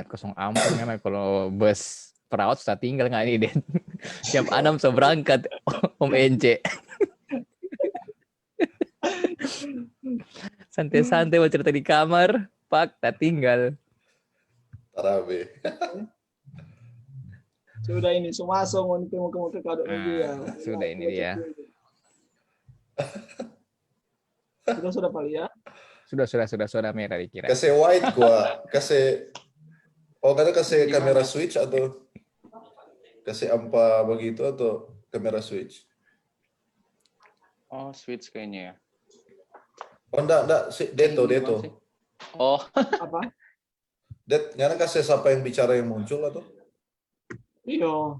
kosong ampun kan kalau bus perawat sudah tinggal nggak ini Den. Siap 6 so berangkat Om Ence. Santai-santai mau cerita di kamar, Pak, tak tinggal. Tarabe. Sudah ini Sumaso mau ke kado dia. Sudah ini dia. Sudah Pak ya. Sudah merah dikira. Kasih white gua, kasih kada kasih kamera switch atau kasih apa begitu atau kamera switch? Oh, switch kayaknya ya. Oh enggak, Deto. Oh, Apa? Ngana kasih siapa yang bicara yang muncul atau? Iya. Oh.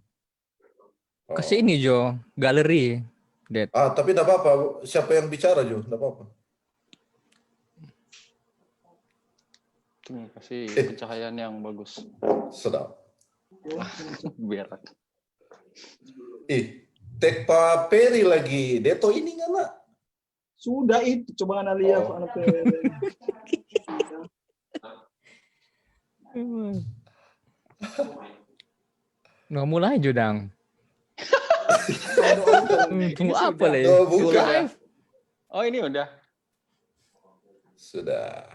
Kasih ini Jo, galeri. Det. Tapi enggak apa-apa. Siapa yang bicara Jo? Enggak apa-apa. kasih pencahayaan yang bagus. Sedap. Biar. Tek Pak Peri lagi. Deto ini ngana? Sudah itu coba Anda lihat anak Nggak mulai Judang. Tunggu apa lagi? Bukan. Oh, ini udah. Sudah.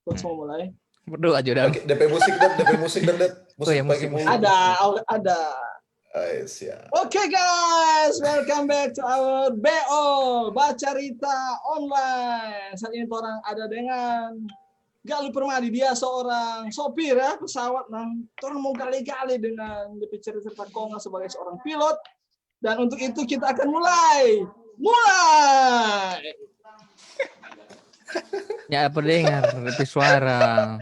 Coach mau mulai. Berdoa Judang. Oke, DP musik dan musik pagi musik. Ada. Siap. Oke guys, welcome back to our BO Bacarita Online. Saat ini orang ada dengan Galuh Permadi, dia seorang sopir ya pesawat. Orang mau gali-gali dengan DP cerita Konga sebagai seorang pilot. Dan untuk itu kita akan mulai. Ya apa dengar lebih suara.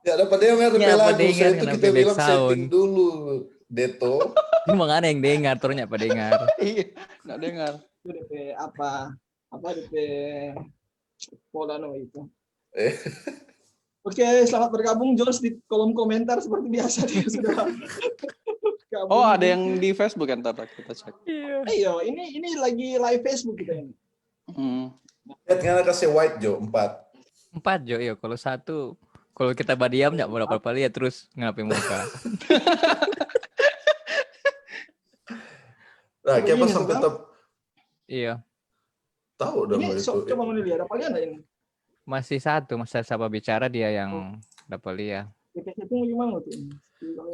Ya dapat dengar Ya, lagu dengar, saya itu kita bilang sound. setting dulu Deto. Ini mana yang dengar, turunnya apa dengar? Iya, nggak dengar. Itu DP apa DP Polano itu. Oke, selamat bergabung Jos di kolom komentar seperti biasa dia sudah. gabung. Oh, ada yang di Facebook kan, ntar kita cek. Iya, ini lagi live Facebook kita ini. Ngana kasih white Jo 4. 4 Jo, iya. Kalau 1, kalau kita badiam nggak mau apa-apa lihat terus ngapain muka. Nah, kita Begini, sampai Bang. Iya. tahu dong Ini itu. coba mau dilihat apa lihat ini? Masih 1, masa siapa bicara dia yang dapat lihat. DP itu gimana tuh?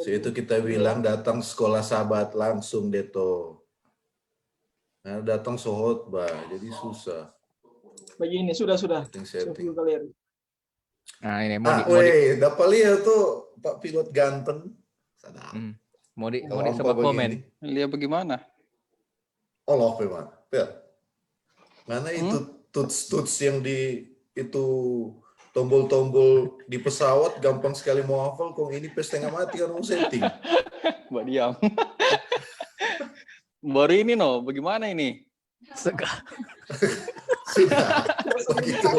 Itu kita bilang datang sekolah sahabat langsung Deto. Nah, datang sohot bah, jadi susah. Begini, sudah. Setting. Kalian. Nah, ini dapat lihat tuh Pak pilot ganteng. Sadap. mau di Kalau sobat apa komen. begini? Lihat bagaimana? Allah memang. Mana itu tuts yang di itu tombol-tombol di pesawat gampang sekali mau hafal, kok ini setengah mati kan mau setting. Mbak diam. Baru ini bagaimana ini? Sudah. Begitu.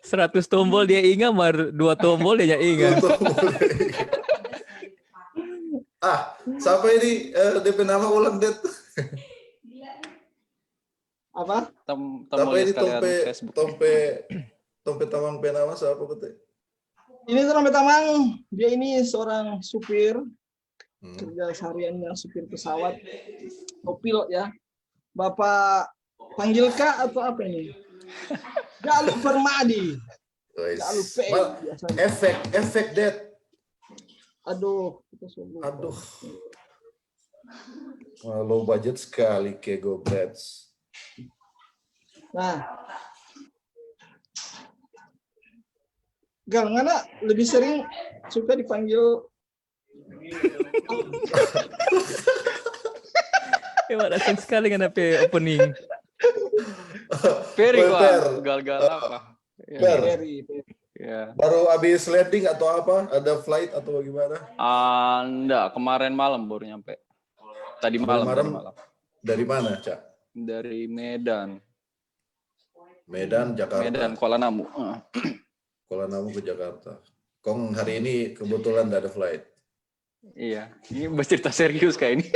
100 tombol dia ingat, 2 tombol dia ingat. Siapa ini DP nama ulang Det? Apa? Siapa ini Facebook. Tompe Tamang penama siapa betul? Ini Tompe Tamang, dia ini seorang supir. Kerja sehariannya supir pesawat. Pilot ya. Bapak panggil Kak atau apa ini? Galuh Permadi. Galuh P. Efek Det. Aduh. Low budget sekali Kego Brats. Nah. Gal, ngana lebih sering suka dipanggil Asing sekali kan opening. Peri gal-gal apa? Peri. Ya. Baru habis landing atau apa? Ada flight atau bagaimana? Enggak, kemarin malam baru nyampe. Tadi malam. Dari mana, Cak? Dari Medan, Jakarta. Medan, Kuala Namu. Kuala Namu ke Jakarta. Kong hari ini kebetulan tidak ada flight. Iya, ini bercerita serius kayak ini.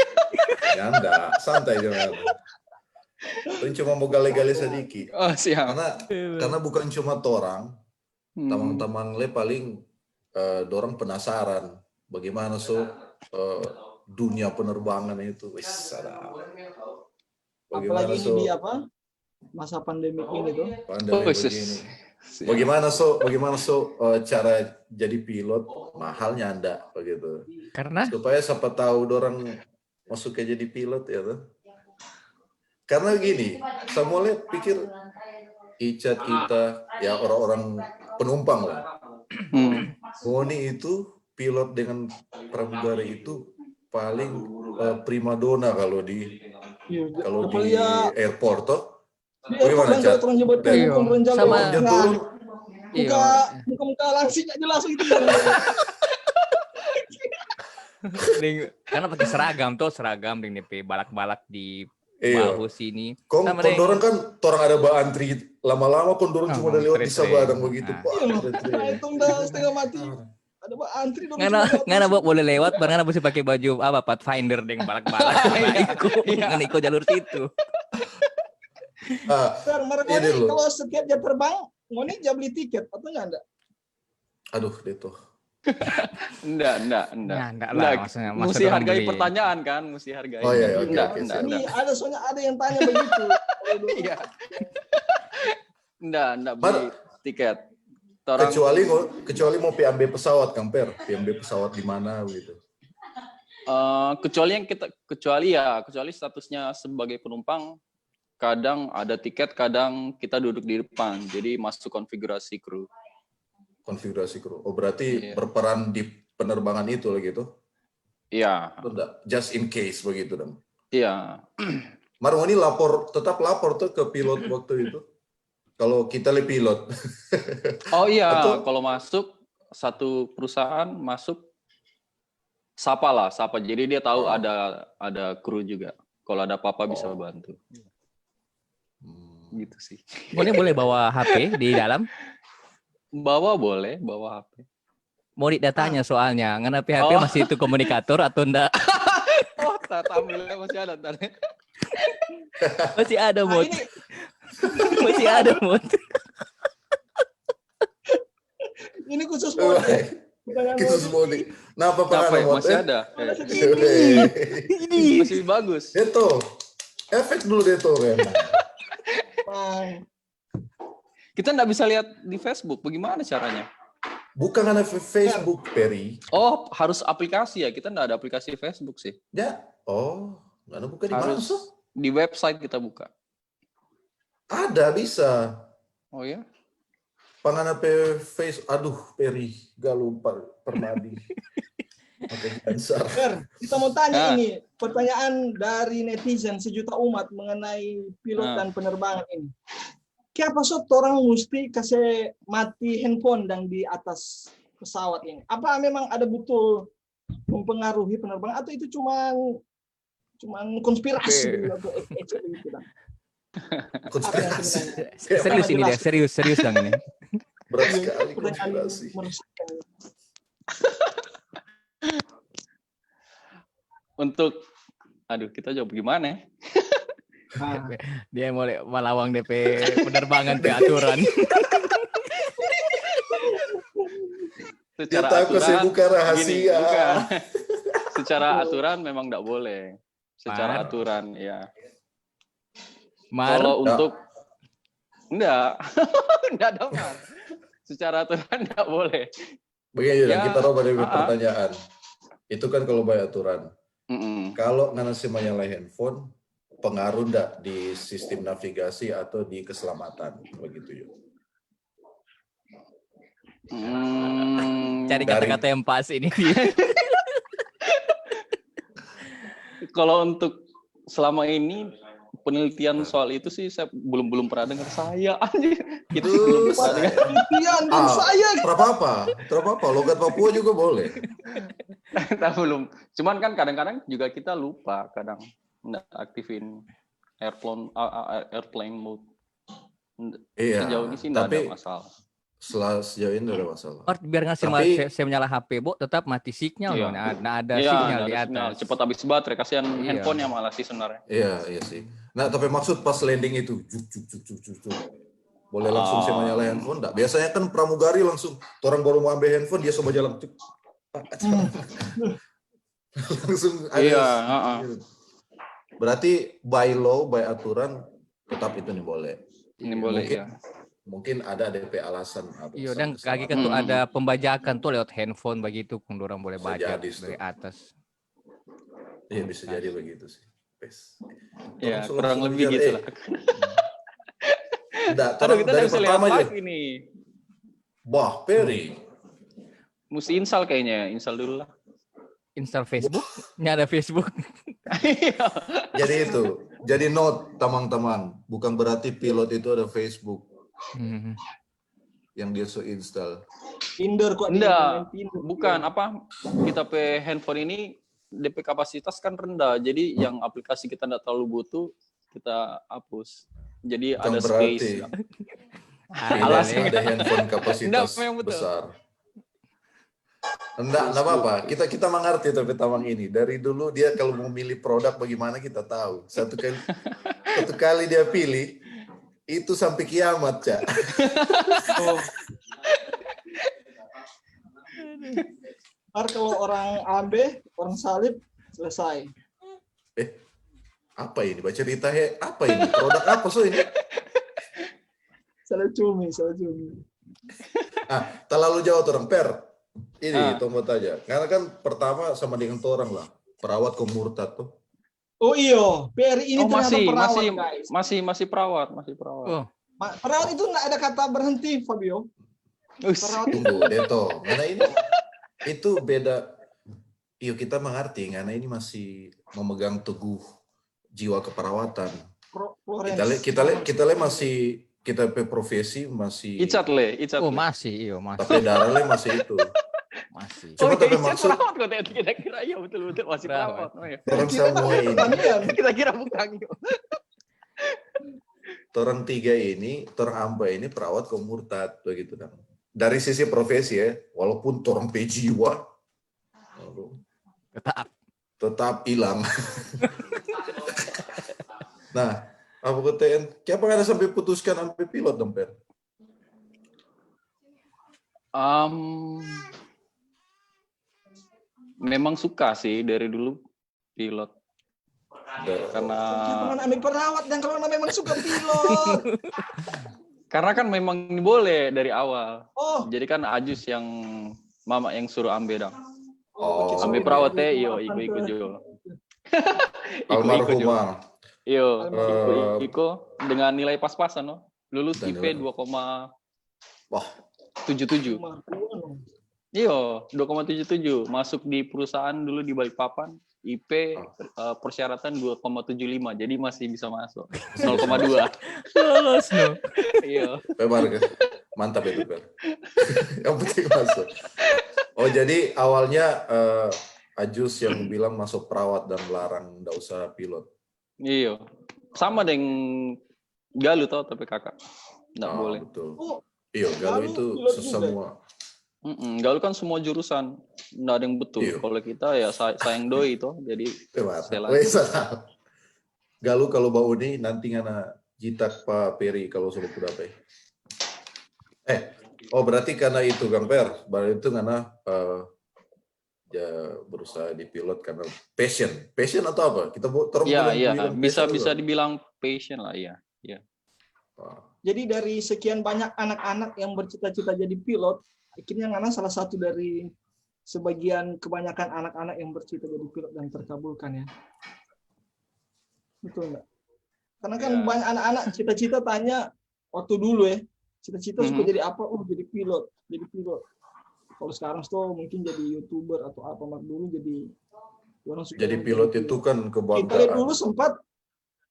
Ya enggak, santai jangan. Paling cuma mau gale-gale sedikit. Oh, siap. Karena bukan cuma torang, Hmm. teman-teman le paling dorang penasaran bagaimana dunia penerbangan itu. Wis, sadap. Bagaimana Apalagi ini di apa? Masa pandemi ini tuh. pandemi Oh, begini. siap. Bagaimana cara jadi pilot mahalnya anda begitu. Karena Supaya siapa tahu dorang masuk ke jadi pilot ya tuh. Karena gini, semua lihat pikir Icat kita ya orang-orang penumpang lah. Ngoni itu pilot dengan pramugari itu paling primadona kalau di airport toh. Di Bagaimana, airport Cat? orang jemput Iya. orang jalan. Sama- Dia turun, Muka langsing aja jelas gitu. karena pakai seragam ding DP balak-balak di iya. bahu sini. Kon dorang kan orang ada antri lama-lama kon dorang cuma udah lewat di Antre-tre. sabadang begitu. Nah. Wah, antre-tre. Nah, itu udah setengah mati. Ada antri dong. Ngana boleh lewat, barang mesti pakai baju apa Pathfinder ding balak-balak. Nah, ikut jalur situ. Ah, Ngoni ini loh. kalau setiap jam terbang, Ngoni jam beli tiket atau enggak? Aduh, itu. Enggak. Nah, enggak lah, maksudnya masa Mesti orang hargai beli. pertanyaan kan, mesti hargai. Oh, iya, oke, Enggak, oke, enggak, siap. Ini ada soalnya ada yang tanya begitu. Iya. Enggak beli tiket. Orang Kecuali mau PMB pesawat kan Per, PMB pesawat di mana gitu. kecuali statusnya sebagai penumpang, kadang ada tiket, kadang kita duduk di depan, jadi masuk konfigurasi kru. Konfigurasi kru. Oh, berarti Iya. berperan di penerbangan itu lah gitu. Iya, Itu enggak, just in case begitu dong. iya. Marwani tetap lapor tuh ke pilot waktu itu. Kalau kita le pilot. Oh iya, Atau- kalau masuk satu perusahaan masuk sapa. Jadi dia tahu Oh. ada kru juga. Kalau ada apa-apa bisa bantu. Hmm. Gitu sih. Boleh bawa HP di dalam. Boleh, bawa HP. Mau datanya soalnya, ngana HP Oh. masih itu komunikator atau enggak? Oh, tampilnya masih ada ntar. Masih ada Nah, mod. ini Masih ada mod. ini khusus buat Kita semua nih. Nah, apa Apa ya? Mod? Masih ada. Ini. Masih bagus. Itu. Efek dulu deh tuh, Ren. Kita nggak bisa lihat di Facebook. Bagaimana caranya? Bukan karena Facebook, Peri. Oh, harus aplikasi ya. Kita nggak ada aplikasi Facebook sih. Ya. Oh, nggak ada buka di mana? Harus di website kita buka. Ada, bisa. Oh ya? Pangana pe face, aduh, Peri, galu permadi. Oke, answer. Per, kita mau tanya Ah. ini pertanyaan dari netizen sejuta umat mengenai pilot Ah. dan penerbangan ini. Kenapa orang mesti kasih mati handphone dan di atas pesawat ini? Apa memang ada betul mempengaruhi penerbangan atau itu cuman konspirasi gitu, atau begitu, Dan? Konspirasi. Serius ini dia, serius dong ini. Berat sekali Pertanyaan konspirasi. meresahkan. Untuk, aduh, kita jawab gimana ya? Nah, Dia mau melawang DP penerbangan pe aturan. Dia takut saya buka rahasia. gini, bukan. Secara aturan memang nggak boleh. Secara Mar. aturan, ya. Mar, Kalau untuk enggak ada Mar. Secara aturan enggak boleh. Begini, Ya, kita coba dari ah. pertanyaan. Itu kan kalau banyak aturan. Mm-mm. Kalau ngana si menyalahi handphone, pengaruh enggak di sistem navigasi atau di keselamatan? Begitu yuk. cari dari- kata-kata yang pas ini. Kalau untuk selama ini penelitian soal itu sih saya belum pernah dengar saya anjir. Itu belum pernah dengar. penelitian dan saya Terapa, logat Papua juga boleh. Kita belum. Cuman kan kadang-kadang juga kita lupa kadang nggak aktifin airplane mode. Iya. Sejauh ini sih nggak ada Tapi masalah. sejauh ini nggak ada masalah. Biar ngasih Tapi- saya menyala HP, Bo, tetap mati sinyal. Iya. Nah, ada Iya, sinyal nggak di ada atas. sinyal. Cepat habis baterai, kasihan Iya. handphonenya malah sih sebenarnya. Iya sih. Nah, tapi maksud pas landing itu, juk. Boleh langsung saya nyala handphone enggak? Biasanya kan pramugari langsung, orang baru mau ambil handphone, dia coba jalan. Langsung ada. Iya, Berarti by law, by aturan, tetap itu nih boleh. ini boleh Mungkin, ya. mungkin ada DP alasan. Iya, dan lagi kan tuh ada pembajakan tuh lewat handphone begitu, kung orang boleh Bisa bajak jadi, dari atas. Iya, bisa jadi begitu sih. Ya, Langsung kurang lebih bicara, gitu lah. Enggak, Aduh, kita dari bisa lihat pertama aja. lagi nih. Bah, Peri. Mesti install kayaknya, install dulu lah. Install Facebook? Nggak ada Facebook. Jadi itu, jadi note teman-teman, bukan berarti pilot itu ada Facebook yang dia so install. Tinder kok. Enggak, Tinder. bukan apa kita pe handphone ini DP kapasitas kan rendah, jadi yang aplikasi kita nggak terlalu butuh kita hapus. Jadi Bukan ada berarti space. Alasannya ada handphone kapasitas Enggak, memang betul. besar. Enggak apa-apa. Kita mengerti tapi Tamang ini. Dari dulu dia kalau mau milih produk bagaimana kita tahu. Satu kali dia pilih, itu sampai kiamat, Cak. Ntar kalau orang AB, orang salib, selesai. Apa ini? Baca cerita apa ini? Produk apa so ini? Salib cumi. Terlalu jauh orang Per. Ini tunggu aja. Karena kan pertama sama dengan orang lah. Perawat komurtat tuh. Oh iya, PRI ini ternyata perawat, guys. masih perawat. Oh. Perawat itu nggak ada kata berhenti, Fabio. Perawat Tunggu, Deto. Karena ini itu beda. Iya, kita mengerti karena ini masih memegang teguh jiwa keperawatan. Kita masih kita profesi masih Icat le. Oh, masih. tapi darah le masih itu. Masih. Cuma tapi Icat maksud perawat kok kita kira ya betul masih perawat. Oh, ya. orang semua ini, Kita kira bukan. orang tiga ini, orang amba ini perawat komurtat begitu kan. Dari sisi profesi ya, walaupun orang pejiwa tetap hilang. Nah, apa kata kenapa nggak ada sampai putuskan sampai pilot dong, Per? Memang suka sih dari dulu pilot. Karena jangan ambil perawat dan kalau memang suka pilot. karena kan memang boleh dari awal. Oh, Jadi kan Ajus yang mama yang suruh ambil dong. Oh, Ambil perawat iyo ikut juga. Almarhumah. Iyo, Iko dengan nilai pas-pasan no. Lulus IP 2,77. Iyo, 2,77. Masuk di perusahaan dulu di Balikpapan. IP persyaratan 2,75. Jadi masih bisa masuk. 0,2. Lolos no. Iya. Mantap itu, Per. Yang penting masuk. Oh, jadi awalnya Ajus yang bilang masuk perawat dan larang nggak usah pilot. Iya. Sama dengan Galuh tau tapi kakak. Nggak boleh. Betul. Oh, Iya, Galuh itu semua. Galuh kan semua jurusan. Nggak ada yang betul. Iyo. Kalau kita ya sayang doi itu. Jadi Salah. Galuh kalau bau ini nanti ngana jitak Pak Peri kalau sudah berapa oh berarti karena itu Kang Per. Berarti itu karena berusaha di pilot karena passion atau apa? Kita iya bisa dibilang passion lah ya. jadi dari sekian banyak anak-anak yang bercita-cita jadi pilot, akhirnya Ngana salah satu dari sebagian kebanyakan anak-anak yang bercita jadi pilot dan terkabulkan ya. Betul nggak? Karena kan banyak anak-anak cita-cita tanya waktu dulu ya, cita-cita suka jadi apa? Oh jadi pilot. Kalau sekarang tuh mungkin jadi YouTuber atau apa, dulu jadi orang suka jadi pilot itu kan kebanggaan. Kita dulu sempat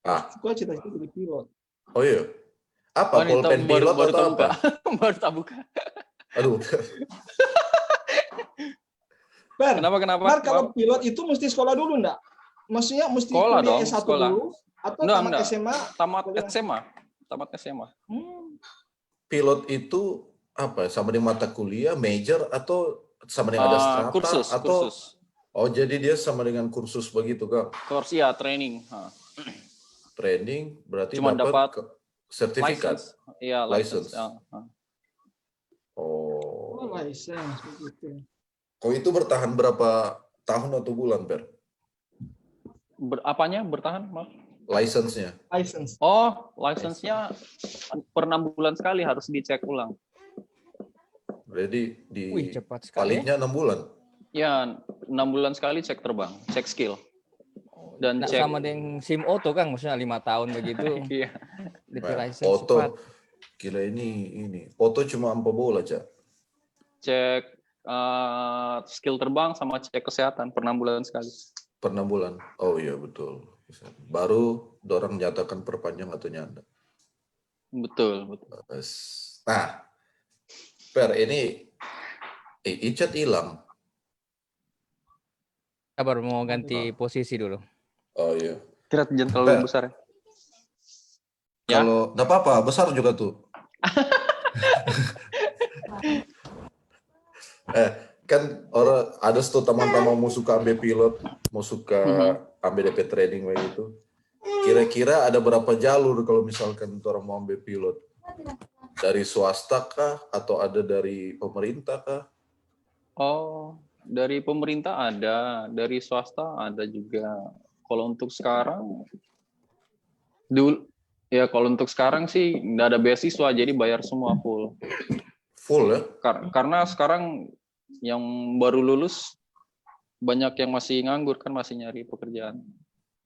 suka cita-cita jadi pilot. Oh iya. Apa pulpen pilot atau apa? Baru tak buka. Aduh. Per, Kenapa? Kalau pilot itu mesti sekolah dulu enggak? Maksudnya mesti sekolah kuliah dong, S1 sekolah. dulu atau Enggak. SMA? Tamat SMA. Pilot itu apa? Sama dengan mata kuliah, major atau sama dengan ada strata kursus. Oh, jadi dia sama dengan kursus begitu, Kak? Course ya, training. training berarti Cuma dapat sertifikat. license. Iya, license. License. Oh. License begitu. Kok itu bertahan berapa tahun atau bulan, Per? Apanya bertahan, maaf? License-nya. License. Oh, license-nya per 6 bulan sekali harus dicek ulang. Jadi Wih, cepat sekali. validnya 6 bulan. Ya, 6 bulan sekali cek terbang, cek skill. Dan Nggak cek sama dengan SIM auto Kang, maksudnya 5 tahun begitu. iya. DP Nah, license Auto. cepat. Gila ini. Auto cuma ampa bola, Cak. Cek skill terbang sama cek kesehatan per 6 bulan sekali. Per 6 bulan. Oh iya, betul. Baru dorang nyatakan perpanjang atau nyanda. Betul. Nah, Per, ini Icat hilang. Kabar mau ganti posisi dulu. Oh iya. Kira jangan terlalu besar ya. Ya? Kalau nggak apa-apa, besar juga tuh. Kan orang ada tuh teman-teman mau suka ambil pilot, mau suka ambil DP training begitu. Kira-kira ada berapa jalur kalau misalkan orang mau ambil pilot? Dari swasta kah atau ada dari pemerintah kah? Oh, dari pemerintah ada, dari swasta ada juga. Kalau untuk sekarang kalau untuk sekarang sih nggak ada beasiswa, jadi bayar semua full. Full ya? Karena sekarang yang baru lulus banyak yang masih nganggur kan, masih nyari pekerjaan.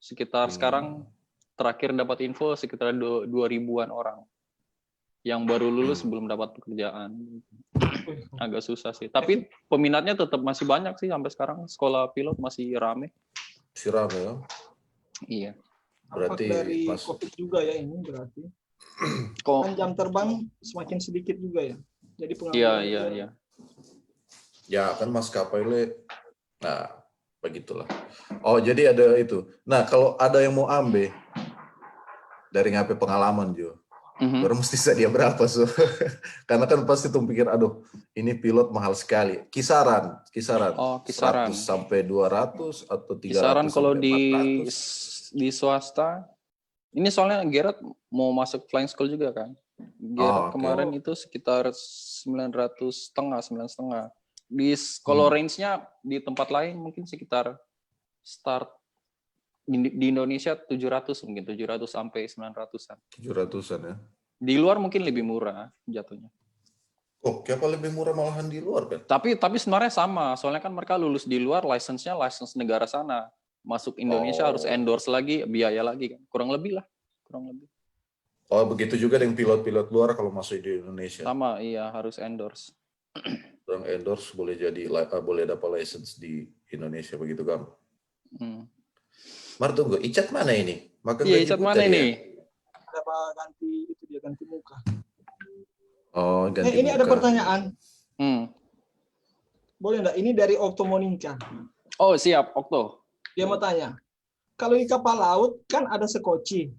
Sekitar sekarang terakhir dapat info sekitar 2.000-an orang yang baru lulus belum dapat pekerjaan. Agak susah sih. Tapi peminatnya tetap masih banyak sih sampai sekarang. Sekolah pilot masih rame. Si rame ya? Iya. Berarti dari COVID juga ya ini berarti. Kan jam terbang semakin sedikit juga ya. Jadi pengangguran. Iya. Ya kan maskapai nah begitulah. Oh jadi ada itu. Nah kalau ada yang mau ambil dari ngapain pengalaman juga, baru mesti sedia berapa so? Karena kan pasti tuh pikir, aduh ini pilot mahal sekali. Kisaran. Oh, kisaran. 100 sampai 200 atau 300 Kisaran kalau sampai 400. di swasta. Ini soalnya Gerard mau masuk flying school juga kan. Gerard kemarin itu sekitar 900,500. Kalau range-nya di tempat lain mungkin sekitar start di Indonesia 700 mungkin 700 sampai 900-an. 700-an ya. Di luar mungkin lebih murah jatuhnya. Oh, kenapa lebih murah malahan di luar kan? Tapi sebenarnya sama, soalnya kan mereka lulus di luar, license-nya license negara sana. Masuk Indonesia harus endorse lagi, biaya lagi kan. Kurang lebih. Oh, begitu juga dengan pilot-pilot luar kalau masuk di Indonesia. Sama, iya harus endorse. Orang endorse boleh dapat license di Indonesia begitu kan? Mar tunggu, Icat mana ini? Iya, Icat mana ini? Ada ganti itu dia ganti muka. Oh, ganti ini muka. ada pertanyaan. Boleh enggak? Ini dari Okto Monica. Oh, siap, Okto. Dia mau tanya, kalau di kapal laut kan ada sekoci,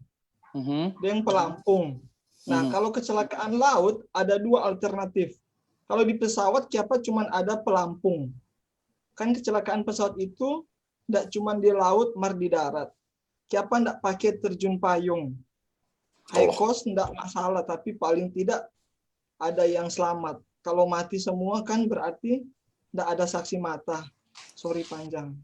yang pelampung. Nah, kalau kecelakaan laut ada dua alternatif. Kalau di pesawat siapa cuman ada pelampung. Kan kecelakaan pesawat itu enggak cuman di laut, mar di darat. Siapa enggak pakai terjun payung. High cost enggak masalah, tapi paling tidak ada yang selamat. Kalau mati semua kan berarti enggak ada saksi mata. Sorry panjang.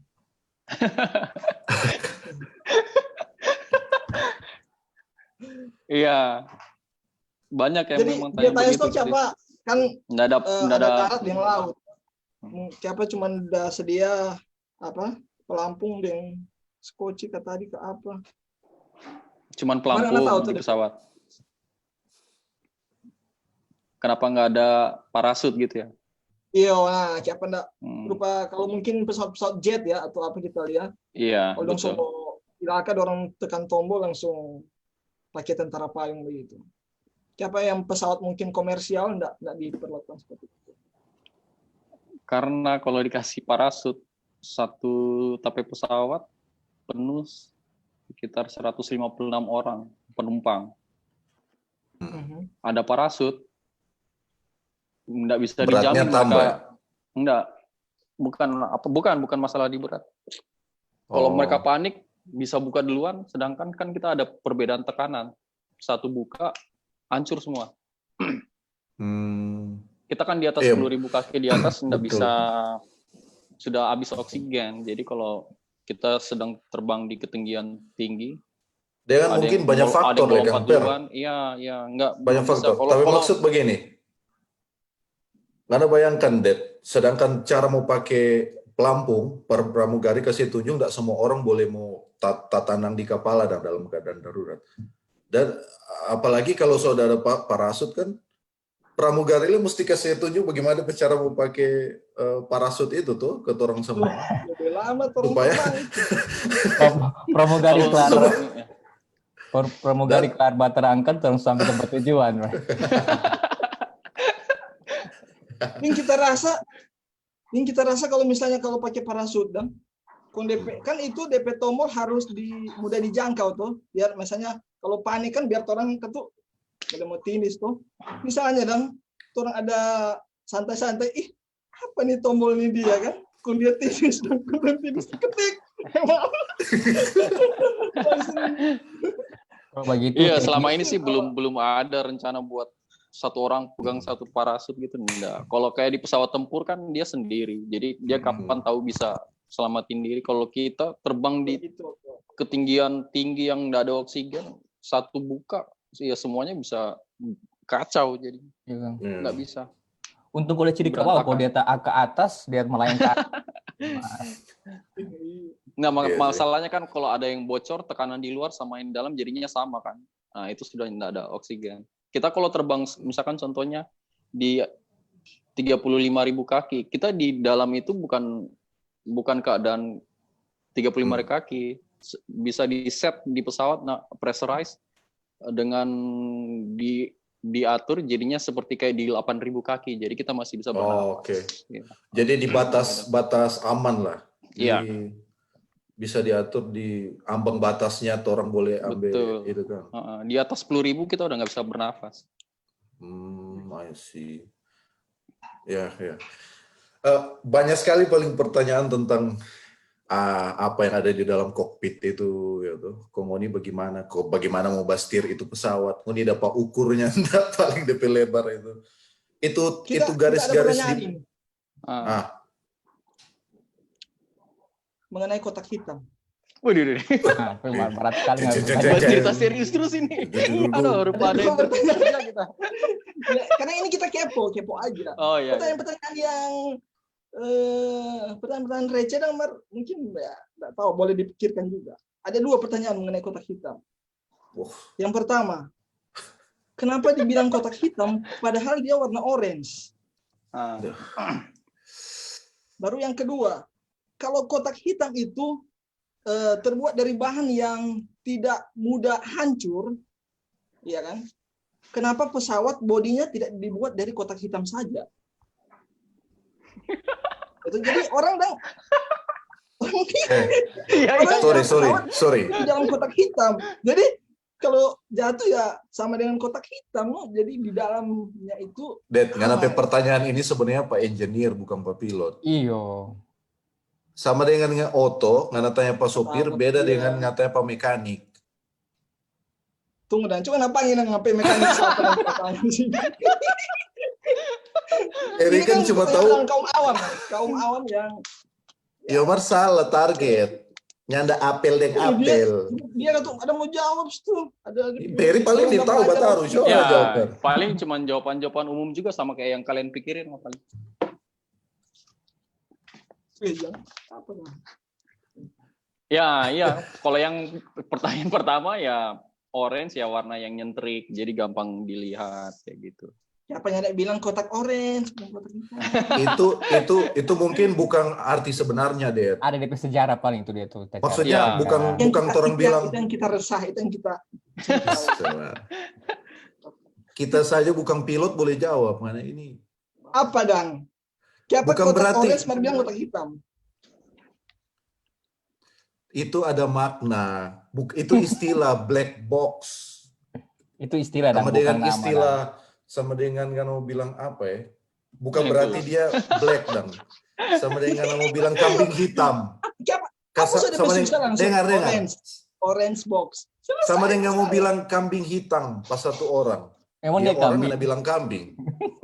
Iya. Banyak yang jadi, memang dia tanya begitu. siapa kan ada darat yang laut. Siapa cuma udah sedia apa? Pelampung yang skoci ke tadi ke apa? Cuman pelampung di pesawat. Kenapa nggak ada parasut gitu ya? Iya, nah, siapa enggak berupa kalau mungkin pesawat-pesawat jet ya atau apa kita lihat. Iya, kalau langsung ilaka orang tekan tombol langsung pakai tentara payung begitu. Siapa yang pesawat mungkin komersial enggak diperlakukan seperti itu. Karena kalau dikasih parasut satu tape pesawat penuh sekitar 156 orang penumpang. Ada parasut enggak bisa beratnya dijamin tambah. Enggak. Bukan masalah di berat. Kalau mereka panik bisa buka duluan, sedangkan kan kita ada perbedaan tekanan. Satu buka, hancur semua. Kita kan di atas 10.000 kaki di atas nggak bisa, sudah habis oksigen. Jadi kalau kita sedang terbang di ketinggian tinggi, dengan mungkin banyak faktor ya Kang Per. Iya, nggak banyak faktor. Tapi maksud begini, karena bayangkan Det, sedangkan cara mau pakai pelampung pramugari kasih tunjuk, nggak semua orang boleh mau tatanang di kepala dalam keadaan darurat. Dan apalagi kalau sudah ada parasut kan, pramugari lu mesti kasih tunjuk bagaimana cara mau pakai parasut itu tuh ke orang semua. Lebih lama Supaya pramugari pramugari kelar terangkat terus sampai tempat tujuan. Ini kita rasa kalau misalnya kalau pakai parasut dan kan itu DP tombol harus mudah dijangkau tuh, biar misalnya kalau panik kan biar orang ketuk ada mau tinis tuh. Misalnya dan orang ada santai-santai, apa nih tombol ini dia kan? Kun dia tinis dan kun tinis ketik. Begitu, iya, selama ini sih belum ada rencana buat satu orang pegang satu parasut gitu, enggak. Kalau kayak di pesawat tempur kan dia sendiri, jadi dia kapan tahu bisa selamatin diri. Kalau kita terbang di ketinggian tinggi yang enggak ada oksigen, satu buka, ya semuanya bisa kacau, jadi nggak bisa. Untung kalau ciri kawal, kalau dia ke atas, dia melayang ke atas. Nggak, masalahnya kan kalau ada yang bocor, tekanan di luar sama yang di dalam jadinya sama kan. Nah, itu sudah tidak ada oksigen. Kita kalau terbang, misalkan contohnya di 35.000 kaki, kita di dalam itu bukan keadaan 35 kaki. Bisa di set di pesawat, pressurize dengan diatur jadinya seperti kayak di 8.000 kaki. Jadi kita masih bisa bernafas. Oke. Ya. Jadi di batas aman lah. Iya. Bisa diatur di ambang batasnya, atau orang boleh ambil. Betul. Itu kan. Di atas 10.000 kita udah nggak bisa bernafas. I see. Ya. Banyak sekali paling pertanyaan tentang apa yang ada di dalam kokpit itu, gitu. Komoni bagaimana mau bastir itu pesawat? Ini dapat ukurnya, paling DP lebar itu. Itu garis-garis di. Mengenai kotak hitam. Waduh. Berat sekali. Cerita serius terus ini. Aduh, rupanya kita. Ya, karena ini kita kepo aja. Oh iya. Pertanyaan yang pertanyaan receh dan mungkin ya nggak tahu, boleh dipikirkan juga. Ada 2 pertanyaan mengenai kotak hitam. Yang pertama, kenapa dibilang kotak hitam padahal dia warna orange? Baru yang kedua, kalau kotak hitam itu terbuat dari bahan yang tidak mudah hancur, ya kan? Kenapa pesawat bodinya tidak dibuat dari kotak hitam saja? Itu jadi orang sorry. Di dalam kotak hitam. Jadi kalau jatuh ya sama dengan kotak hitam, jadi di dalamnya itu. Nganape pertanyaan ini sebenarnya Pak Engineer bukan Pak Pilot. Iyo. Sama dengan auto, ngatanya Pak sopir, beda dengan ngatanya Pak mekanik. Tunggu dan cuma ngapain mekanik siapa dan sini. Ini kan cuma tahu kaum awam yang. Ya salah target. Nyanda apel dengan apel. Dia tuh ada mau jawab tuh. Beri paling ditahu bataru. Ya, paling cuma jawaban umum juga sama kayak yang kalian pikirin paling. Ya, kalau yang pertanyaan pertama ya orange ya, warna yang nyentrik, jadi gampang dilihat kayak gitu. Siapa yang bilang kotak orange? Itu mungkin bukan arti sebenarnya, Det. Ada DP sejarah paling itu dia tuh. Maksudnya bukan orang bilang. Itu yang kita resah, itu yang kita. Kita saja bukan pilot boleh jawab mana ini. Apa dan? Bukan berarti orange bilang kotak hitam. Itu ada makna. Itu istilah black box. Itu istilah sama dengan istilah sama dengan kan mau bilang apa ya? Bukan berarti dia black dan sama dengan mau bilang kambing hitam. Kamu sudah sama bisa langsung dengar. orange box. Selesai. Sama dengan mau bilang kambing hitam pas satu orang. Emang Dia dia orang kambing. nggak bilang kambing.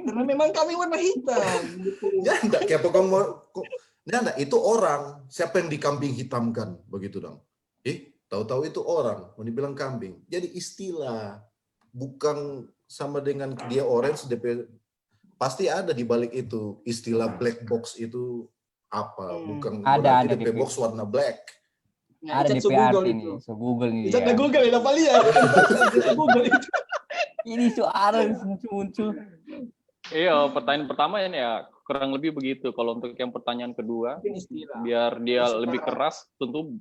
Karena memang kami warna hitam. Gitu. Ya enggak, kayak pokoknya enggak, itu orang. Siapa yang dikambing hitamkan begitu dong? Tahu-tahu itu orang, mau dibilang kambing. Jadi istilah, bukan sama dengan dia orange, DP, pasti ada di balik itu istilah black box itu apa? Bukan Ada berarti DP DP. box warna black. Nah, Ada Icat DP Google ini, itu. Google nih. Icat Ya. Google ya, dapat lihat. Google itu. Ini suara muncul. Iya, pertanyaan pertama ini ya kurang lebih begitu. Kalau untuk yang pertanyaan kedua, Istilah. biar dia lebih keras, tentu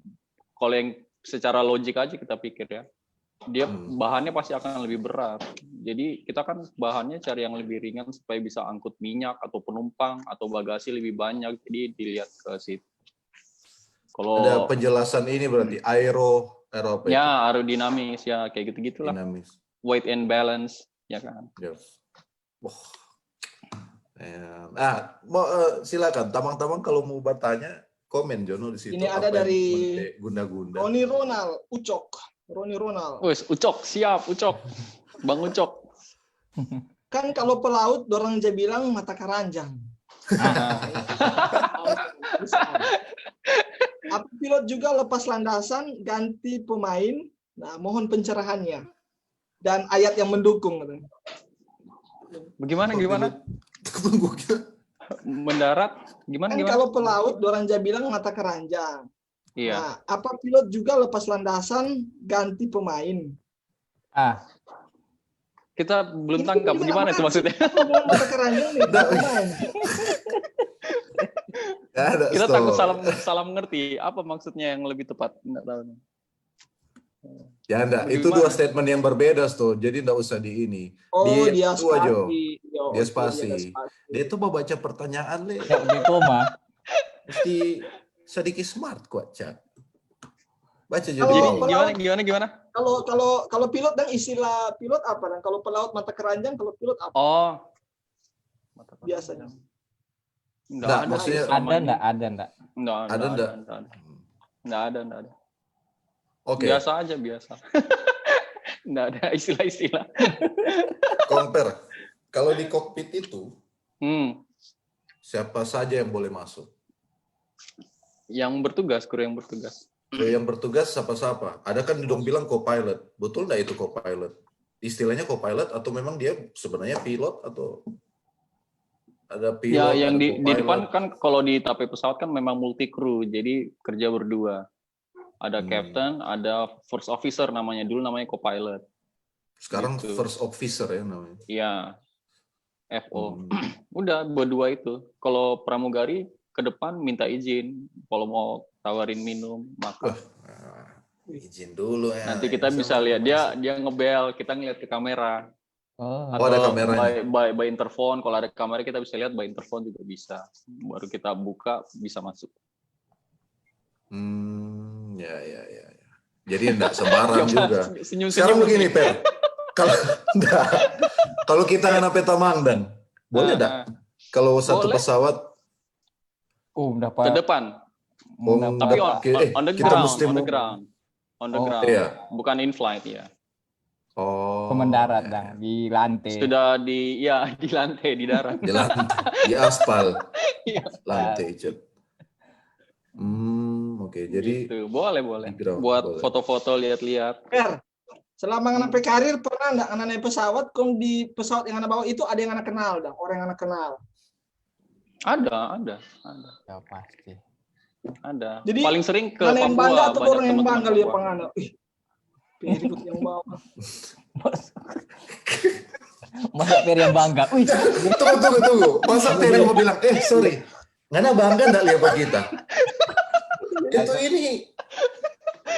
kalau yang secara logik aja kita pikir ya, dia bahannya pasti akan lebih berat. Jadi kita kan bahannya cari yang lebih ringan supaya bisa angkut minyak atau penumpang atau bagasi lebih banyak. Jadi dilihat ke situ. Kalau Ada penjelasan ini berarti aero apa itu? ya aerodinamis ya kayak gitu-gitulah. Dinamis. Weight and balance ya kan. Yes. Wah. Silakan tamang-tamang kalau mau bertanya komen Jono di situ. Ini ada dari gunda-gunda. Roni Ronald, Roni Ronald. Wes, Ucok, siap Ucok. Bang Ucok. Kan kalau pelaut, orang aja bilang mata keranjang. Apa pilot juga lepas landasan, ganti pemain. Nah, mohon pencerahannya. Dan ayat yang mendukung. Gimana? Mendarat gimana? Kan kalau pelaut, orang aja bilang mata keranjang. Iya. Nah, apa pilot juga lepas landasan, ganti pemain. Kita belum tangkap gimana itu maksudnya. Mata keranjang nih, pemain. Kita takut salah mengerti. Apa maksudnya yang lebih tepat? Enggak tahu. Ya enggak, itu dua statement yang berbeda tuh. Jadi enggak usah di ini. Dia spasi. Dia tuh mau baca pertanyaan le. Ya, di koma. Mesti sedikit smart kok, Cak. Baca jadi. Gimana? Kalau pilot dan istilah pilot apa? Dan kalau pelaut mata keranjang, kalau pilot apa? Oh. Biasanya. Enggak, maksudnya Ada. Enggak ada. Oke. Biasa aja. Enggak ada istilah-istilah. Compare. Kalau di kokpit itu, siapa saja yang boleh masuk? Yang bertugas, kru yang bertugas. Yang bertugas siapa-siapa. Ada kan dong bilang co-pilot. Betul nggak itu co-pilot? Istilahnya co-pilot atau memang dia sebenarnya pilot atau ada pilot? Ya, yang di depan kan kalau di tape pesawat kan memang multi crew, jadi kerja berdua. Ada captain, ada first officer namanya, dulu namanya co-pilot. Sekarang gitu. First officer ya namanya. Iya. FO. Udah berdua itu. Kalau pramugari ke depan minta izin kalau mau tawarin minum, makan. Izin dulu ya. Nanti kita bisa lihat dia ngebel, kita ngeliat ke kamera. Atau ada kameranya. By interphone, kalau ada kamera kita bisa lihat by interphone juga bisa. Baru kita buka bisa masuk. Ya. Jadi enggak sembarang juga. Sekarang begini, Per. Kalau kita kan sampai Tamangdan, boleh enggak? Kalau satu pesawat dapat ke depan. Tapi on the ground. Iya. Bukan in flight ya. mendarat dong di lantai. Sudah di lantai di darat. Di aspal. Lantai Cet. Oke, jadi gitu. Boleh. ground, Buat boleh. foto-foto lihat-lihat. Per, selama anak karir pernah nggak anak naik pesawat, kong di pesawat yang anak bawa itu ada yang anak kenal, dong, orang yang anak kenal. Ada. Ya pasti. Ada. Jadi, paling sering ke mana yang Papua. bangga atau banyak orang yang teman-teman bangga lihat Papua. penganak. Ikut yang bawa. Masa Per yang bangga. Wih, Tunggu. Masa Terry mau bilang, sorry, ngana bangga nggak lihat kita? Itu ini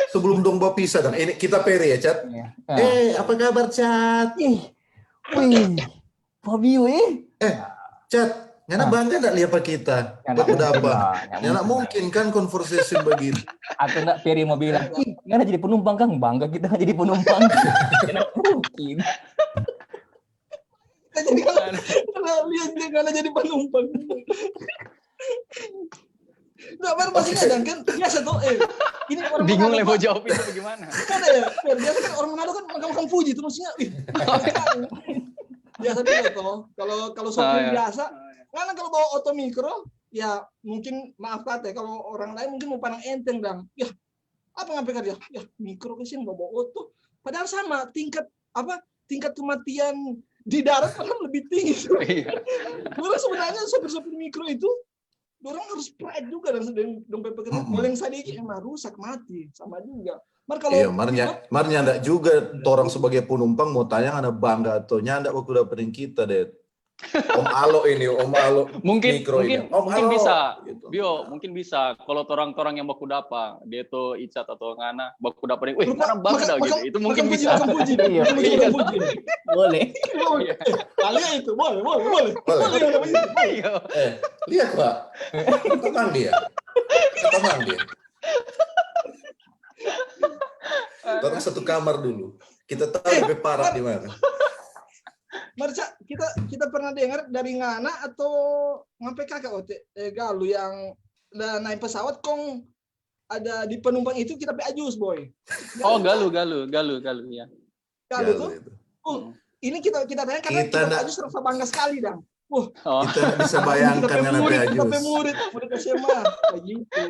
sebelum dong bawa pisah dong. Ini kita Peri ya, Cat. Apa kabar, Cat? wih, mobil Cat, ngana bangga nggak lihat kita? Udah apa? Nggak mungkin kan conversation begitu. Atau enggak Peri mau bilang, nggak jadi penumpang Kang, bangga kita nggak jadi penumpang. Nggak mungkin. Jadi kalau lihat dia karena jadi penumpang. Enggak, baru masih kadang kan biasa tuh ini orang Bingung Manado, lah mau Pak. jawab itu bagaimana. Kan ya, biasa kan orang Manado kan makan Fuji tuh maksudnya. Biasa juga toh. Kalau sopir ya. biasa, karena kalau bawa auto mikro, ya mungkin maaf kata kalau orang lain mungkin mau pandang enteng dan ya apa ngapain dia? Ya mikro kesini bawa auto. Padahal sama tingkat kematian di darat malah lebih tinggi. Karena sebenarnya sopir-sopir mikro itu orang harus pride juga dan dompet pekerjaan. Boleh yang sadiki emang rusak mati sama juga. Mar kalau Iya, marnya enggak juga orang sebagai penumpang mau tanya ada bangga atau nyanda waktu dapetin kita deh. Om Alo Mungkin mikro ini. Om mungkin Alo, bisa. gitu. Bio, mungkin bisa. Kalau orang-orang yang baku dapa, dia tuh Icat atau Ngana, baku dapa nih, wih, mana bangga gitu. Itu mungkin bisa. Makan puji. Boleh. Kalian itu boleh. Iya. Lihat Pak, tenang dia. Orang satu kamar dulu. Kita tahu lebih parah di mana. Marca, kita pernah dengar dari Ngana atau ngapain kakak Galuh yang naik pesawat kong ada di penumpang itu kita ajus boy. Oh, Galuh ya. Galuh tuh. Ini kita tanya karena kita ajus rasa bangga sekali dong. Kita bisa bayangkan kan kita murid SMA kayak gitu.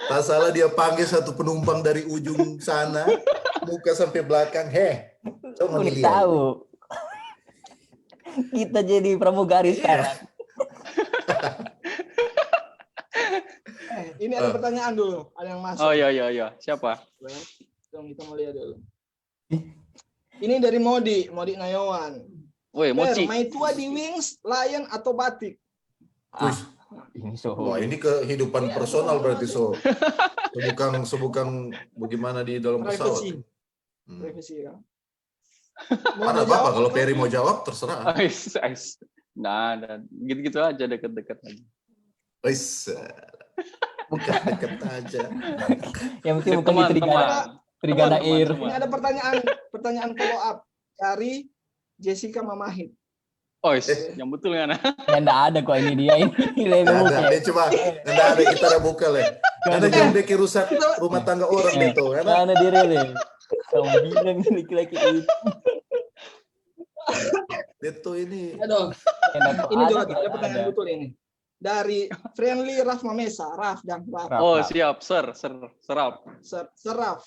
Tak salah dia panggil satu penumpang dari ujung sana, muka sampai belakang. Coba Unik lihat. tahu. Kita jadi pramugari sekarang. Ini ada pertanyaan dulu, ada yang masuk. Oh iya. Siapa? Kita mau lihat dulu. Ini dari Modi Nayawan. Woi, Mochi. Mai tua di Wings, Lion atau Batik? Ini Wah, ini kehidupan personal berarti Bukan bagaimana di dalam pesawat. Privacy ya. Mana apa kalau Peri mau jawab terserah. Nah, gitu-gitu aja deket-deket aja. Bukan deket aja. yang penting bukan di Trigana Air. Ini ada pertanyaan follow up dari Jessica Mamahit. Yang betul kan? Ya enggak ada kok ini dia ini. Ada, coba. Enggak ada, kita udah buka lah. Ada yang bikin rusak rumah tangga orang itu. Mana diri deh. Kamu bilang laki-laki itu. Itu ini. Aduh. Ini juga ada pertanyaan betul ini. Dari Friendly Raf Mamesa, Raf. Oh, siap, Serap. Seraf.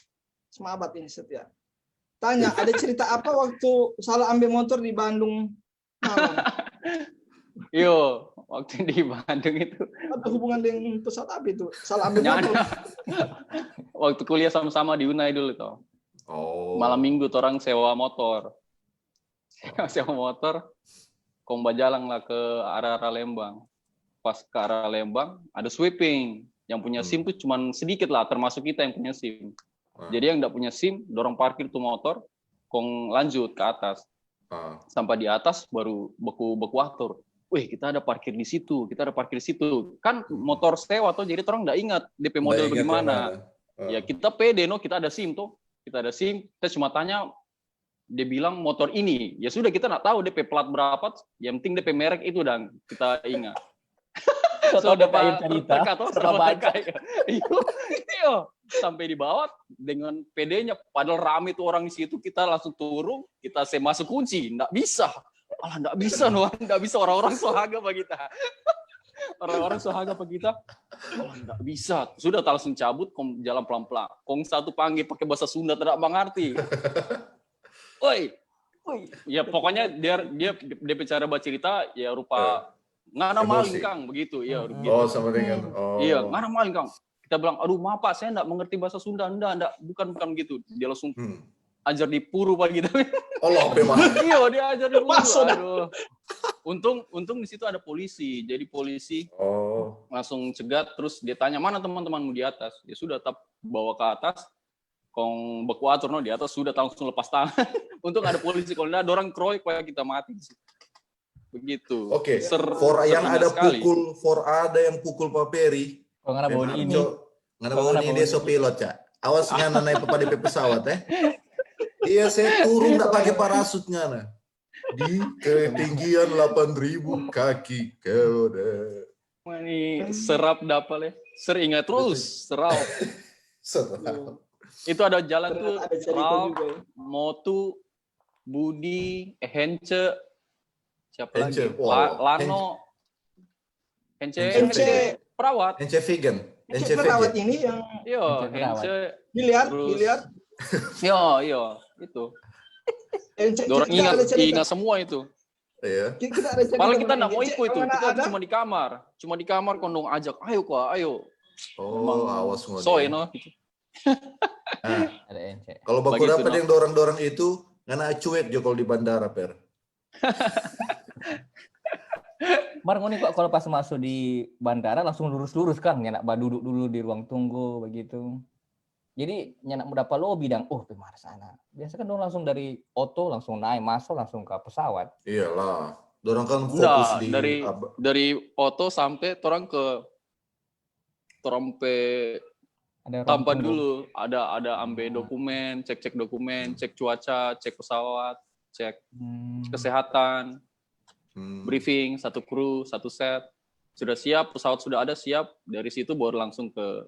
Semabat ini setia. Tanya, ada cerita apa waktu salah ambil motor di Bandung malam? Yo, waktu di Bandung itu. Apa hubungan dengan pesawat api itu? Salah ambil motor. Waktu kuliah sama-sama di Unai dulu toh. Malam minggu orang sewa motor. Sewa motor, komba jalan lah ke arah Lembang. Pas ke arah Lembang, ada sweeping. Yang punya SIM tuh cuman sedikit lah, termasuk kita yang punya SIM. Jadi yang nggak punya SIM, dorong parkir tuh motor, kong lanjut ke atas. Sampai di atas baru beku atur. Wih, kita ada parkir di situ. Kan motor sewa tuh, jadi orang nggak ingat DP model bagaimana. Ya kita pede, kita ada SIM tuh. Kita cuma tanya, dia bilang motor ini. Ya sudah, kita nggak tahu DP plat berapa, yang penting DP merek itu dan kita ingat. So dapat terbaca. Iyo, sampai di bawah dengan PD-nya. Padahal rame tuh orang di situ, kita langsung turun, kita masuk kunci, nggak bisa. Nggak bisa orang-orang sohaga pak kita. Orang-orang sohaga pak kita, nggak bisa. Sudah langsung cabut, jalan pelan-pelan. Kong satu panggil pakai bahasa Sunda tidak mengerti. Woi, ya pokoknya dia bicara cerita ya rupa ngana maling Kang begitu ya. Gitu. Sama dengan. Iya, ngana maling Kang. Kita bilang, aduh maaf Pak, saya enggak mengerti bahasa Sunda. Enggak, bukan gitu. Dia langsung ajar di puru Pak gitu. Allah memang. Iya, dia ajar di puru. Aduh. Untung di situ ada polisi. Jadi polisi langsung cegat, terus dia tanya, mana teman-temanmu di atas? Ya sudah, bawa ke atas. Kong bekuatur di atas sudah langsung lepas tangan. Untung ada polisi, kalau enggak ada orang kroik kayak kita mati. Begitu. Oke. Yang ada ada yang pukul Pak Peri. Kok ngana bawa ini? Ngana bawa ini dia pilot, Cak. Awas ngana naik pada DP pesawat Iya, saya turun enggak pakai parasut ngana. Di ketinggian 8.000 kaki. Wah, ini serap dapal ya. Ingat terus, serap. Serap. Itu ada jalan tuh, Ternyata ada cerita serap, juga ya. Motu, Budi, Hence, siapa Hence, lagi? wow. Lano, Hence. Hence. perawat. Hence vegan. Hence perawat ini yang Yo, Hence perawat. Hence, biliar, terus, biliar. yo, itu. Hence, Orang kita ada cerita. ingat semua itu. Iya. Kita ada cerita. Padahal kita teman nggak mau Hence, ikut itu, mana kita ada? cuma di kamar kondong ajak, ayo kok, ayo. Oh, awas ngomong. Soy no. Nah, Ada NC. kalau baku Begitu, dapat no. yang dorang-dorang itu, ngana cuek jo kalau di bandara, Per. Mar ngoni kok kalau pas masuk di bandara langsung lurus-lurus kan, nyenak duduk dulu di ruang tunggu begitu. Jadi nyenak mau dapat lobby dan pemar sana. Biasa kan dong langsung dari auto langsung naik masuk langsung ke pesawat. Iyalah. Dorang kan fokus Enggak, di dari auto sampai orang ke trompe Ada ruang tanpa tunggu. dulu ada ambil dokumen, cek dokumen, cek cuaca, cek pesawat, cek kesehatan, briefing, satu kru, satu set. Sudah siap, pesawat sudah ada siap, dari situ baru langsung ke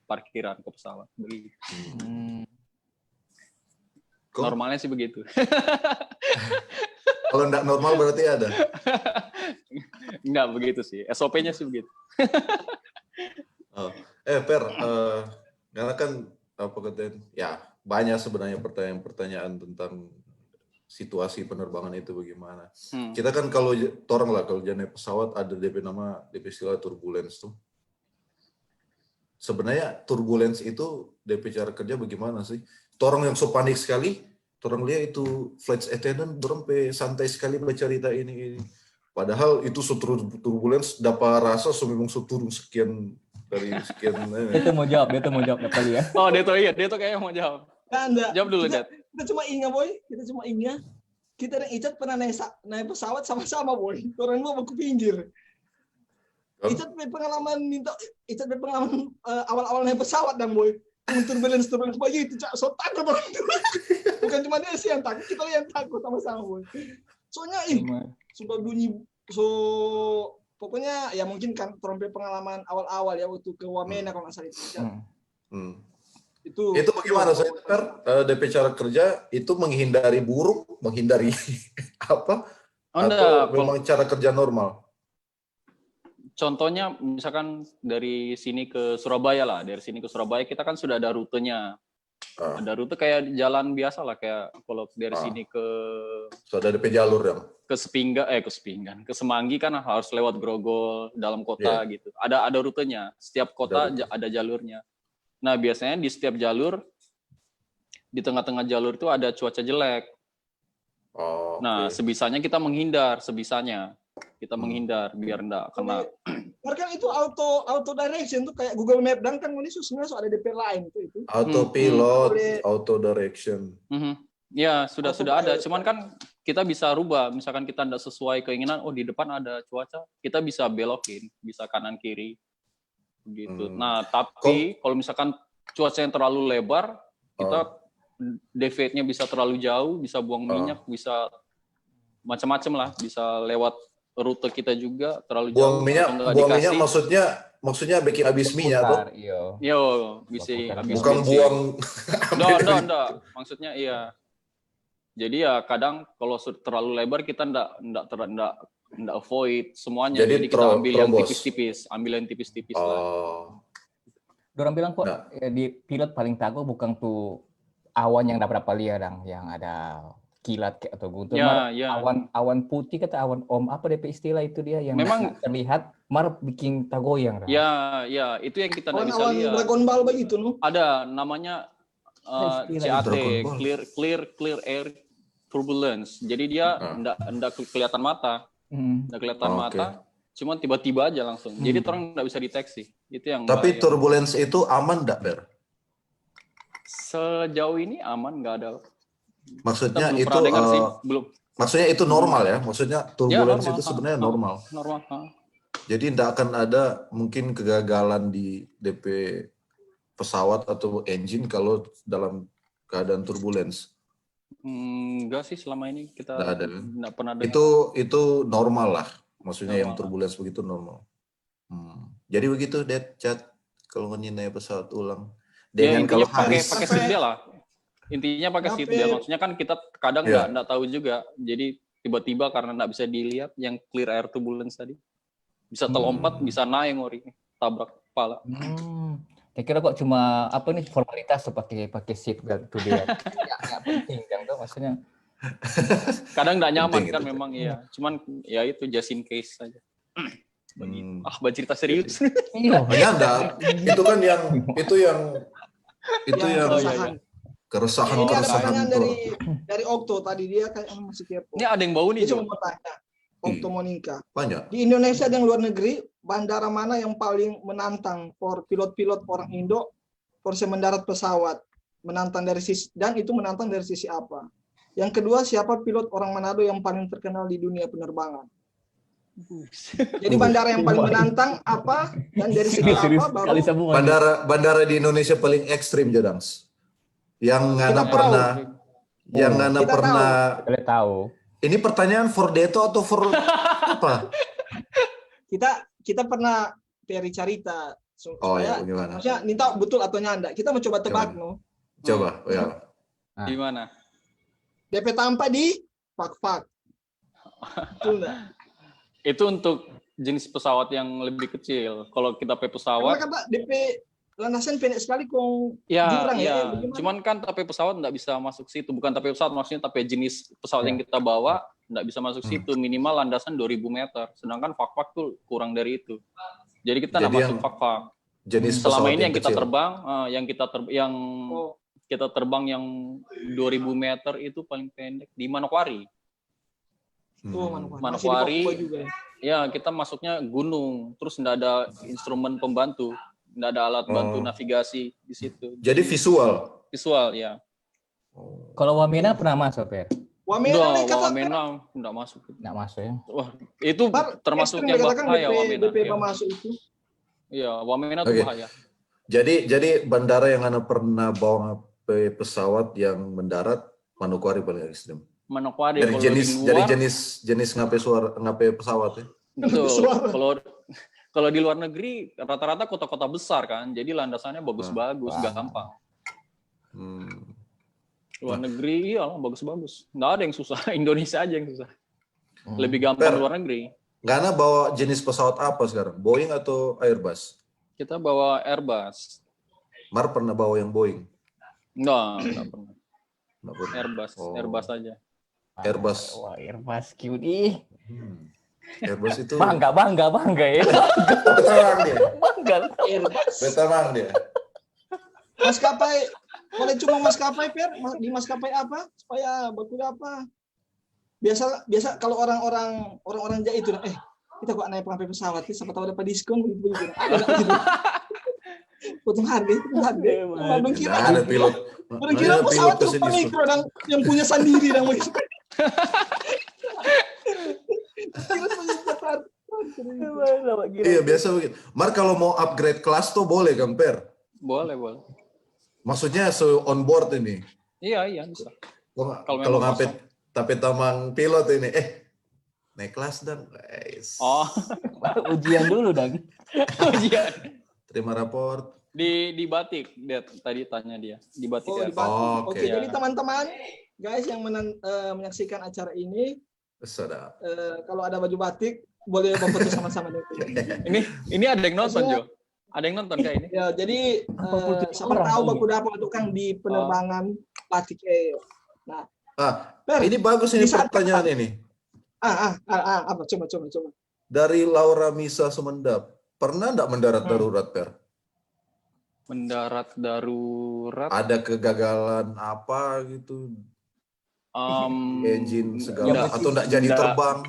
parkiran ke pesawat. Begitu. Normalnya sih begitu. Kalau enggak normal berarti ada. Enggak begitu sih. SOP-nya sih begitu. Oh. Per, karena kan apa katanya, ya banyak sebenarnya pertanyaan tentang situasi penerbangan itu bagaimana. Kita kan kalau naik pesawat ada DP nama, DP istilah turbulence tuh. Sebenarnya turbulence itu DP cara kerja bagaimana sih? Torang yang so panik sekali, torang lihat itu flight attendant dorang santai sekali bercerita ini. Padahal itu turbulence dapat rasa memang turun sekian dari sekian. Dia tuh mau jawab dapat ya. Oh, dia tuh kayaknya mau jawab. Enggak. Jawab dulu, kita, Dad. kita cuma ingat, Boy. Kita dan Icat pernah naik pesawat sama-sama, Boy. Orang dua mau ke pinggir. Icat pengalaman awal-awal naik pesawat dan, Boy. Turbulence begitu, Cak. So takut orang itu. Bukan cuma dia sih yang takut, kita yang takut sama-sama, Boy. Soalnya sudah bunyi pokoknya ya mungkin kan trompet pengalaman awal-awal ya waktu ke Wamena kalau nggak salah itu. Itu bagaimana saya DP cara kerja itu menghindari buruk, menghindari apa? Atau memang cara kerja normal? Contohnya misalkan dari sini ke Surabaya lah, dari sini ke Surabaya kita kan sudah ada rutenya. Ada rute kayak jalan biasa lah, kayak kalau dari sini ke sudah ada jalur ya. Ke Sepinggan, ke Semanggi kan harus lewat Grogol dalam kota gitu. Ada rutenya. Setiap kota ada jalurnya. Nah, biasanya di setiap jalur di tengah-tengah jalur itu ada cuaca jelek. Nah, sebisanya kita menghindar, Kita menghindar biar enggak kena. Kan itu auto direction tuh kayak Google Map dan kan ini sebenarnya ada DP lain itu. Autopilot, auto direction. Ya, sudah ada. Cuman kan kita bisa rubah. Misalkan kita tidak sesuai keinginan, di depan ada cuaca, kita bisa belokin, bisa kanan kiri. Begitu. Nah, tapi kalau misalkan cuaca yang terlalu lebar, kita deviate-nya bisa terlalu jauh, bisa buang minyak, bisa macam-macam lah, bisa lewat rute kita juga terlalu jauh. Buang minyak maksudnya bikin habis minyak tuh. Yo, bisa habis. Bukan buang. Enggak. Maksudnya iya. Jadi ya kadang kalau terlalu lebar kita enggak avoid semuanya. Jadi kita ambil yang tipis-tipis, lah. Dorang bilang kok di pilot paling takut bukan tuh awan yang dapat lihat yang ada kilat atau guntur. Awan putih kata awan apa DP istilah itu dia yang memang terlihat bikin tagoyang. Ya, itu yang kita nggak bisa lihat. Dragon Ball begitu loh. Ada namanya CAT, clear air turbulence. Jadi dia enggak kelihatan mata. Enggak kelihatan mata, cuman tiba-tiba aja langsung. Jadi orang enggak bisa deteksi. Itu yang Tapi turbulence itu aman enggak, Ber? Sejauh ini aman, enggak ada. Maksudnya itu belum. Maksudnya itu normal ya? Maksudnya turbulence itu sebenarnya normal. Normal. Jadi enggak akan ada mungkin kegagalan di DP pesawat atau engine kalau dalam keadaan turbulence. Enggak sih, selama ini kita enggak pernah dengar. Itu normal lah. Maksudnya normal. Yang turbulence begitu normal. Jadi begitu, Det, Chat, kalau naik pesawat ulang. Dengan kalau pakai seatbelt lah. Intinya pakai seatbelt. Maksudnya kan kita kadang nggak tahu juga. Jadi tiba-tiba karena nggak bisa dilihat yang clear air turbulence tadi, bisa terlompat, bisa naik ngori, tabrak kepala. Saya kira kok cuma apa nih formalitas tuh pakai seatbelt itu dia. Nggak penting kan tuh maksudnya. Kadang nggak nyaman kan memang iya. Cuman ya itu just in case saja. Bercerita serius. Iya, enggak. Itu kan yang keresahan. Ini ada pertanyaan dari Okto tadi, dia kayak masih kepo. Ini ada yang bau nih. Dia cuma mau tanya. Okto Monica. Banyak. Di Indonesia dan luar negeri, bandara mana yang paling menantang for pilot-pilot orang Indo for mendarat pesawat? Menantang dari sisi, dan itu menantang dari sisi apa? Yang kedua, siapa pilot orang Manado yang paling terkenal di dunia penerbangan? Jadi bandara yang paling menantang apa, dan dari segi apa baru bandara di Indonesia paling ekstrim, Jodangs. Yang Ngana pernah tahu. Ini pertanyaan for Deto atau for apa? Kita pernah Peri carita. Ya, gimana? Maksudnya minta betul atau nyanda. Kita mencoba tebak, no. Coba, ya. Di mana? DP tanpa di Pak. Itu untuk jenis pesawat yang lebih kecil. Kalau kita pakai pesawat, karena kata DP landasan pendek sekali kok jurang ya. Cuman kan tapi pesawat nggak bisa masuk situ. Bukan tapi pesawat, maksudnya tapi jenis pesawat yang kita bawa nggak bisa masuk situ. Minimal landasan 2000 meter. Sedangkan Fak tuh kurang dari itu. Jadi kita nggak masuk Fak. Selama ini yang kita terbang, kita terbang yang 2000 meter itu paling pendek di Manokwari. Manokwari, ya kita masuknya gunung, terus nggak ada instrumen pembantu, nggak ada alat bantu navigasi di situ. Jadi visual ya. Kalau Wamena pernah masuk, Per? Wamena nggak masuk. Nggak masuk ya? Wah, itu termasuk yang bahaya Wamena. Masuk itu. Iya, Wamena itu bahaya. Jadi bandara yang Anda pernah bawa pesawat yang mendarat Manokwari paling ekstrim. Manokwari dari jenis ngapai pesawat ya. Betul. Kalau di luar negeri rata-rata kota-kota besar kan, jadi landasannya bagus-bagus, gampang. Luar negeri iyalah bagus-bagus. Nggak ada yang susah, Indonesia aja yang susah. Lebih gampang luar negeri. Ngana bawa jenis pesawat apa sekarang? Boeing atau Airbus? Kita bawa Airbus. Mar pernah bawa yang Boeing? Nggak pernah. Airbus aja. Airbus. Wah, Airbus QD. Airbus itu bangga ya. Betul dia. Bangga. Airbus. Betul dia. Maskapai, boleh cuma maskapai Per, di maskapai apa? Supaya berkuda apa? Biasa kalau orang Jawa itu kita kok naik pakai pesawat sih, siapa tahu dapat diskon begitu. Potong harga. Belum kira ada pilot. Kira pesawat super mikro yang punya sendiri dan begitu. Iya biasa begitu. Mar kalau mau upgrade kelas tuh boleh kan Per? Boleh. Maksudnya on board ini? Iya bisa. Kalau ngapet tapi tamang pilot ini, naik kelas dan guys. Ujian dulu dan. Ujian. Terima raport. Di Batik, tadi tanya dia. Di Batik. Di Batik. Oke, jadi teman-teman, guys yang menyaksikan acara ini, kalau ada baju batik, boleh foto sama-sama. Ini ada yang nonton, Jo? Ada yang nonton kayak ini? Ya, jadi siapa tahu baku dapat itu kan di penerbangan Batik Air. Nah, ini bagus ini pertanyaan ini. Apa? Coba. Dari Laura Misa Sumendap, pernah enggak mendarat darurat, Per? Mendarat darurat? Ada kegagalan apa gitu? Engine segala atau enggak jadi terbang?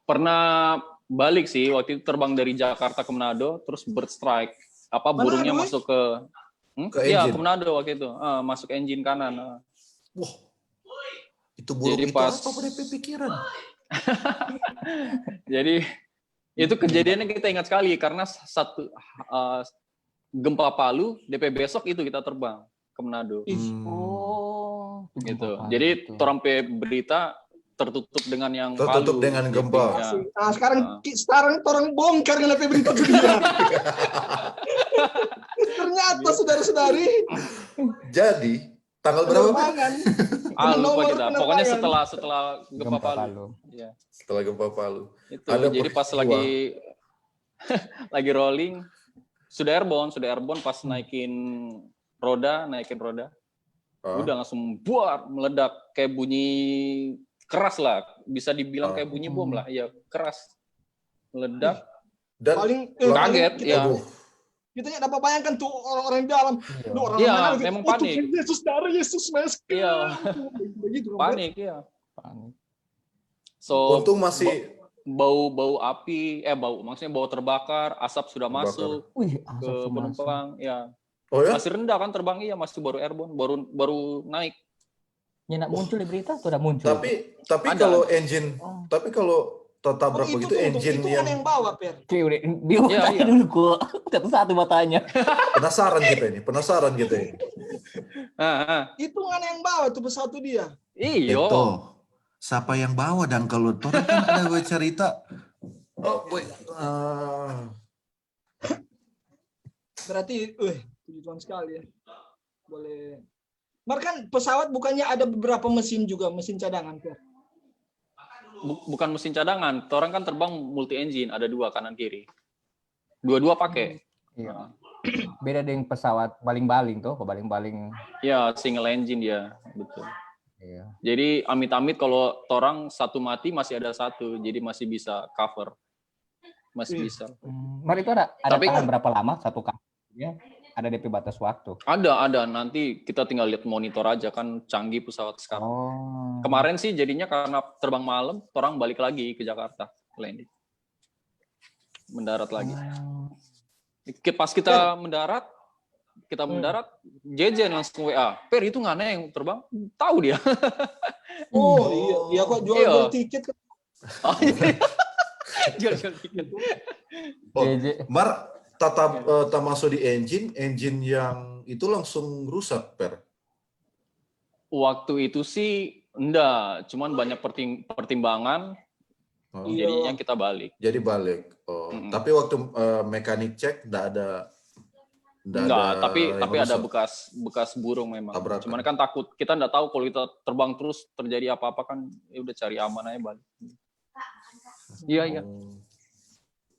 Pernah balik sih, waktu itu terbang dari Jakarta ke Manado, terus bird strike. Burungnya masuk ke engine? Ke Manado waktu itu, masuk engine kanan. Wah, itu burung itu apa pada pikiran? Jadi itu kejadiannya kita ingat sekali karena satu gempa Palu, DP besok itu kita terbang ke Manado. Gitu. Jadi sampai berita tertutup dengan yang tertutup Palu, dengan gitu, gempa. ya. Nah, sekarang orang bongkar kenapa berita itu dia. Ternyata saudara-saudari. Jadi tanggal berapa? Lupa kita. Pokoknya setelah gempa Palu. Ya. Setelah gempa Palu. Itu. Jadi pas lagi rolling sudah airborne pas naikin roda. Udah langsung buar meledak kayak bunyi keras lah, bisa dibilang kayak bunyi bom lah, ya keras meledak. Dan paling kaget ya. Kita nggak dapat bayangkan tuh orang-orang di dalam. Iya, memang panik. Yesus darah Yesus Mes. Iya. Begitu. Panik ya. So untung masih bau api, maksudnya bau terbakar, asap sudah masuk ke penumpang, ya. Oh ya? Masih rendah kan terbang, iya, masih baru airborne, baru naik. Ya nak muncul di berita sudah muncul. Tapi kalau engine, tapi kalau tertabrak begitu engine itu yang bawa Per. Dia tanya dulu kok. Satu matanya. Penasaran kita ini. Itu kan yang bawa tuh pesawat itu dia. Iyo. Itu siapa yang bawa dan kalau orang kan ada cerita. Berarti, puji Tuhan sekali ya. Boleh. Kan pesawat bukannya ada beberapa mesin juga, mesin cadangan Per. Bukan mesin cadangan, orang kan terbang multi engine, ada 2 kanan kiri. Dua-dua pakai. Iya. Beda dengan pesawat baling-baling tuh, baling-baling. Ya, single engine dia, betul. Iya. Jadi amit-amit kalau orang satu mati masih ada satu, jadi masih bisa cover. Masih bisa. Mari itu ada Tapi tahan berapa lama satu kali? Ya, ada DP batas waktu. Ada. Nanti kita tinggal lihat monitor aja, kan canggih pesawat sekarang. Kemarin sih jadinya karena terbang malam, orang balik lagi ke Jakarta, landing. Mendarat lagi. Pas kita mendarat, JJ langsung WA. Per itu nggak yang terbang? Tahu dia. Iya kok jual tiket. Jual tiket. Mar tetap masuk di engine yang itu langsung rusak Per. Waktu itu sih enggak, cuman banyak pertimbangan. Jadinya kita balik. Jadi balik. Tapi waktu mekanik cek enggak ada. Tapi ada bekas burung memang. Tabrakan. Cuman kan takut, kita enggak tahu kalau kita terbang terus terjadi apa-apa kan, ya udah cari aman aja balik. Iya.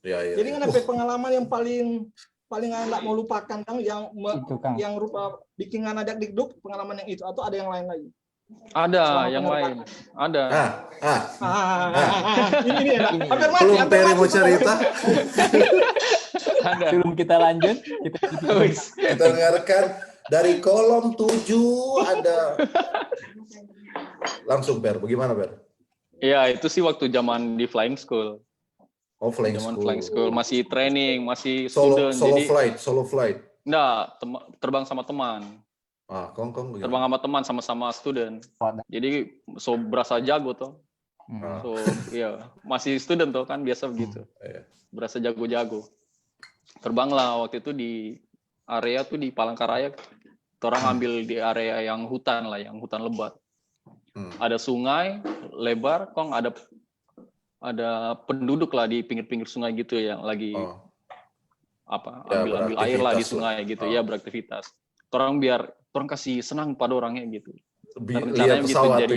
Jadi kan ada pengalaman yang paling nggak mau lupakan Kang, yang rupa bikin anak dikduk, pengalaman yang itu atau ada yang lain lagi? Ada yang lain. Ada. Ini belum Peri mau cerita. Sebelum kita lanjut, kita dengarkan dari kolom 7 ada. Langsung Per, bagaimana Per? Ya itu sih waktu zaman di flying school. Flying school masih training, masih solo student. Solo flight. Enggak, terbang sama teman. Kong. Terbang sama teman, sama-sama student. Jadi berasa jago tuh. Masih student tuh kan biasa begitu. Berasa jago-jago. Terbanglah waktu itu di area tuh di Palangkaraya. Orang ambil di area yang hutan lebat. Ada sungai lebar, Kong ada penduduk lah di pinggir-pinggir sungai gitu yang lagi ambil air lah di sungai gitu ya, beraktivitas. Orang kasih senang pada orangnya gitu. Rencananya gitu jadi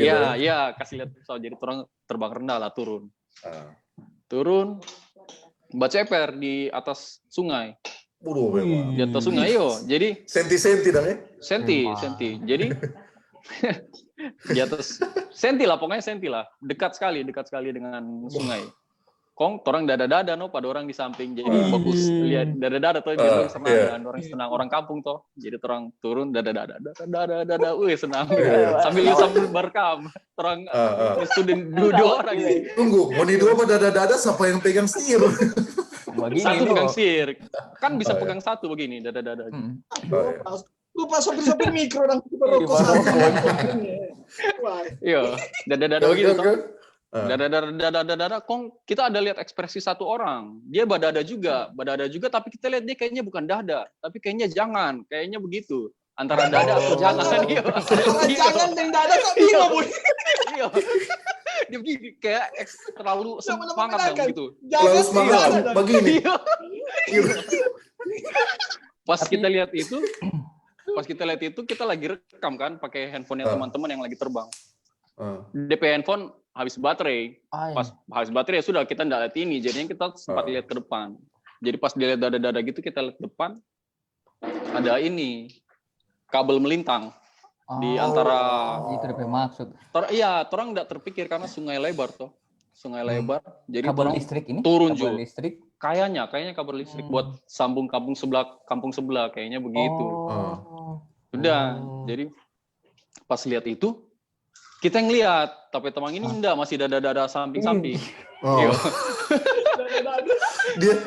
kasih lihat pesawat, jadi orang terbang rendah lah turun baceper di atas sungai. Di atas sungai jadi senti dong ya. Senti. Jadi di atas senti lah, dekat sekali dengan sungai. Kong orang dada-dada pada orang di samping, jadi bagus lihat dada-dada tuh dia senang, orang senang, orang kampung toh, jadi orang turun dada-dada, senang sambil berkam, orang student dua orang ini. Tunggu, mau di dua apa dada-dada siapa yang pegang setir? Satu pegang setir, kan bisa pegang satu begini dada-dada. Lupa sopir mikro dan rokok. Iya, dada-dada begitu toh. Dada, Kong kita ada lihat ekspresi satu orang, dia badada juga, tapi kita lihat dia kayaknya bukan dada, tapi kayaknya kayaknya begitu, antara dada atau jangan. Jangan dan dada kok bingung, Bu. Dia begini kayak terlalu semangat dong gitu. Terlalu semangat begini. Pas kita lihat itu kita lagi rekam kan pakai handphonenya teman-teman yang lagi terbang. DP handphone habis baterai. Pas habis baterai ya sudah kita nggak lihat ini. Jadinya kita sempat lihat ke depan. Jadi pas dilihat dada-dada gitu kita lihat ke depan ada ini kabel melintang di antara. Itu DP maksud. Iya, orang nggak terpikir karena sungai lebar toh. Sungai lebar. Jadi kabel listrik ini? Turun kabel listrik. Kayaknya kabel listrik buat sambung kampung sebelah kayaknya begitu. Udah. Jadi pas lihat itu kita ngelihat, tapi teman ini enggak, masih dada-dada samping-samping.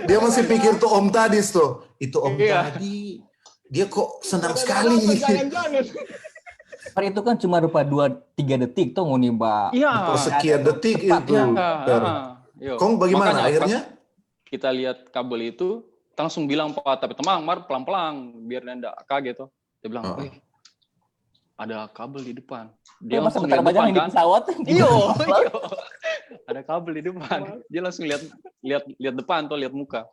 Dia masih pikir tuh Om Tadis tuh. Itu Om tadi. Dia kok senang sekali. Itu kan cuma rupa 2-3 detik tuh ngunimba. Iya. Sekian detik itu. Kong bagaimana akhirnya? Kita lihat kabel itu, langsung bilang Pak, tapi teman, pelan-pelan biar enggak kaget tuh. Dia bilang, ada kabel di depan. Dia langsung lihat depan kan. Iya. Ada kabel di depan. Dia langsung lihat depan tuh, lihat muka.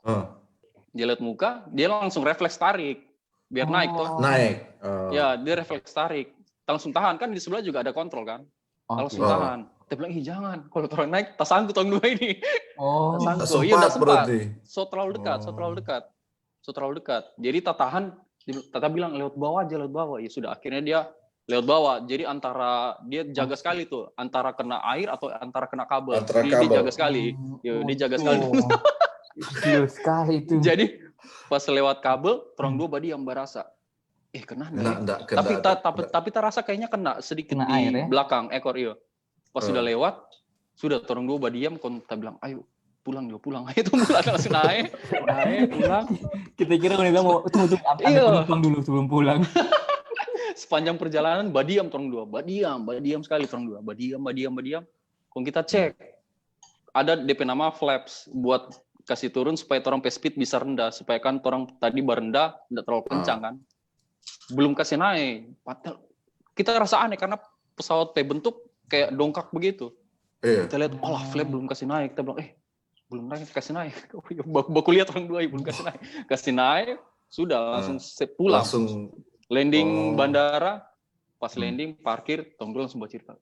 Dia lihat muka, dia langsung refleks tarik biar naik tuh. Naik. Ya, dia refleks tarik. Langsung tahan kan di sebelah juga ada kontrol kan. Langsung tahan. Dia bilang, jangan. Kalau orang naik, tas sangkut orang dua ini. Tas sangkut. Iya, udah sempat. So terlalu dekat. Jadi Tata bilang lewat bawah aja, lewat bawah. Ya sudah, akhirnya dia lewat bawah. Jadi dia jaga sekali tuh, antara kena air atau antara kena kabel. Dia jaga sekali. Dia jaga sekali. Sekali itu. Jadi pas lewat kabel, orang dua badi yang berasa. Kena enggak? Tapi terasa kayaknya kena sedikit kena di air, belakang ekor iya. Pas sudah lewat, sudah orang dua badiam, kita bilang, ayo pulang. Ayo pulang langsung naik, pulang. Kita kira wanita mau tunggu penumpang dulu sebelum pulang. Sepanjang perjalanan badiam orang dua, badiam sekali orang dua, badiam. Kalau kita cek, ada DP nama flaps buat kasih turun supaya orang speed bisa rendah, supaya kan orang tadi berendah tidak terlalu kencang kan. Belum kasih naik. Kita rasa aneh karena pesawat bentuk kayak dongkak begitu. Kita lihat, flap belum kasih naik. Kita bilang, belum naik, kasih naik. Baku lihat orang dua, belum kasih naik. Kasih naik, sudah langsung pulang. Langsung landing bandara, pas landing, parkir, orang dua langsung baca cerita.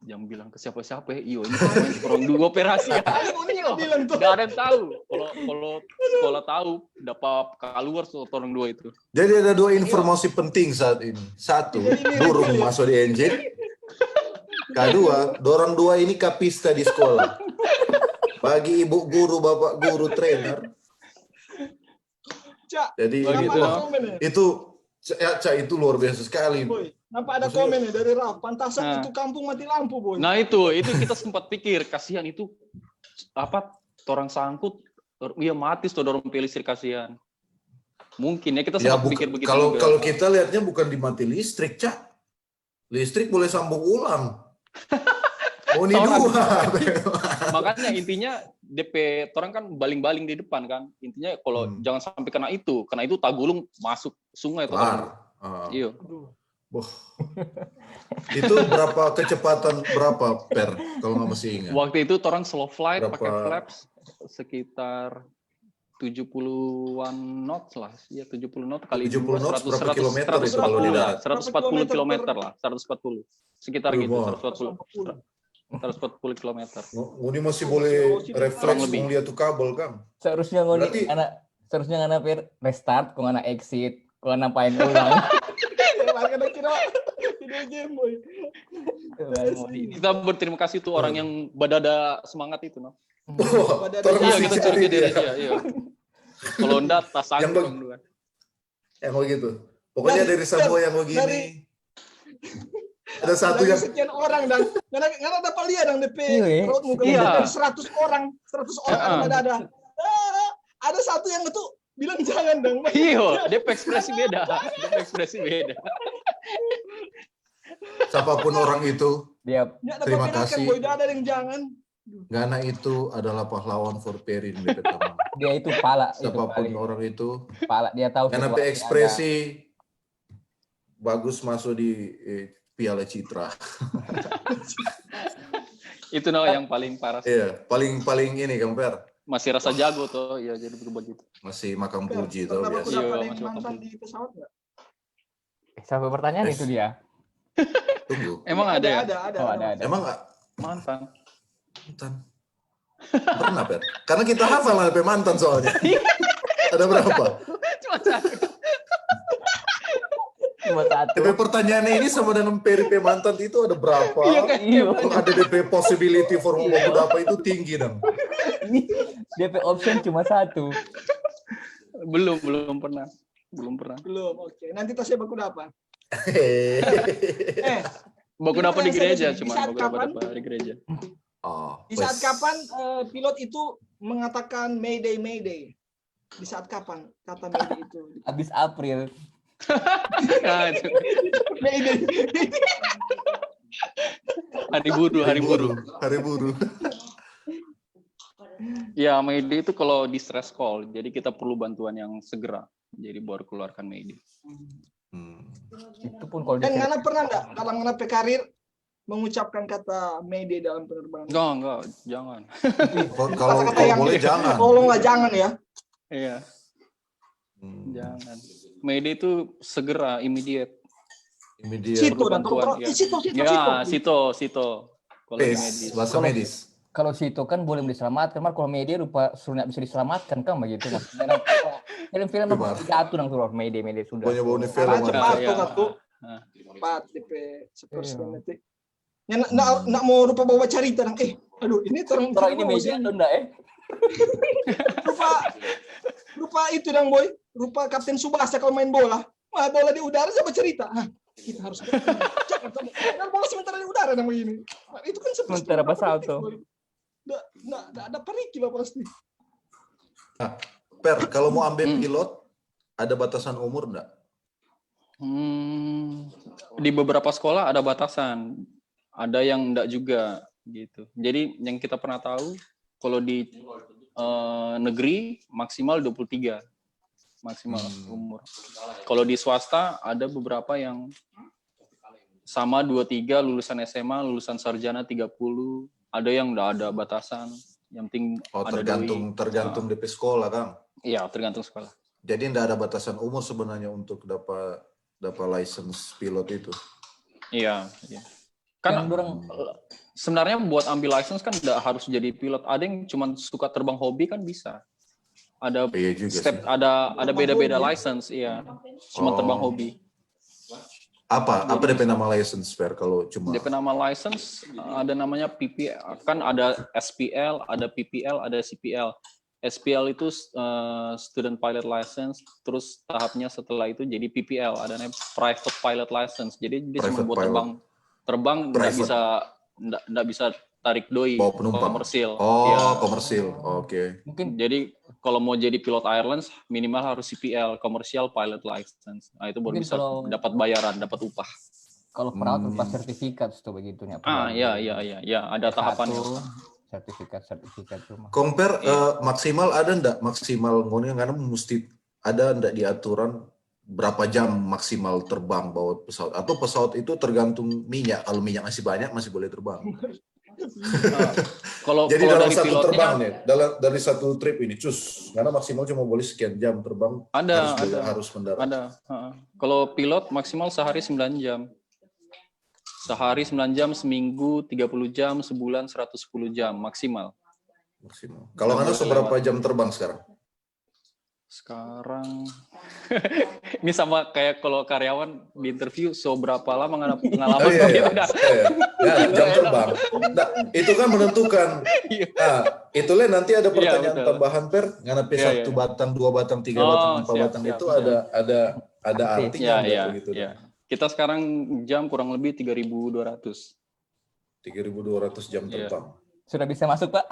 Jangan bilang ke siapa-siapa ini orang dua operasi. Gak ada yang tahu. Kalau tahu, dapat keluar orang dua itu. Jadi ada dua informasi penting saat ini. Satu, burung masuk di engine. Kedua, dorang dua ini kapista di sekolah. Bagi ibu guru, bapak guru, trainer. Jadi itu luar biasa sekali. Nampak ada komen nih dari Raf, pantasan itu kampung mati lampu, Boy. Nah itu kita sempat pikir, kasihan itu orang sangkut, mati tuh dorong listrik, kasihan. Mungkin ya kita sempat pikir begitu. Kalau kita lihatnya bukan di mati listrik, Cak. Listrik boleh sambung ulang. Ini dua. Makanya intinya DP orang kan baling-baling di depan kan. Intinya kalau jangan sampai kena itu tagulung masuk sungai atau iya. Itu berapa kecepatan berapa per kalau nggak masih ingat? Waktu itu orang slow flight pakai flaps sekitar 70-an knots lah. Ya 70 knots kali 70 knots berapa kilometer itu kalau di darat? 140 kilometer lah, 140. Sekitar gitu, 140 kilometer. Ngoni masih boleh refleks melihat tuh kabel kan? Seharusnya Ngoni anak restart, kau anak exit, kau anak pain ulang. Kita berterima kasih tuh orang yang badada semangat itu, no. Iya, kita curiga dari dia. Iya. Kalau enggak tas sanggung duluan. Yang begitu. Pokoknya dari semua yang begini. Ada satu yang sekian orang dan nggak ada palia dong DP. Perut muka dari 100 orang ada. Ada satu yang itu bilang jangan dong. Iya, dia ekspresi beda. Siapapun orang itu, terima kasih. Ada yang jangan. Gana itu adalah pahlawan for Perin, teman. Dia itu pala. Siapapun orang itu, pala dia tahu. Karena ekspresi bagus masuk di Piala Citra. Itu yang paling parah. Iya, paling ini Kang Per. Masih rasa jago tuh, ya jadi berubah gitu. Masih makan puji tuh biasa. biasa. Pernah masih mantan di pesawat nggak? Sampai pertanyaan itu dia. Tunggu. Emang ada ya? Ada. Emang nggak? Mantan. Pernah, Per? Karena kita hafal LP mantan soalnya. Ada berapa? Cuma satu. Cuma satu. DP pertanyaannya ini sama dengan PRP mantan itu ada berapa? Iya. Kalau ada DP possibility for ngomong apa itu tinggi dong. DP option cuma satu. Belum pernah. Belum, oke. Nanti tasnya baku dapat. Baku dapat di gereja, di cuma saat baku kapan? dapat di gereja. Di saat kapan pilot itu mengatakan Mayday, Mayday? Di saat kapan kata Mayday itu? Habis April. Mayday. Hari buruh. Ya, Mayday itu kalau di stress call, jadi kita perlu bantuan yang segera. Jadi baru keluarkan Mayday. Itu pun kalau Dan Ngana pernah nggak dalam Ngana karir mengucapkan kata Mayday dalam penerbangan? Enggak, jangan. Kalau boleh jangan. Tolonglah jangan ya. Iya. Jangan. Mayday itu segera, immediate. Sito dan tolong. Sito. Kalau medis. Bahasa medis. Kalau situ kan boleh diselamatkan, kalau media rupa suruh nggak bisa diselamatkan kan begitu mas. Film-film jatuh nang suruh media sudah. Banyak bau film. Cepat DP 10 detik. Nak mau rupa bawa cerita nang aduh ini terang ini media enggak rupa itu dong boy, rupa Kapten Subasa kalau main bola di udara sama cerita. Kita harus jangan bola sementara di udara nang begini. Itu kan sementara pasal tuh. Nggak ada periki lah pasti. Per, kalau mau ambil pilot, ada batasan umur enggak? Di beberapa sekolah ada batasan, ada yang enggak juga gitu. Jadi yang kita pernah tahu, kalau di negeri maksimal 23 maksimal umur. Kalau di swasta ada beberapa yang sama 23 lulusan SMA, lulusan sarjana 30. Ada yang enggak ada batasan, yang penting ada tergantung DP sekolah, Kang. Iya, tergantung sekolah. Jadi enggak ada batasan umur sebenarnya untuk dapat license pilot itu. Iya. Kan sebenarnya buat ambil license kan enggak harus jadi pilot. Ada yang cuma suka terbang hobi kan bisa. Ada ada beda-beda license, iya. Cuma terbang hobi. Apa DP nama license, Per, kalau cuma DP nama license ada namanya PPL, kan ada SPL, ada PPL, ada CPL. SPL itu student pilot license, terus tahapnya setelah itu jadi PPL, ada namanya private pilot license. Jadi dia cuma buat terbang nggak bisa tarik doi, komersil. Komersil. Oke. Mungkin jadi kalau mau jadi pilot airlines minimal harus CPL, commercial pilot license. Nah, itu baru bisa dapat bayaran, dapat upah. Kalau perawat lupa sertifikat itu begitunya. Iya, ada tahapannya. Sertifikat rumah. Compare maksimal ada enggak? Maksimal ngono karena mesti ada enggak di aturan berapa jam maksimal terbang bawa pesawat, atau pesawat itu tergantung minyak. Kalau minyak masih banyak masih boleh terbang. Jadi dalam satu terbang nih, dari satu trip ini karena maksimal cuma boleh sekian jam terbang. Harus mendarat. Ada. Kalau pilot maksimal sehari 9 jam. Sehari 9 jam, seminggu 30 jam, sebulan 110 jam maksimal. Kalau Anda seberapa jam terbang sekarang? Sekarang ini sama kayak kalau karyawan di interview, berapa lama pengalaman? Jam terbang. Nah, itu kan menentukan. Itulah nanti ada pertanyaan tambahan, Per. Ngana P1 batang, 2 batang, 3 batang, 4 batang itu ada artinya begitu. Kita sekarang jam kurang lebih 3.200. 3.200 jam terbang. Sudah bisa masuk, Pak?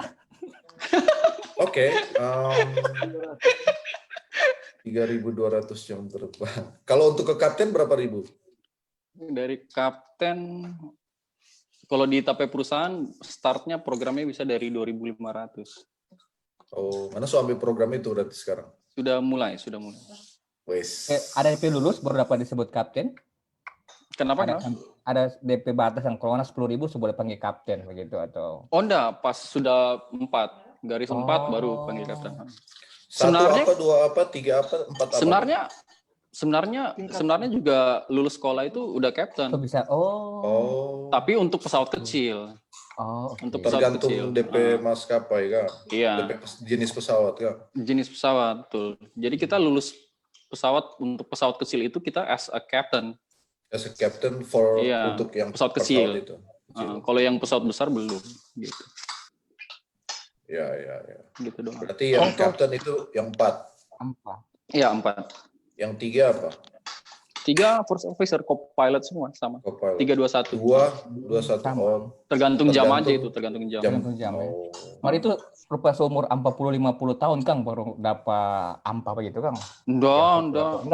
Oke. 3.200 jam terbang. Kalau untuk ke kapten berapa ribu? Dari kapten, kalau di TP perusahaan, startnya programnya bisa dari 2.500. Mana ambil program itu berarti sekarang? Sudah mulai. Wes. Ada DP lulus baru dapat disebut kapten? Kenapa? Ada DP batas yang kalau 10.000 boleh panggil kapten begitu atau? Oh enggak, pas sudah 4 garis 4 baru panggil kapten. Sebenarnya 1 apa, 2 apa, 3 apa, 4 apa? Sebenarnya juga lulus sekolah itu udah kapten. Bisa. Tapi untuk pesawat kecil. Untuk pesawat tergantung kecil. DP maskapai kan? Iya. DP jenis pesawat kan? Jenis pesawat, betul. Jadi kita lulus pesawat untuk pesawat kecil itu kita as a captain. As a captain untuk yang pesawat kecil. Itu. Kalau yang pesawat besar belum gitu. Ya. Gitu dong. Berarti yang captain itu yang 4. Iya, 4. Yang 3 apa? 3 first officer, co-pilot semua sama. Co-pilot. 321. 221. Tergantung jam aja itu, tergantung jam. Mari itu pas umur 40-50 tahun Kang baru dapat AMPA begitu Kang? Enggak.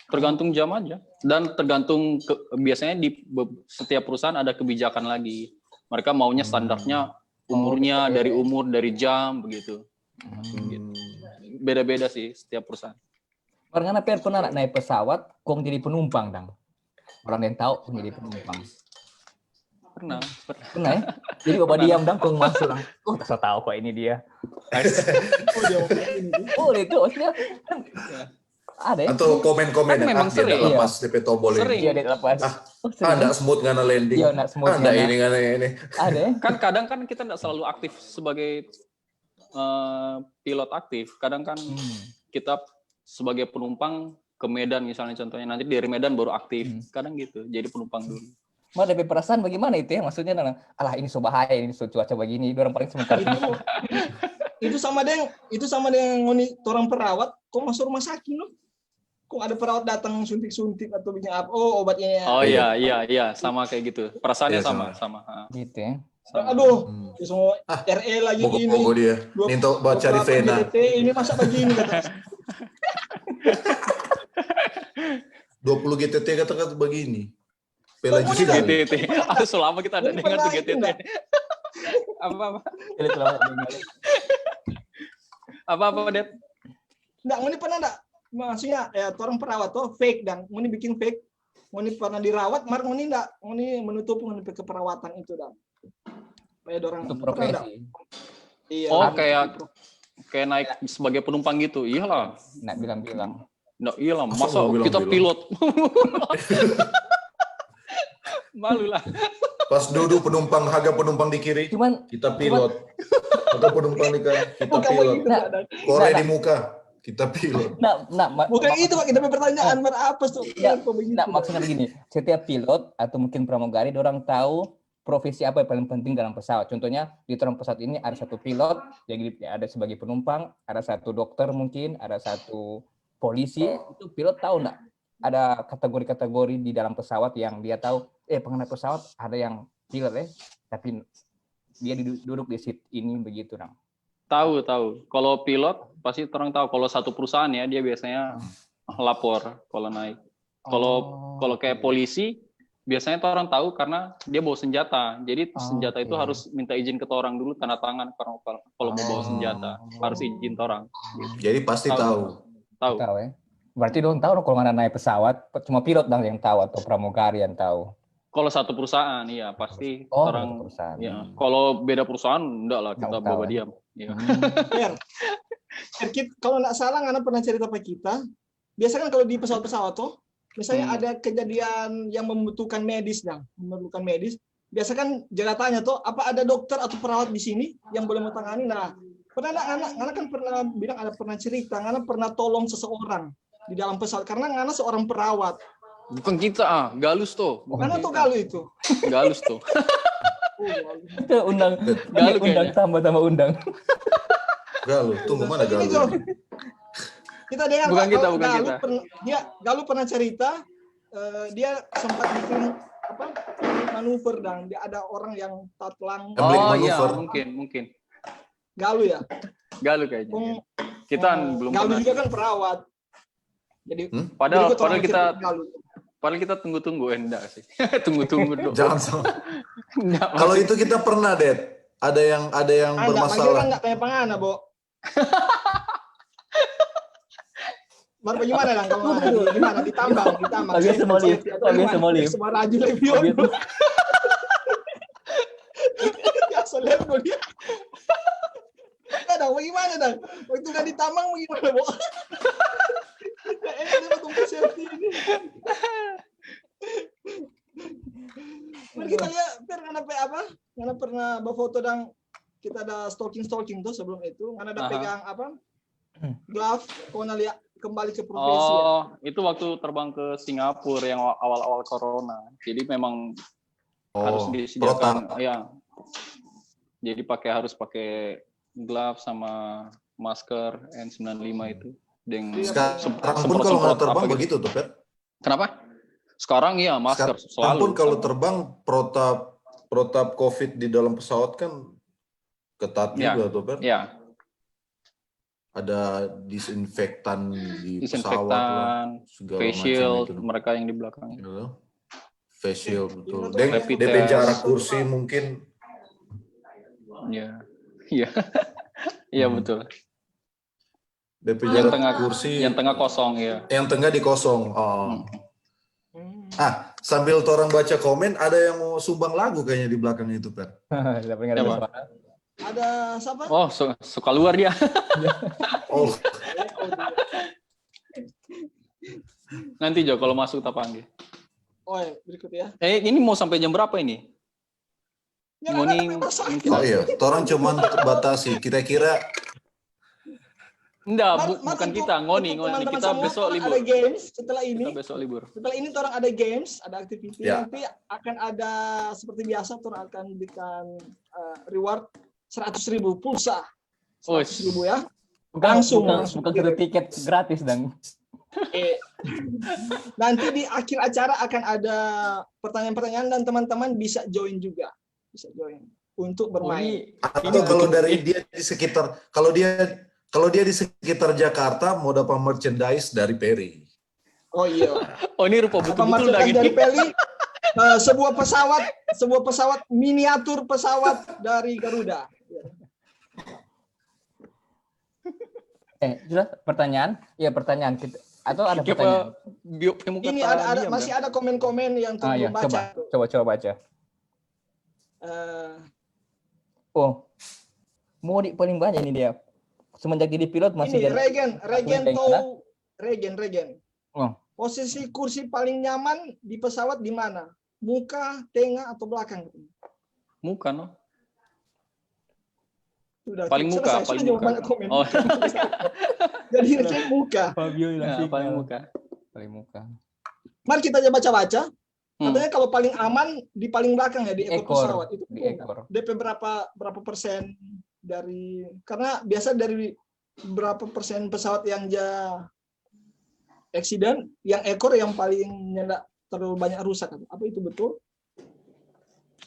Tergantung jam aja. Dan tergantung biasanya di setiap perusahaan ada kebijakan lagi. Mereka maunya standarnya umurnya dari umur, dari jam begitu. Beda-beda sih setiap perusahaan. Karena pernah naik pesawat, kong jadi penumpang, Dang. Orang yang tahu kong jadi penumpang. Pernah ya? Jadi bapak diam, Dang, kong masuk. Tak tahu kok ini dia. Itu maksudnya. Ada ya? Atau komen-komen memang sering. Dia lepas DP tombol ini. Iya, dia lepas. Enggak smooth ngana landing. Iya, enggak smooth. Enggak ini. Ada ya? Kan kadang kan kita enggak selalu aktif sebagai pilot aktif. Kadang kan kita sebagai penumpang ke Medan misalnya contohnya, nanti dari Medan baru aktif. Kadang gitu. Jadi penumpang dulu. Mau DP perasaan bagaimana itu ya? Maksudnya alah ini so bahaya, ini so cuaca begini, orang paling sementara. Itu sama dengan orang perawat, kok masuk rumah sakit loh. Kok ada perawat datang suntik-suntik atau bikin apa? Oh, obatnya. Oh iya, sama kayak gitu. Perasaannya sama. Gitu ya. Aduh, semua RE lagi ini. Mogo dia. Ninto baca di Vena. Ini masa begini kata. 20 GTT kata begini. Pelagi GTT. Ada selama kita ada dengar tuh GTT. Apa, Det? Enggak, ini pernah enggak? Maksudnya orang perawat tuh fake dan ini bikin fake. Ini pernah dirawat, mar ini enggak, ini menutup keperawatan itu dan. Kayak orang profesi. Iya. Oh, kayak naik sebagai penumpang gitu. Iyalah. Nak bilang-bilang. Nggak, iyalah, masa kita pilot. Malu lah. Pas duduk harga penumpang di kiri, kita pilot. Atau penumpang di kanan, kita pilot. Korek di muka, kita pilot. Bukan itu Pak, kita pertanyaan apa tuh? Maksudnya begini, setiap pilot atau mungkin pramugari, orang tahu profesi apa yang paling penting dalam pesawat. Contohnya di dalam pesawat ini ada satu pilot, jadi ada sebagai penumpang, ada satu dokter mungkin, ada satu polisi. Itu pilot tahu nggak? Ada kategori-kategori di dalam pesawat yang dia tahu. Pengenai pesawat ada yang pilot tapi dia duduk di seat ini begitu, Dang. Tahu. Kalau pilot pasti orang tahu. Kalau satu perusahaan ya dia biasanya lapor kalau naik. Kalau kayak polisi biasanya orang tahu karena dia bawa senjata. Jadi senjata itu harus minta izin ke orang dulu, tanda tangan kalau mau bawa senjata harus izin orang. Gitu. Jadi pasti tahu ya. Berarti dong tahu kalau nggak naik pesawat, cuma pilot dong yang tahu atau pramugari yang tahu. Kalau satu perusahaan, iya pasti orang. Perusahaan. Ya. Kalau beda perusahaan, enggak lah kita bawa diam. Ya. Kalau nggak salah, Ngana pernah cerita ke kita. Biasanya kan kalau di pesawat-pesawat tuh, misalnya ada kejadian yang membutuhkan medis, biasa kan jaga tuh, apa ada dokter atau perawat di sini yang boleh menangani? Nah, Ngana kan pernah bilang pernah cerita, Ngana pernah tolong seseorang di dalam pesawat karena Ngana seorang perawat. Bukan kita, Galus tuh. Mana tuh Galus itu? Galus tuh. Itu undang tambah undang. Galus, tunggu mana Galus? Kita dengar bukan kita. Galus pernah cerita dia sempat bikin manuver dan dia ada orang yang tatlang. Oh iya, mungkin. Galus ya? Galus kayaknya. Kita belum Galus pernah. juga kan perawat. Jadi padahal kita tunggu-tunggu enggak sih. Tunggu dong. Jangan sama. Kalau itu kita pernah, Det. Ada yang bermasalah. Enggak kayak pangana, Bo. Marco gimana dong kalau gimana ditambang. Biasa moli. Semua raju lebion. Biasa lebion dia. Dong, bagaimana dong? Waktu udah ditambang bagaimana, Bo? Ini tunggu selfie ini. Mari kita lihat, Karena pernah berfoto dan kita ada stalking tuh sebelum itu, karena ada pegang glove, kau lihat kembali ke profesi. Itu waktu terbang ke Singapura yang awal-awal corona. Jadi memang harus disediakan, ya. Jadi harus pakai glove sama masker N95 itu. Sekarang pun kalau nggak terbang begitu tuh, Pet. Kenapa? Sekarang iya masker selalu. Pun kalau terbang protap COVID di dalam pesawat kan ketat juga tuh, Pet. Iya. Ada disinfektan di pesawat lah, face shield mereka yang di belakang. Face shield betul. DP jarak kursi mungkin. Iya. Iya. Iya betul. DP jarak kursi yang tengah kosong ya. Yang tengah dikosong. Sambil orang baca komen, ada yang mau sumbang lagu kayaknya di belakang itu, Per. Ada siapa? Oh, suka luar dia. Oh. Nanti Jo kalau masuk tak panggil. Oh, berikut ya. Ini mau sampai jam berapa ini? Oh iya, orang cuma batasi. Kira-kira bukan kita, Ngoni. Kita besok libur. Ada games setelah ini. Kita besok libur. Setelah ini orang ada games, ada activity. Ya. Nanti akan ada seperti biasa orang akan berikan reward 100.000 pulsa. 100.000 ya. Bukan satu tiket gratis dan. Nanti di akhir acara akan ada pertanyaan-pertanyaan dan teman-teman bisa join juga. Bisa join untuk bermain. Atau kalau dari dia di sekitar, kalau dia di sekitar Jakarta mau dapat merchandise dari Peri. Oh iya. Oh ini rupa betul-betul lagi dari Peri. Sebuah pesawat miniatur pesawat dari Garuda. Jelas pertanyaan? Iya pertanyaan kita. Atau ada pertanyaan? Ini masih ada komen-komen yang belum baca. Coba baca. Mau paling banyak ini dia. Semenjak jadi pilot masih ini Regen. Posisi kursi paling nyaman di pesawat di mana? Muka, tengah atau belakang? Muka, no? Sudah, paling muka. Oh. Jadi muka. Fabio paling muka. Mari kita aja baca-baca. Katanya kalau paling aman di paling belakang ya di ekor pesawat itu. Di ekor. DP berapa persen dari, karena biasa dari berapa persen pesawat yang accident, yang ekor yang paling nyendak terlalu banyak rusak. Apa itu betul?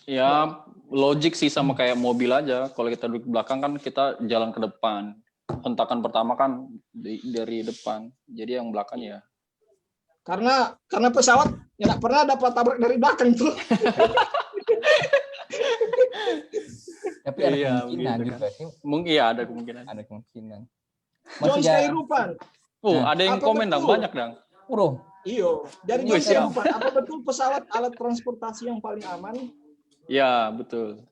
Ya logik sih sama kayak mobil aja. Kalau kita duduk belakang kan kita jalan ke depan. Hentakan pertama kan dari depan. Jadi yang belakang ya. Karena pesawat ya nggak pernah dapat tabrak dari belakang tuh. Tapi ada kemungkinan juga sih. Mungkin ya ada kemungkinan. John Skairupan. Ada yang komen dong, banyak dong. Iyo, dari John Skairupan. Apa betul pesawat alat transportasi yang paling aman? Ya, betul.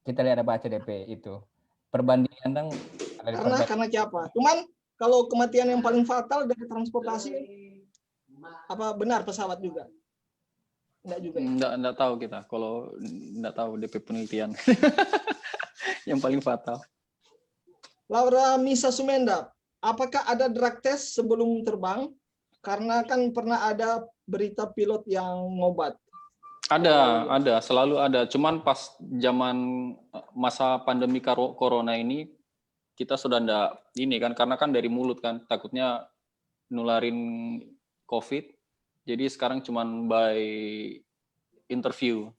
Kita lihat baca DP itu. Perbandingan dong. Karena siapa? Cuman kalau kematian yang paling fatal dari transportasi, apa benar pesawat juga? Enggak juga. Enggak tahu kita. Kalau enggak tahu DP penelitian. Yang paling fatal. Laura Misa Sumenda, apakah ada drug test sebelum terbang? Karena kan pernah ada berita pilot yang ngobat. Ada, selalu ada. Cuman pas zaman masa pandemi corona ini kita sudah enggak ini kan, karena kan dari mulut kan, takutnya nularin COVID. Jadi sekarang cuman by interview.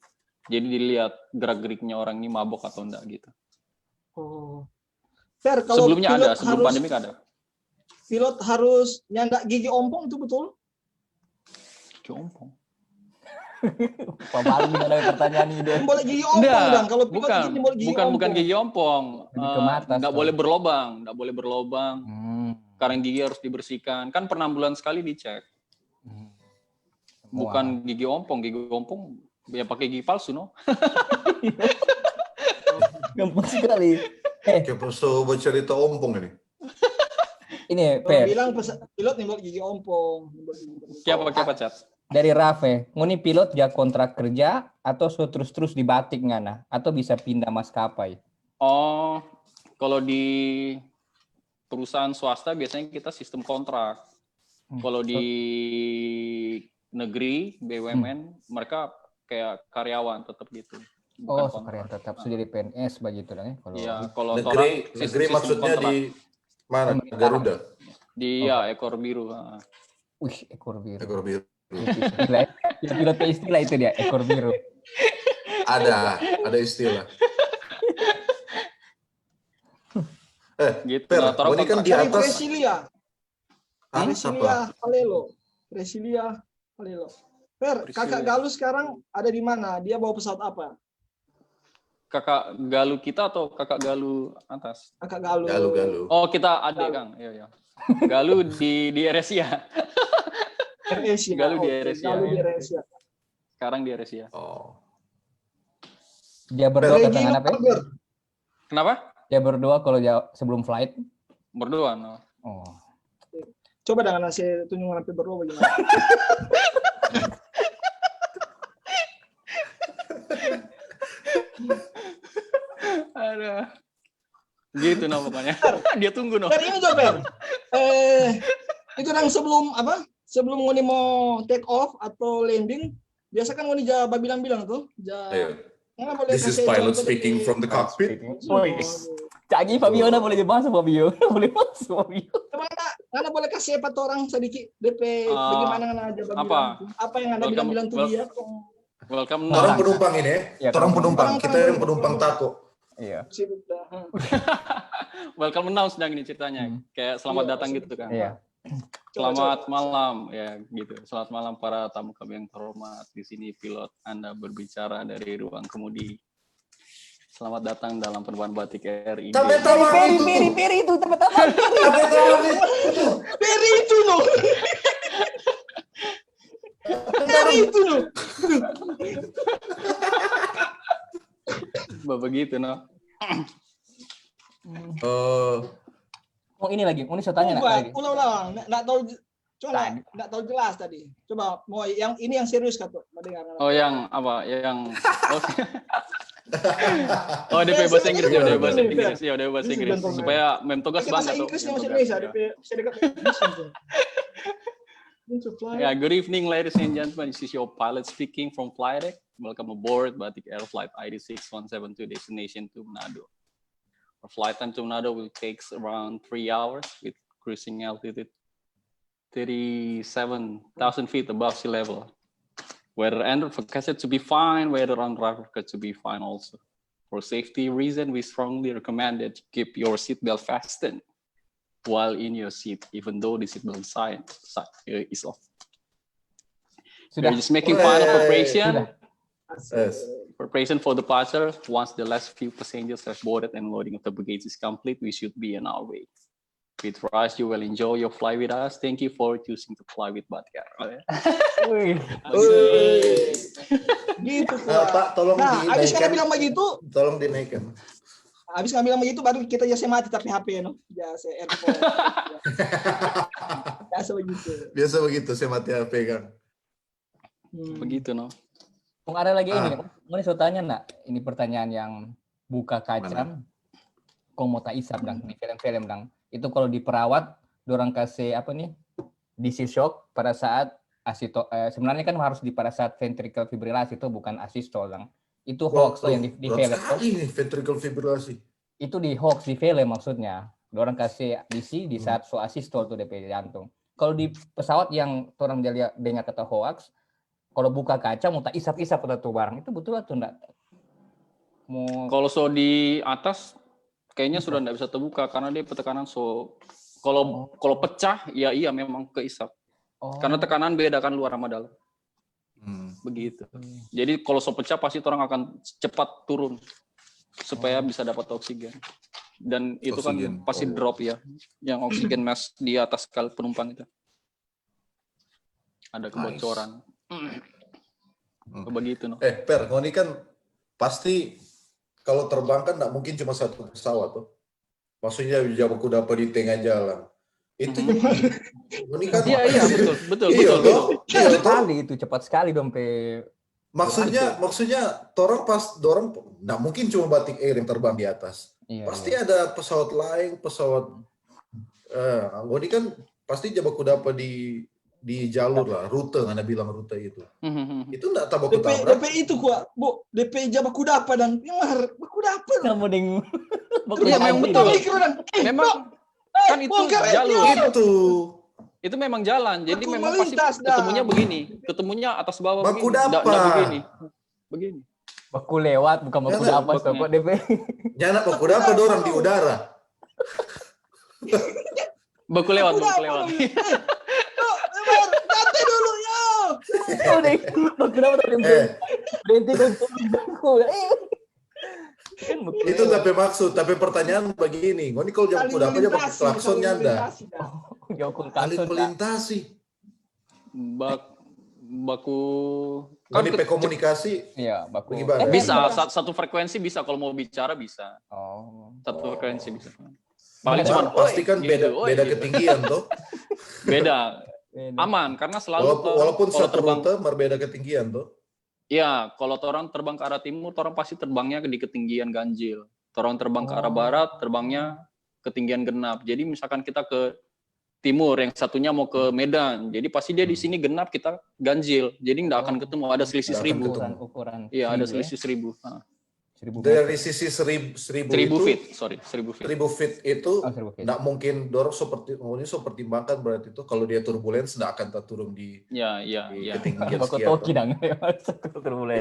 Jadi dilihat gerak-geriknya orang ini mabok atau enggak gitu. Oh. Sebelumnya ada, sebelum pandemi ada. Pilot harus nyandak gigi ompong, itu betul? Gigi ompong? Paling ada pertanyaan ini deh. Boleh gigi ompong dong. Kalau pilot bukan gigi ompong. Nggak boleh berlobang, karang gigi harus dibersihkan. Kan per 6 bulan sekali dicek. Bukan gigi ompong ya pakai gigi palsu, no? Gampang sekali. Kayak perso bercerita ompong ini. Ini Per. Bilang pilot nih buat gigi ompong. Siapa Chat? Dari Rafe, nguni pilot ya kontrak kerja atau terus di batik ngana atau bisa pindah maskapai? Oh, kalau di perusahaan swasta biasanya kita sistem kontrak. Kalau di negeri BUMN mereka kayak karyawan tetap gitu. Karyawan tetap sudah jadi PNS begitu lah ya. Kalau negeri maksudnya kontrak. Di mana? Garuda. Di ekor biru. Wih, ekor biru. Ekor biru. Pilot istilah itu dia, ekor biru. Ada istilah. Gitu. Ini kan di atas. Presilia Palelo. Per, kakak Galuh sekarang ada di mana? Dia bawa pesawat apa? Kakak Galuh kita atau kakak Galuh atas? Kakak Galuh. Galuh. Oh, kita adik, Kang. Iya. Galuh di AirAsia. Galuh di AirAsia. Sekarang di AirAsia. Oh. Dia berdoa tentang apa? Kenapa? Dia berdoa kalau sebelum flight. Berdoa, no. Oh. Coba dengan saya tunjukkan sampai berdoa bagaimana. Ada. Gitu no pokoknya. Dia tunggu no. Ini juga Per. Itu yang sebelum ngoni mau take off atau landing, biasa kan ngoni bilang tuh. This is pilot speaking from the cockpit. Cagi Fabio boleh masuk Fabio. Boleh masuk Fabio. Anda boleh kasih apa orang sedikit DP bagaimana Anda aja apa yang Anda bilang tuh dia. Welcome. Orang penumpang ini, orang penumpang. Kita yang penumpang tako. Iya. Welcome announce sedang ini ceritanya. Kayak selamat datang gitu kan. Iya. Selamat malam ya gitu. Selamat malam para tamu kami yang terhormat. Di sini pilot Anda berbicara dari ruang kemudi. Selamat datang dalam penerbangan Batik RI. Peri itu teman-teman. Peri itu loh. Peri itu loh. Begitu no. Oh ini lagi, ini saya tanya ulang, nggak tahu jelas tadi. Coba mau yang ini yang serius kata. Oh yang apa? Yang DP bahasa Inggris ya, udah bahasa Inggris supaya mem tugas banget tuh. Inggris masih Indonesia, DP bisa dekat Indonesia. Yeah, good evening ladies and gentlemen. This is your pilot speaking from Flydeck. Welcome aboard Batik Air Flight ID 6172 destination to Manado. Our flight time to Manado will take around 3 hours with cruising altitude 37,000 feet above sea level. Weather and forecasted to be fine, weather on forecasted to be fine also. For safety reason, we strongly recommend that you keep your seatbelt fastened while in your seat, even though the seatbelt sign is off. We're just making final preparation. Preparation for departure. Once the last few passengers have boarded and loading of the baggage is complete, we should be on our way. We trust you will enjoy your flight with us. Thank you for choosing to fly with Batik Air. Gitu Pak, tolong dinaikkan. Habis kan bilang begitu. Tolong dinaikkan. Habis nggak bilang begitu, baru kita jasa mati tapi HP no, jasa airport. Biasa begitu, saya mati HP kan. Begitu no. Ada lagi ini, saya tanya nak, ini pertanyaan yang buka kaca. Kau mau tak isap dang di film-film dang. Itu kalau diperawat, dorang kasih apa nih? DC shock pada saat sebenarnya kan harus pada saat ventricle fibrilasi itu bukan asistol dang. Itu hoax yang di film. Ini ventricle fibrilasi. Itu di hoax di film maksudnya. Dorang kasih DC di saat asistol tuh DP jantung. Kalau di pesawat yang orang dia dengar kata hoax, kalau buka kaca mau tak isap-isap pada tuh barang itu betul atau enggak? Kalau di atas kayaknya sudah enggak bisa terbuka karena dia tekanan kalau pecah ya iya memang keisap. Karena tekanan beda kan luar sama dalam. Begitu. Jadi kalau pecah pasti orang akan cepat turun supaya bisa dapat oksigen. dan itu oksigen. Kan pasti drop ya, yang oksigen mask di atas penumpang itu ada kebocoran. Begitu no. Per, ini kan pasti kalau terbang kan nggak mungkin cuma satu pesawat tuh. Maksudnya Jabaku dapat di tengah jalan. Itu ini kan iya betul. Cepat sekali itu, cepat sekali dompe. Maksudnya orang nggak mungkin cuma Batik Air yang terbang di atas. Pasti ada pesawat lain, ini kan pasti Jabaku dapat di jalur lah, rute, Anda bilang rute itu. Itu enggak Jabaku tabrak. DP itu Bu, DP Jabaku dapat dan Baku dapat. Enggak mending. Iya memang betul. Memang kan itu jalur. Itu memang jalan. Jadi memang pasti ketemunya begini. Ketemunya atas bawah Baku begini. dapat. Begini. Baku lewat bukan baku dapat kok DP. Jangan baku dapat orang di udara. Baku lewat. Ganti dulu yo. Baku dapat berhenti baku. Itu tapi pertanyaan begini. Ini kalau Jabaku dapat aja pakai klakson nyanda. Saling melintasi. Baku kan komunikasi. Iya, baku. Bisa satu frekuensi bisa kalau mau bicara bisa. Satu frekuensi bisa. Paling cuma pasti kan beda ketinggian tuh. Beda. Aman karena selalu walaupun satu rute berbeda ketinggian tuh. Iya, kalau orang terbang ke arah timur, orang pasti terbangnya di ketinggian ganjil. Orang terbang ke arah barat, terbangnya ketinggian genap. Jadi misalkan kita ke timur, yang satunya mau ke Medan, jadi pasti dia di sini genap, kita ganjil. Jadi nggak akan ketemu, ada selisih 1.000. Iya, ada selisih 1.000. Dari sisi 1.000 feet. 1.000 feet itu nggak mungkin dorong seperti makan berarti itu kalau dia turbulens nggak akan turun di ketinggian sekian.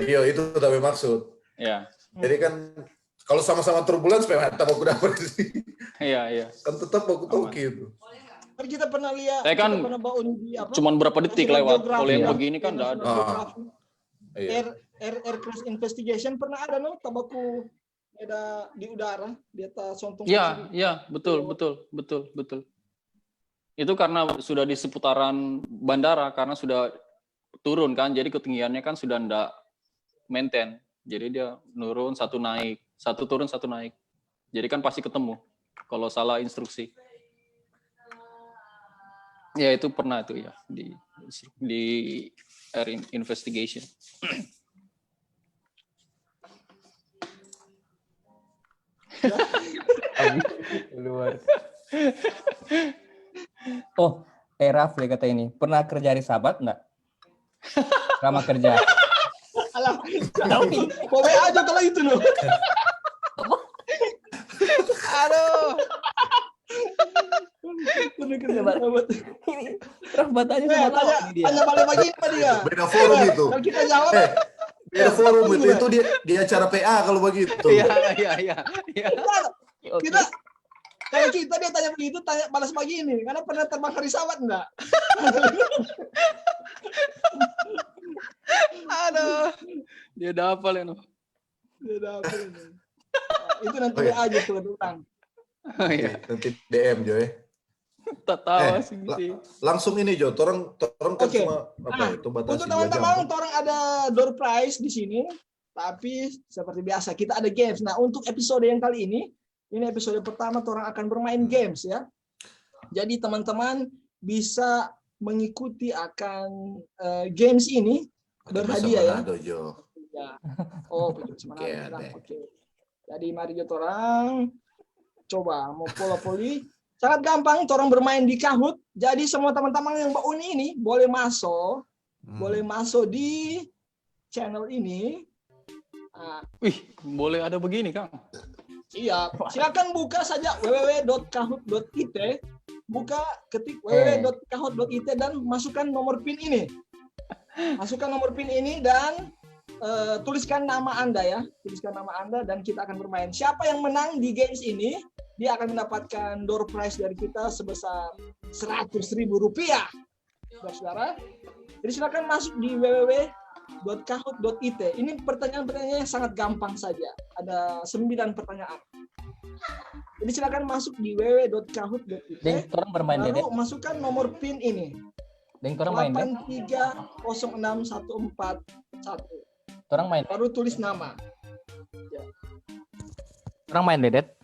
Iya itu tapi maksud. Iya. Jadi kan kalau sama-sama turbulens memang tak baku dapat. Iya. Kan tetap baku toki itu. Kita pernah lihat. Kan cuman berapa detik lewat. Kalau yang begini kan nggak ada. Air crash investigation pernah ada tabaku ada di udara di atas sontung. Iya, betul. Itu karena sudah di seputaran bandara karena sudah turun kan, jadi ketinggiannya kan sudah enggak maintain. Jadi dia nurun satu naik, satu turun satu naik. Jadi kan pasti ketemu kalau salah instruksi. Ya itu pernah itu ya di air investigation. Luar. Raf kata ini. Pernah kerja di Sahabat enggak? Selama kerja. Alah, kowe aja kalau itu loh. Aduh. Pernah kerja Sahabat. Ini Raf batanya sama dia. Hanya balik lagi apa dia? Beda forum itu. Kalau kita jawab. Beda forum itu dia acara PA kalau begitu. Iya. Kita kalau kita dia tanya begitu, tanya balas begini, karena pernah terbang hari Sahabat enggak? Aduh, dia dapal ya no. Itu nanti aja tuh tentang. Nanti DM Joy. Tak tahu sih. Langsung ini Jo, orang kan cuma itu batasi. Untuk teman-teman, orang ada door prize di sini, tapi seperti biasa kita ada games. Nah, untuk episode yang kali ini episode pertama orang akan bermain games ya. Jadi teman-teman bisa mengikuti akan games ini berhadiah ya. Oke. Jadi mari orang coba mau pola-poli. Sangat gampang, orang bermain di Kahoot. Jadi semua teman-teman yang Mbak Uni ini boleh masuk di channel ini. Boleh ada begini, Kang. Iya, silakan buka saja www.kahoot.it, ketik www.kahoot.it dan masukkan nomor PIN ini. Dan tuliskan nama Anda ya. Dan kita akan bermain. Siapa yang menang di games ini, dia akan mendapatkan door prize dari kita sebesar Rp100.000. Saudara. Jadi silakan masuk di www.kahoot.it. Ini pertanyaan-pertanyaannya sangat gampang saja. Ada 9 pertanyaan. Jadi silakan masuk di www.kahoot.it. Orang bermain lalu masukkan nomor PIN ini. Orang main 8306141. Orang main. Baru tulis nama. Ya. Orang main Dedet.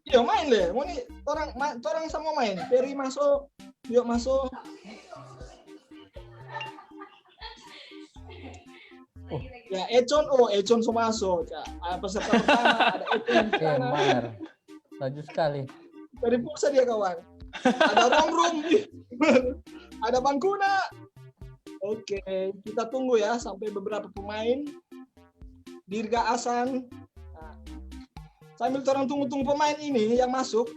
Iya main deh. Mau nih orang sama main. Peri masuk, yuk masuk. Ya Econ so masuk. Ya, peserta pertama ada Econ di sana. Laju sekali. Dari pulsa dia kawan. Ada Rom. Ada Bangkuna. Oke, kita tunggu ya sampai beberapa pemain. Dirga Asan. Nah, sambil orang tunggu pemain ini yang masuk.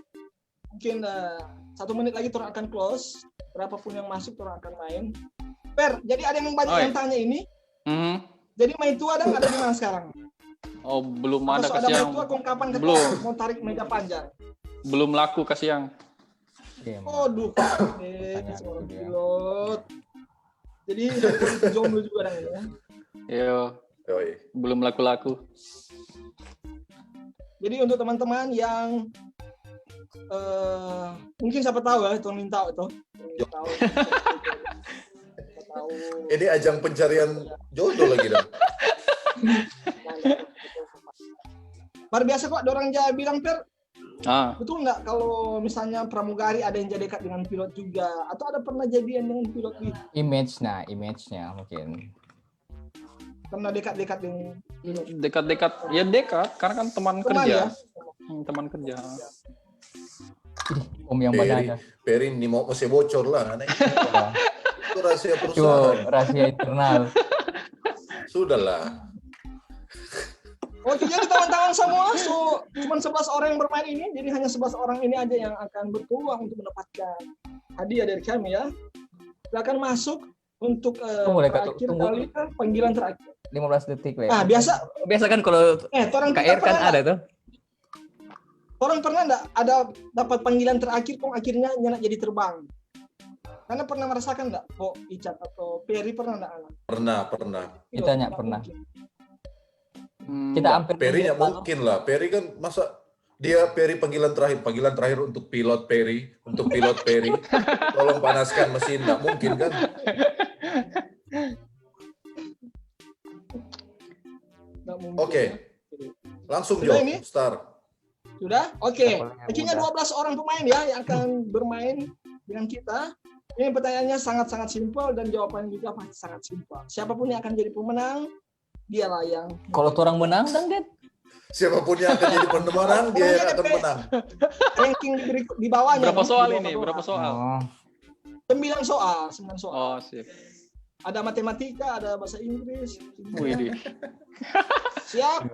Mungkin 1 menit lagi orang akan close. Berapapun yang masuk orang akan main. Per, jadi ada yang banyak yang tanya ini. Jadi main tua ada di mana sekarang? Oh, belum ada kasih yang. Kapan belum. Mau tarik meja panjang. Belum laku kasih yang. Aduh, seorang pilot. Jadi jomblo juga orang ini ya. Iya. Belum laku-laku. Jadi untuk teman-teman yang mungkin siapa tahu ya, Tony tahu itu. Ini ajang pencarian jodoh lagi dong. Biasa kok orang Jawa bilang Per. Betul nggak kalau misalnya pramugari ada yang jadi dekat dengan pilot juga, atau ada pernah jadian dengan pilot gitu? Image-nya mungkin. Pernah dekat-dekat dengan pilot? Dekat, karena kan teman kerja. Ya? Teman kerja. Om yang banana. Peri ini mau masih bocor lah. Itu rahasia perusahaan. Rahasia internal. Sudahlah. Oke, jadi teman-teman semua, cuma 11 orang yang bermain ini, jadi hanya 11 orang ini aja yang akan berpeluang untuk mendapatkan hadiah dari kami ya. Silakan masuk untuk kali panggilan terakhir. 15 detik lah. Nah, biasa kan kalau KR kan ada tuh. Orang pernah enggak ada dapat panggilan terakhir kok akhirnya nyenak jadi terbang? Karena pernah merasakan enggak? Icat atau Peri pernah enggak? Pernah. Kita pernah. Kita hampir Peri nggak mungkin lah. Peri kan masa dia Peri panggilan terakhir untuk pilot Peri, tolong panaskan mesin, nggak mungkin kan? Oke. Langsung Jo, start. Sudah? Oke. Akhirnya 12 orang pemain ya yang akan bermain dengan kita. Ini pertanyaannya sangat-sangat simpel dan jawabannya juga pasti sangat simpel. Siapapun yang akan jadi pemenang, dialah yang. Kalau orang menang, dan Det. Siapapun yang akan jadi pemenang, dia yang akan menang. Ranking di bawahnya. Berapa soal ini? Berapa soal? 9 soal. Oh, sip. Ada matematika, ada bahasa Inggris. Wih. Siap.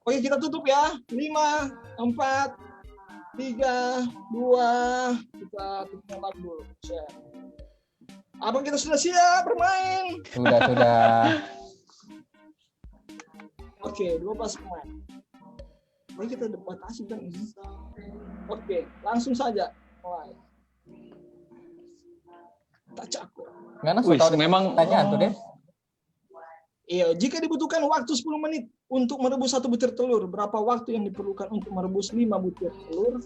Oke, kita tutup ya. 5, 4, 3, 2, kita tutup dulu. Abang kita sudah siap bermain. Sudah. Oke, 12 pemain. Mari kita batasi kan ini. Oke, langsung saja mulai. Tak cakup. Memang tanya tuh deh. Iya, jika dibutuhkan waktu 10 menit untuk merebus 1 butir telur, berapa waktu yang diperlukan untuk merebus 5 butir telur?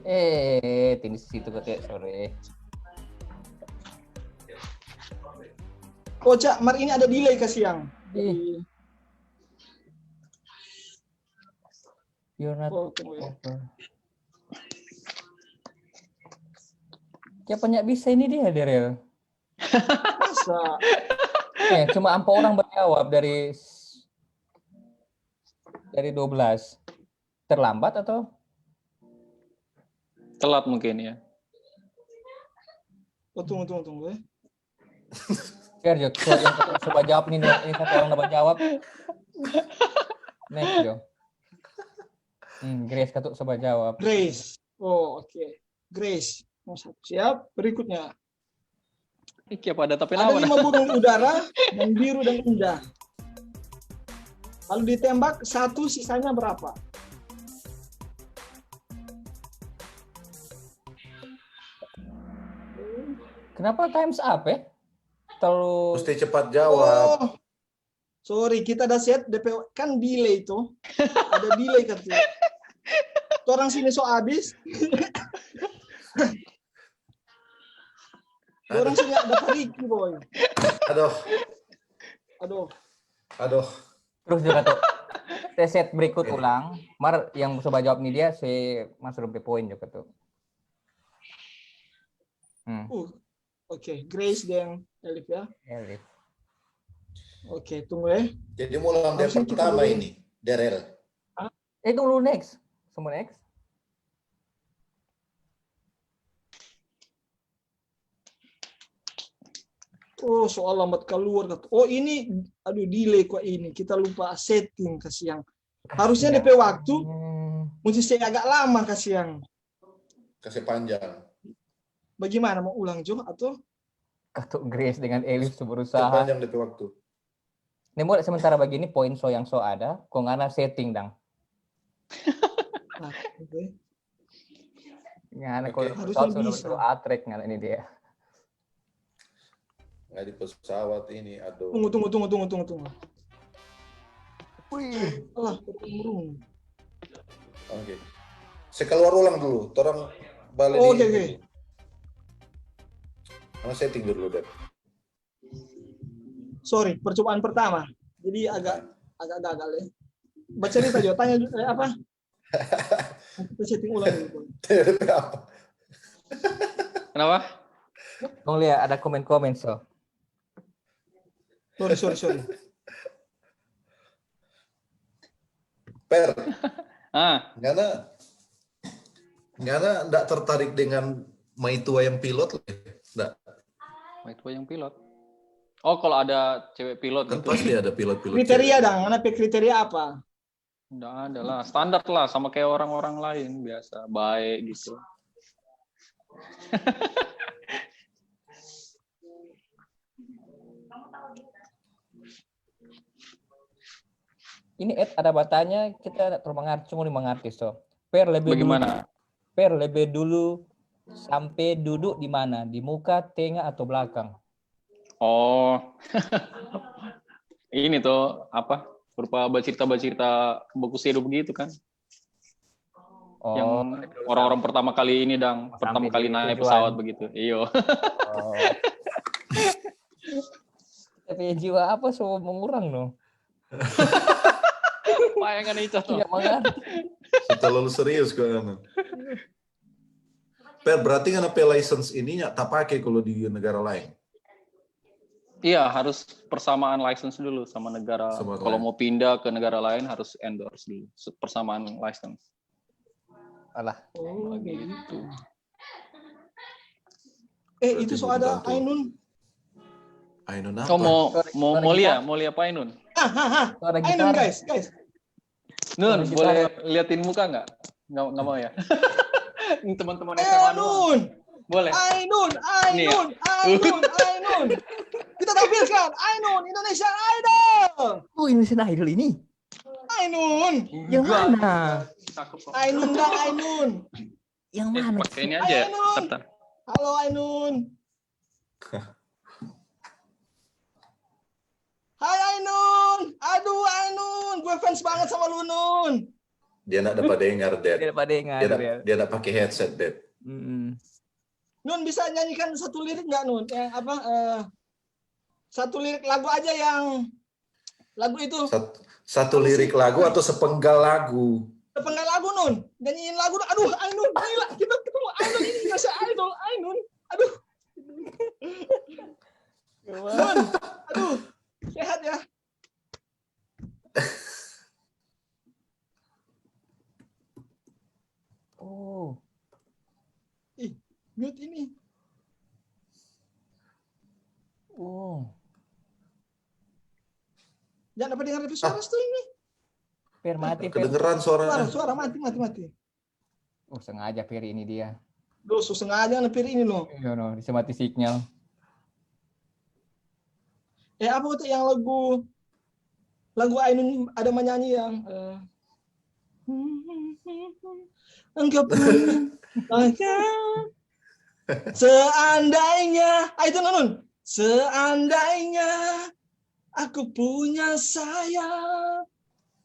Ini situ ketik sore. Cak, Mar ini ada delay ke siang. You're not Siapa nyak bisa ini dia, Derel? Masa? Cuma 4 orang berjawab dari 12. Terlambat atau? Telat mungkin ya. Tunggu ya. Biar Jo, yang coba jawab ini satu orang dapat jawab. Next Jo. Grace katuk coba jawab. Grace. Oke. Grace. Siap. Berikutnya. Iki apa ada tapi ada 5 burung udara yang biru dan indah. Lalu ditembak 1, sisanya berapa? Kenapa times up ya? Terlalu mesti cepat jawab. Sorry, kita ada set DP kan delay itu. Ada delay kan tuh. Orang sini so habis. Orang sini ada Ricky boy. Aduh. Terus juga tuh. Saya set berikut ulang. Mar yang coba jawab nih dia, saya masuk ke poin juga tuh. Oke, Grace dan Elif ya. Elif. Oke, tunggu ya. Jadi mulai dari pertama ini, Derel. Tunggu next. Semua next. Oh, soal lambat keluar. Oh, ini aduh delay kok ini. Kita lupa setting kasihan. Harusnya DP waktu mesti saya agak lama kasihan. Kasih panjang. Bagaimana mau ulang Jo atau? Untuk Grace dengan Elif berusaha. Panjang DP waktu. Nih mulai sementara begini poin yang ada, kok ngana setting dang. Oke. Ngana Harusnya bisa. Atrek ngana ini dia. Nggak di pesawat ini, aduh. Tunggu. Wih. Alah, berumur. Oke. Saya keluar ulang dulu. Torang balik Oke. Mana setting dulu, Dep. Sorry, percobaan pertama. Jadi agak gagal ya. Baca cerita Jo, tanya apa? Kita setting ulang dulu. Apa? Kenapa? Kau lihat ada komen-komen so. Sorry. Per. Ah. Ngana enggak tertarik dengan Maitua yang pilot? Enggak. Maitua yang pilot. Oh, kalau ada cewek pilot Kan gitu. pasti ada pilot-pilot. Kriteria dong, mana kriteria apa? Enggak ada lah, standar lah sama kayak orang-orang lain biasa, baik gitu. Ini ada batanya kita cuma mengerti so. Per lebih Bagaimana? Per lebih dulu sampai duduk di mana? Di muka, tengah atau belakang? Oh. Ini tuh apa? Berupa bercerita buku seru begitu kan? Oh, yang orang-orang pertama kali ini pertama kali naik pesawat begitu. Iyo. Oh. Tapi jiwa apa so mengurang no? Bayangan itu. Tidak mengerti. Terlalu serius kan. Per, berarti kan license ininya tak pakai kalau di negara lain. Iya, harus persamaan license dulu sama negara. Kalau mau pindah ke negara lain harus endorse dulu persamaan license. Alah. Oh, gitu. Itu so ada Ainun. Ainun apa? Oh, mau lihat Pak Ainun? Ainun guys. Nun, boleh liatin muka nggak? Nggak mau ya? Ini teman-teman SMA Ainun. Boleh. Ainun. Kita tampilkan Ainun Indonesia Idol. Oh, Indonesian Idol ini? Ainun. Yang mana? Ainun. Yang mana? Pakai ini aja. Ainun. Halo Ainun. Hai Ainun. Aduh Ainun, gue fans banget sama lu Nun. Dia nggak dapat dengar, Dad. Dia nggak pakai headset, Dad. Nun bisa nyanyikan satu lirik nggak Nun? Yang apa? Satu lirik lagu aja yang lagu itu. Satu lirik lagu atau sepenggal lagu? Sepenggal lagu Nun. Nyanyiin lagu. Aduh Ainun, gila. Kita ketemu Ainun ini Indonesia Idol. Ainun. Aduh. Nun. Aduh. Sehat ya. Oh. Mute ini. Oh. Jangan dapat dengar suara tuh ini. Per mati. Kedengeran suaranya. Suara mati. Oh, sengaja Per ini dia. Loh, sengaja ngepir ini loh. Iya, no, bisa mati sinyal. Apa tuh yang lagu Ainun ada menyanyi yang engkau pun seandainya itu Nun, seandainya Aku punya sayap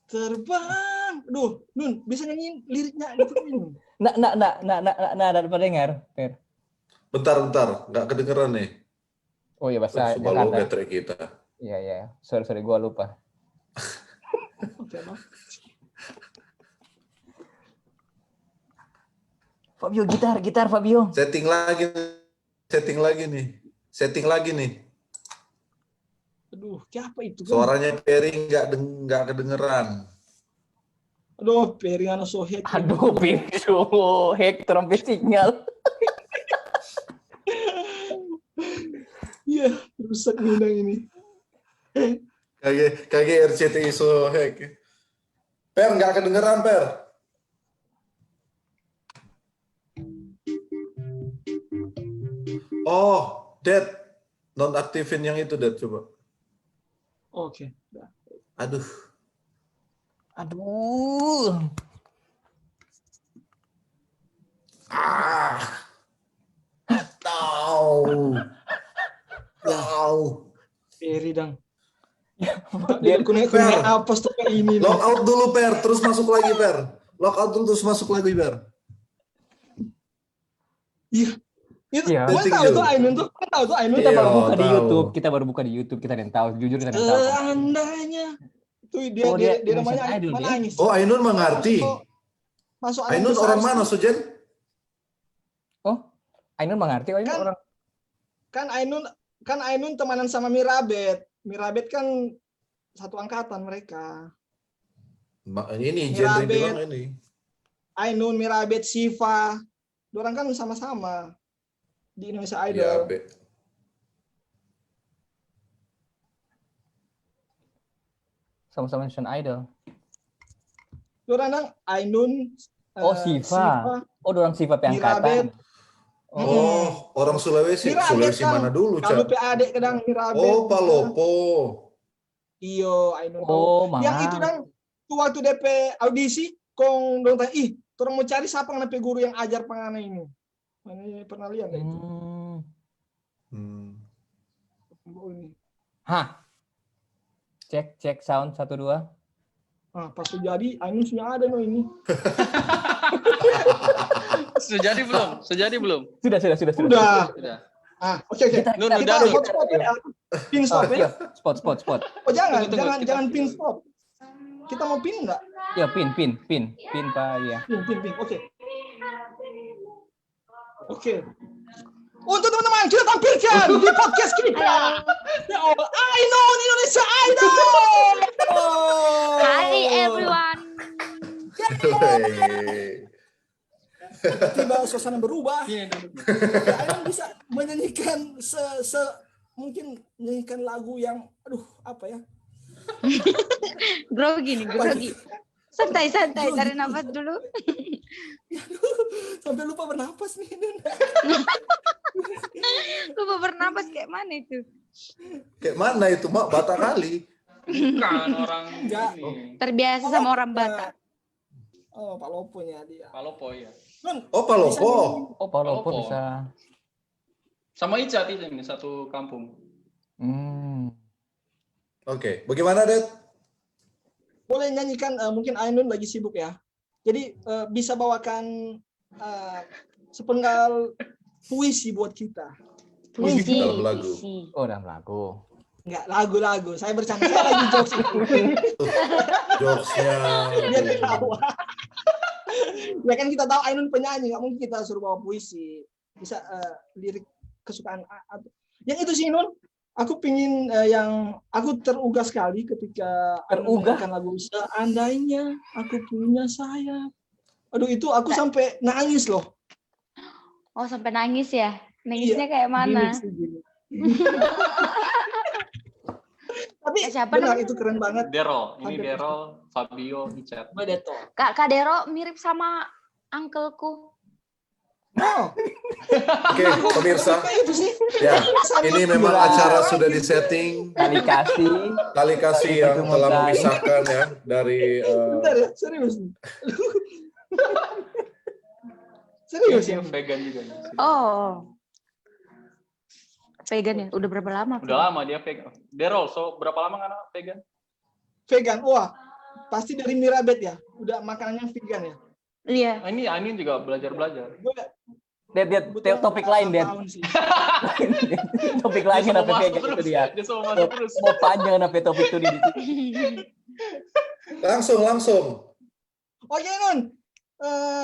terbang. Duh, Nun, bisa nyanyiin liriknya gitu Nun. Ada pendengar, Per. Bentar, nggak kedengeran nih. Oh iya bahasa Subalo Jakarta. baterai kita. Iya. Sorry, gua lupa. Oke, Bang. Fabio gitar Fabio. Setting lagi nih. Aduh, apa itu? Suaranya Peri nggak kedengeran. Aduh, Periano Sohet. Aduh, pintu hack trompet sinyal. Iya, rusak undang ini. Kayak RCTI so hack. Per nggak kedengeran Per. Oh, Dad, nonaktifin yang itu Dad coba. Oke. Aduh. Tahu. Peri dang. Dia kuning apa tuh ini? Lock out dulu Per, terus masuk lagi Per. Lock out dulu terus masuk lagi Per. Iya. Itu Iya. gue tahu tuh Ainun tuh. Kita baru buka di tahu. YouTube. Kita ada yang tahu. Jujur kita ada yang tahu. Seandainya. Tuh dia namanya Idol, menangis. Oh, Ainun mengerti. Masuk Ainun orang mana, Sujen? Oh, Ainun mengerti kok ini Kan- orang. Kan Ainun temanan sama Mirabet. Mirabet kan satu angkatan mereka. Ini genre Mirabet. bilang ini. Ainun, Mirabet, Siva. Dorang kan sama-sama di Indonesia Iya, Idol. Be. Sama-sama Indonesian Idol. Dorang kan Ainun, Siva. Oh, orang Siva Mirabet. peangkatan. Oh, orang Sulawesi. Mirabet Sulawesi kan, mana dulu, kalau Cak? PAD kadang Mirabet. Oh, Palopo. Iyo, Ainun. Oh, Yang itu dan waktu DP audisi, kong dong tanya, orang mau cari siapa yang DP guru yang ajar pengana ini. Ini pernah lihat itu. Ini. Hah? Cek sound 1 2. Pas jadi Ainun sudah ada ini. Sudah jadi belum? Sudah. Sudah. Oke. Kita spot ya. Pin stop ya. Spot. Oh jangan Tunggu, pin stop. Kita mau pin enggak? Ya, pin Pak ya. Pin. Oke. Untuk teman-teman kita tampilkan di podcast kita. Ainun Indonesia Idol. Hi everyone. Tiba suasana berubah. Ainun bisa menyanyikan mungkin menyanyikan lagu yang apa ya? Grogi. Santai, tarik nafas dulu. Sampai lupa bernapas nih. Lupa bernapas kayak mana itu? Kayak mana itu, Mak? Batak kali. Bukan orang Enggak. ini. Terbiasa sama orang Batak. Oh, Pak Loponya dia. Palopo ya. Oh, Palopo. Oh, Palopo Palopo. bisa. Sama Icat ini satu kampung. Oke, bagaimana, Dad? Boleh nyanyikan, mungkin Ainun lagi sibuk ya. Jadi bisa bawakan sepenggal puisi buat kita. Puisi. Dalam lagu. Oh, dalam lagu. Enggak, lagu-lagu. Saya bercanda, saya lagi jokes. Jokesnya. Biar ketawa. Ya kan kita tahu Ainun penyanyi, nggak mungkin kita suruh bawa puisi. Bisa lirik kesukaan. Yang itu sih Nun, aku pingin aku terugah sekali ketika menyanyikan lagu Seandainya Aku Punya Sayap. Aduh, itu aku sampai nangis loh. Oh, sampai nangis ya? Nangisnya kayak mana? Tapi siapa benar, namanya? itu keren banget. Dero, Fabio, Icat. Bedeto. Kak Dero mirip sama uncle-ku. Oh, Oke, pemirsa. itu sih. Ya, ini memang acara sudah disetting. Kali kasih yang telah memisahkan ya dari Bentar ya, serius. Serius ya. Vegan juga. Oh. vegan ya? Udah berapa lama? Udah lama dia vegan. Derol, so berapa lama kan vegan? Vegan, wah pasti dari Mirabet ya. Udah makanannya vegan ya. Iya. Nah, ini Anin juga belajar. Dia topik lain dia. Topik lain kenapa vegan itu dia. Dia semua masuk terus. Mau panjang kenapa topik itu di Langsung. Oke Nun,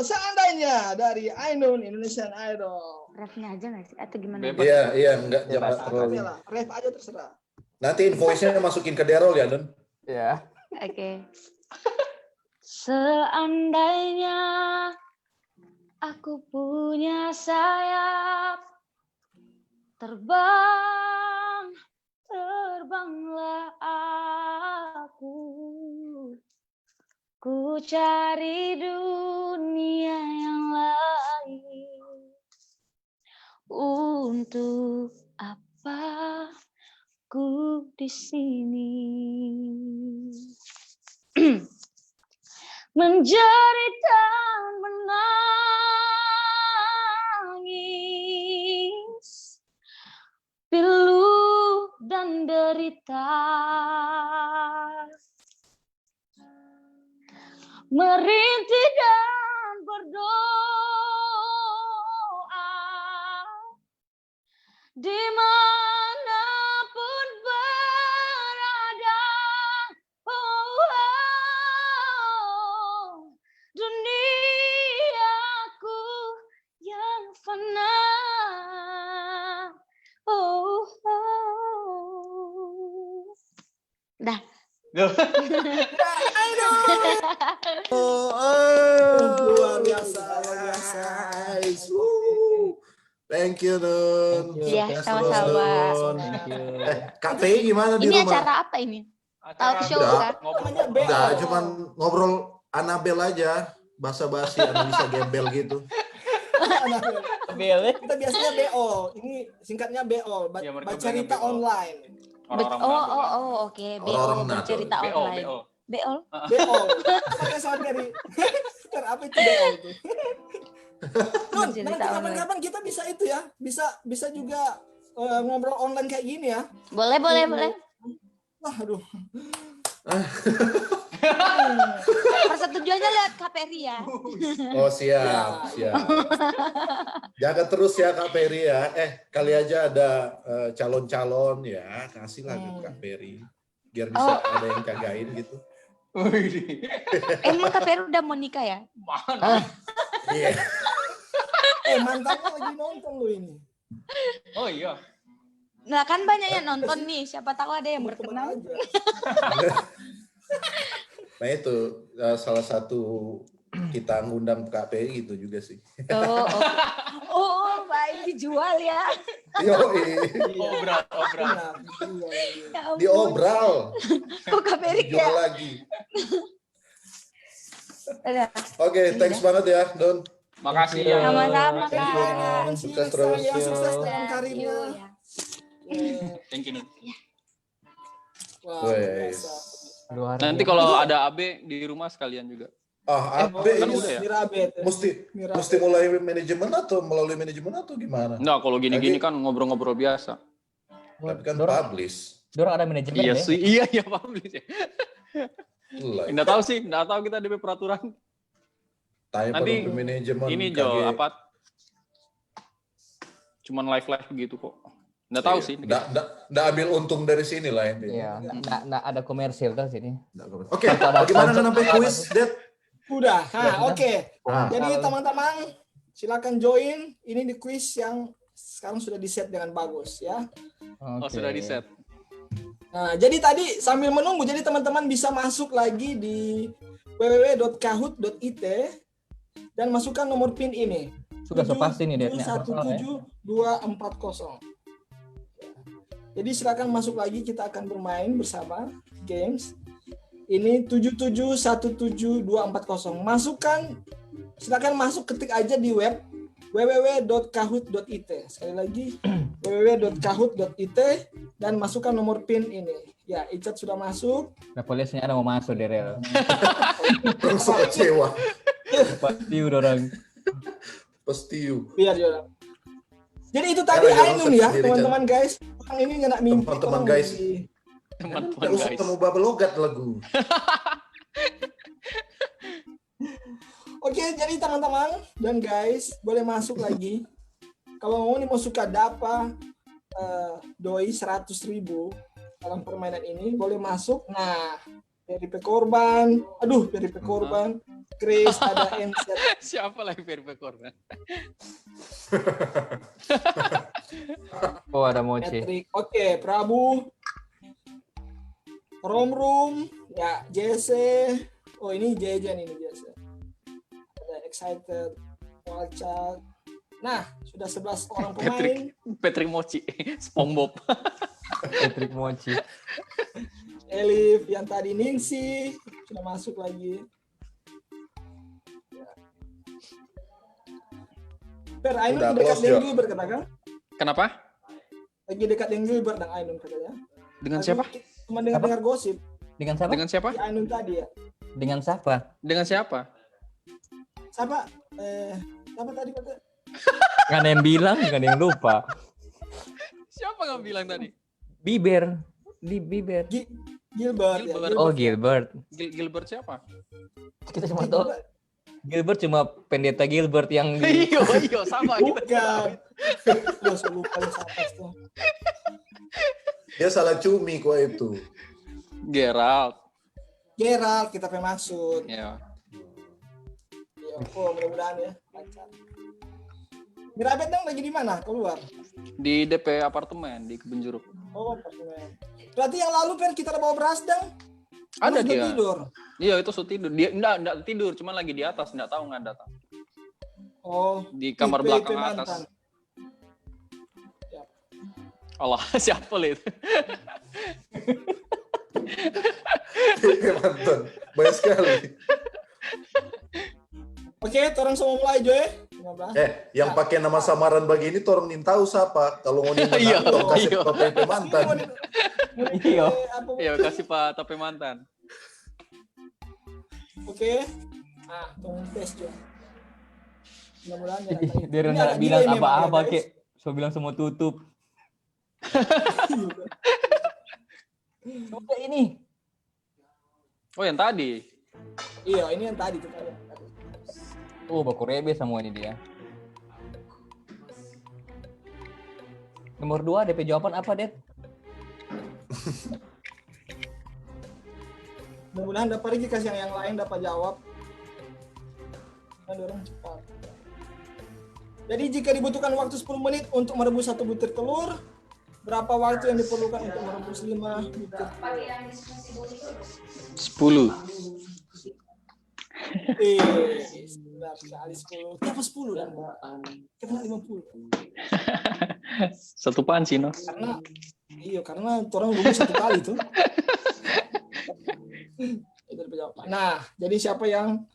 seandainya dari Ainun Indonesian Idol. Refnya aja nggak sih? Atau gimana? Iya, enggak jangan terlalu. Ref aja terserah. Nanti invoice-nya masukin ke Derol ya, Don. Ya. Oke. Seandainya aku punya sayap, terbanglah aku. Ku cari dunia yang lain. Untuk apa ku di sini? Menjerit dan menangis, pilu dan derita, merintih dan berdoa, dimanapun berada. Duniaku yang fana. Dah. Luar biasa. Thank you, Don. Iya, sama-sama. KPI gimana di Ini rumah? acara apa ini? Talk show kan? Enggak, cuman ngobrol Anabel aja. Basa-basi, analisa gembel gitu. Kita biasanya BO. Ini singkatnya BO. Ya, mereka Bercerita bilangnya BO. online. Oke. Orang BO, bercerita online. BO. BO. Pakai sound dari. Apa itu BO itu? Nun, nanti kapan-kapan kita bisa itu ya. Bisa juga ngobrol online kayak gini ya. Boleh. Wah, aduh. Persetujuannya lihat KPRI ya. Oh, siap. Jaga terus ya Kak Peri ya. Kali aja ada calon-calon ya, kasihlah ke Kak Peri. Biar bisa ada yang jagain gitu. Emang KPRI udah mau nikah ya? Mana? Iya. Mantannya lagi nonton lu ini. Oh iya. Nah kan banyak yang nonton nih, siapa tahu ada yang berkenan. Nah itu salah satu kita ngundang KPI gitu juga sih. Baik dijual ya. Obral. Diobral. Kok KPRI Jual ya? lagi. Oke, thanks banget ya, Don. Makasih ya. Sama-sama Thank you. Kak. Sukses terus. Sukses dalam karirnya. Thank you. Wah, biasa. Nanti kalau ada AB di rumah sekalian juga. AB kan ini udah ya? Mirabet. mesti mulai manajemen atau melalui manajemen atau gimana? Enggak, kalau gini-gini kan ngobrol-ngobrol biasa. Tapi kan publish. Dorang ada manajemen Iya deh. sih, iya publish ya. Lah, Enggak tahu kita DP peraturan. tanya Nanti pada manajemen ini KG. Jo, apa? Cuman live gitu kok. Nggak tahu sih. Nggak ambil untung dari sini lah intinya. Iya, nggak ada komersil tuh sini. Oke, bagaimana sampai kuis, Det? Udah. Oke. Jadi teman-teman silakan join. Ini di kuis yang sekarang sudah di-set dengan bagus ya. Oh, sudah di-set. Nah, jadi tadi sambil menunggu, jadi teman-teman bisa masuk lagi di www.kahoot.it dan masukkan nomor PIN ini. Sudah pasti nih Det. 17240. Jadi silakan masuk lagi, kita akan bermain bersama games. Ini 7717240. Silakan masuk, ketik aja di web www.kahoot.it. Sekali lagi www.kahoot.it dan masukkan nomor PIN ini. Ya, Icat sudah masuk. Nah, polisinya ada mau masuk Derel. Langsung kecewa. Pasti udah orang. Pasti you. Biar Jola. Jadi itu tadi lagi Ainun ronsen ya, sendiri, teman-teman guys. Orang ini nggak mimpi. Teman-teman orang guys. di- Teman-teman Terus guys. ketemu babelogat lagu. Oke, jadi teman-teman dan guys boleh masuk lagi. Kalau mau suka dapa doi 100.000 dalam permainan ini boleh masuk. Nah, PRP korban, PRP korban, Chris ada NZ. Siapa lagi PRP korban? Oh, ada Mochi. Patrick. Oke, Prabu, Romrum, ya JC. Oh ini JJ ini JC. Ada Excited, Walcak. Nah, sudah 11 orang pemain. Patrick Mochi, SpongeBob. Patrick Mochi. Elif, yang tadi Ningsi sudah masuk lagi. Per Ainun Udah dekat close, dengan Jo. Gilbert katakan. Kenapa? Lagi dekat dengan Gilbert dan Ainun katanya. Dengan siapa? Cuma dengar gosip. Dengan siapa? Dengan siapa? Si Ainun tadi ya. Dengan siapa? Dengan siapa? Siapa? Siapa tadi kata? Nggak ada yang bilang, nggak ada yang lupa. Siapa nggak bilang tadi? Biber. Di Biber. Gilbert. Ya, Gilbert. Oh, Gilbert. Gilbert siapa? Kita cuma tahu Gilbert cuma pendeta Gilbert yang di Iya, sama kita. Bukan. Loh, saya lupa siapa itu. Dia salah cumi kok itu. Gerald. Gerald kita pengen maksud. Ya. Ya, mudah-mudahan ya. Lancar. Mirabet dong lagi di mana? Keluar. Di DP apartemen di Kebun Jeruk. Oh, apartemen. Berarti yang lalu Per kita bawa beras dong. Ada Sudah dia. tidur. Iya, itu sudah tidur. Dia enggak tidur, cuman lagi di atas, enggak tahu nggak datang. Oh, Di kamar IP belakang mantan. atas. Allah, siapa itu? Mantan. Banyak sekali. Oke, orang semua mulai Jo ya. 15. Yang pakai nama samaran begini torong nin tahu siapa. Kalau mau nih Iya, menang, torong kasih iya. PP mantan. Iya. Iya, kasih Pak Tope mantan. Oke. Tunggu tes Jo. Mudah-mudahan ya. Dia nggak bilang apa-apa kek. So bilang semua tutup. Udah ini. Oh, yang tadi. Iya, ini yang tadi tuh. Oh, baku rebe semua ini dia. Nomor 2 DP jawaban apa, Det? Mudah-mudahan dapat lagi kasih yang lain dapat jawab. Dan orang cepat. Jadi jika dibutuhkan waktu 10 menit untuk merebus 1 butir telur, berapa waktu yang diperlukan untuk merebus 5 butir? 10. Benar sekali 10. Kenapa 10 dan kenapa 50? Satu panci, no? Karena orang lulus 1 kali tuh. Nah, jadi siapa yang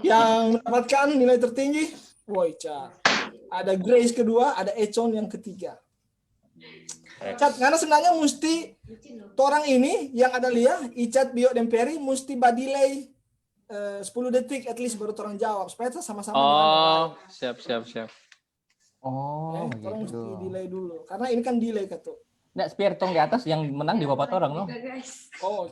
mendapatkan nilai tertinggi? Woyca. Ada Grace kedua, ada Echon yang ketiga. Cat, karena sebenarnya mesti orang ini yang ada lihat Icat, Bio, dan Peri mesti delay 10 detik at least baru orang jawab supaya kita sama-sama. Oh, siap. Oh, orang gitu. mesti delay dulu karena ini kan delay kata. Nggak, spear tong di atas yang menang di bapak orang loh. Oh.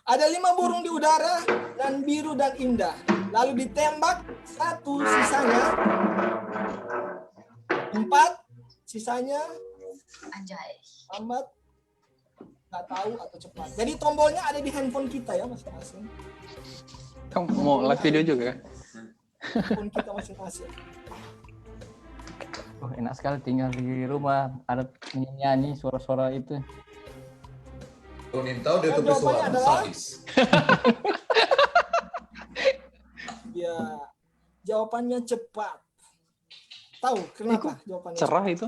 Ada 5 burung di udara dan biru dan indah. Lalu ditembak 1, sisanya 4, sisanya Anjay. lambat, nggak tahu atau cepat. Jadi tombolnya ada di handphone kita ya masing-masing. Kamu mau live video juga? Handphone kita masing-masing. Oh, enak sekali tinggal di rumah ada nyanyi suara-suara itu. Kalau nin tahu dia tuh Jawabannya pesuara adalah- sadis. Ya, jawabannya cepat. Tahu kenapa jawabannya Cerah itu.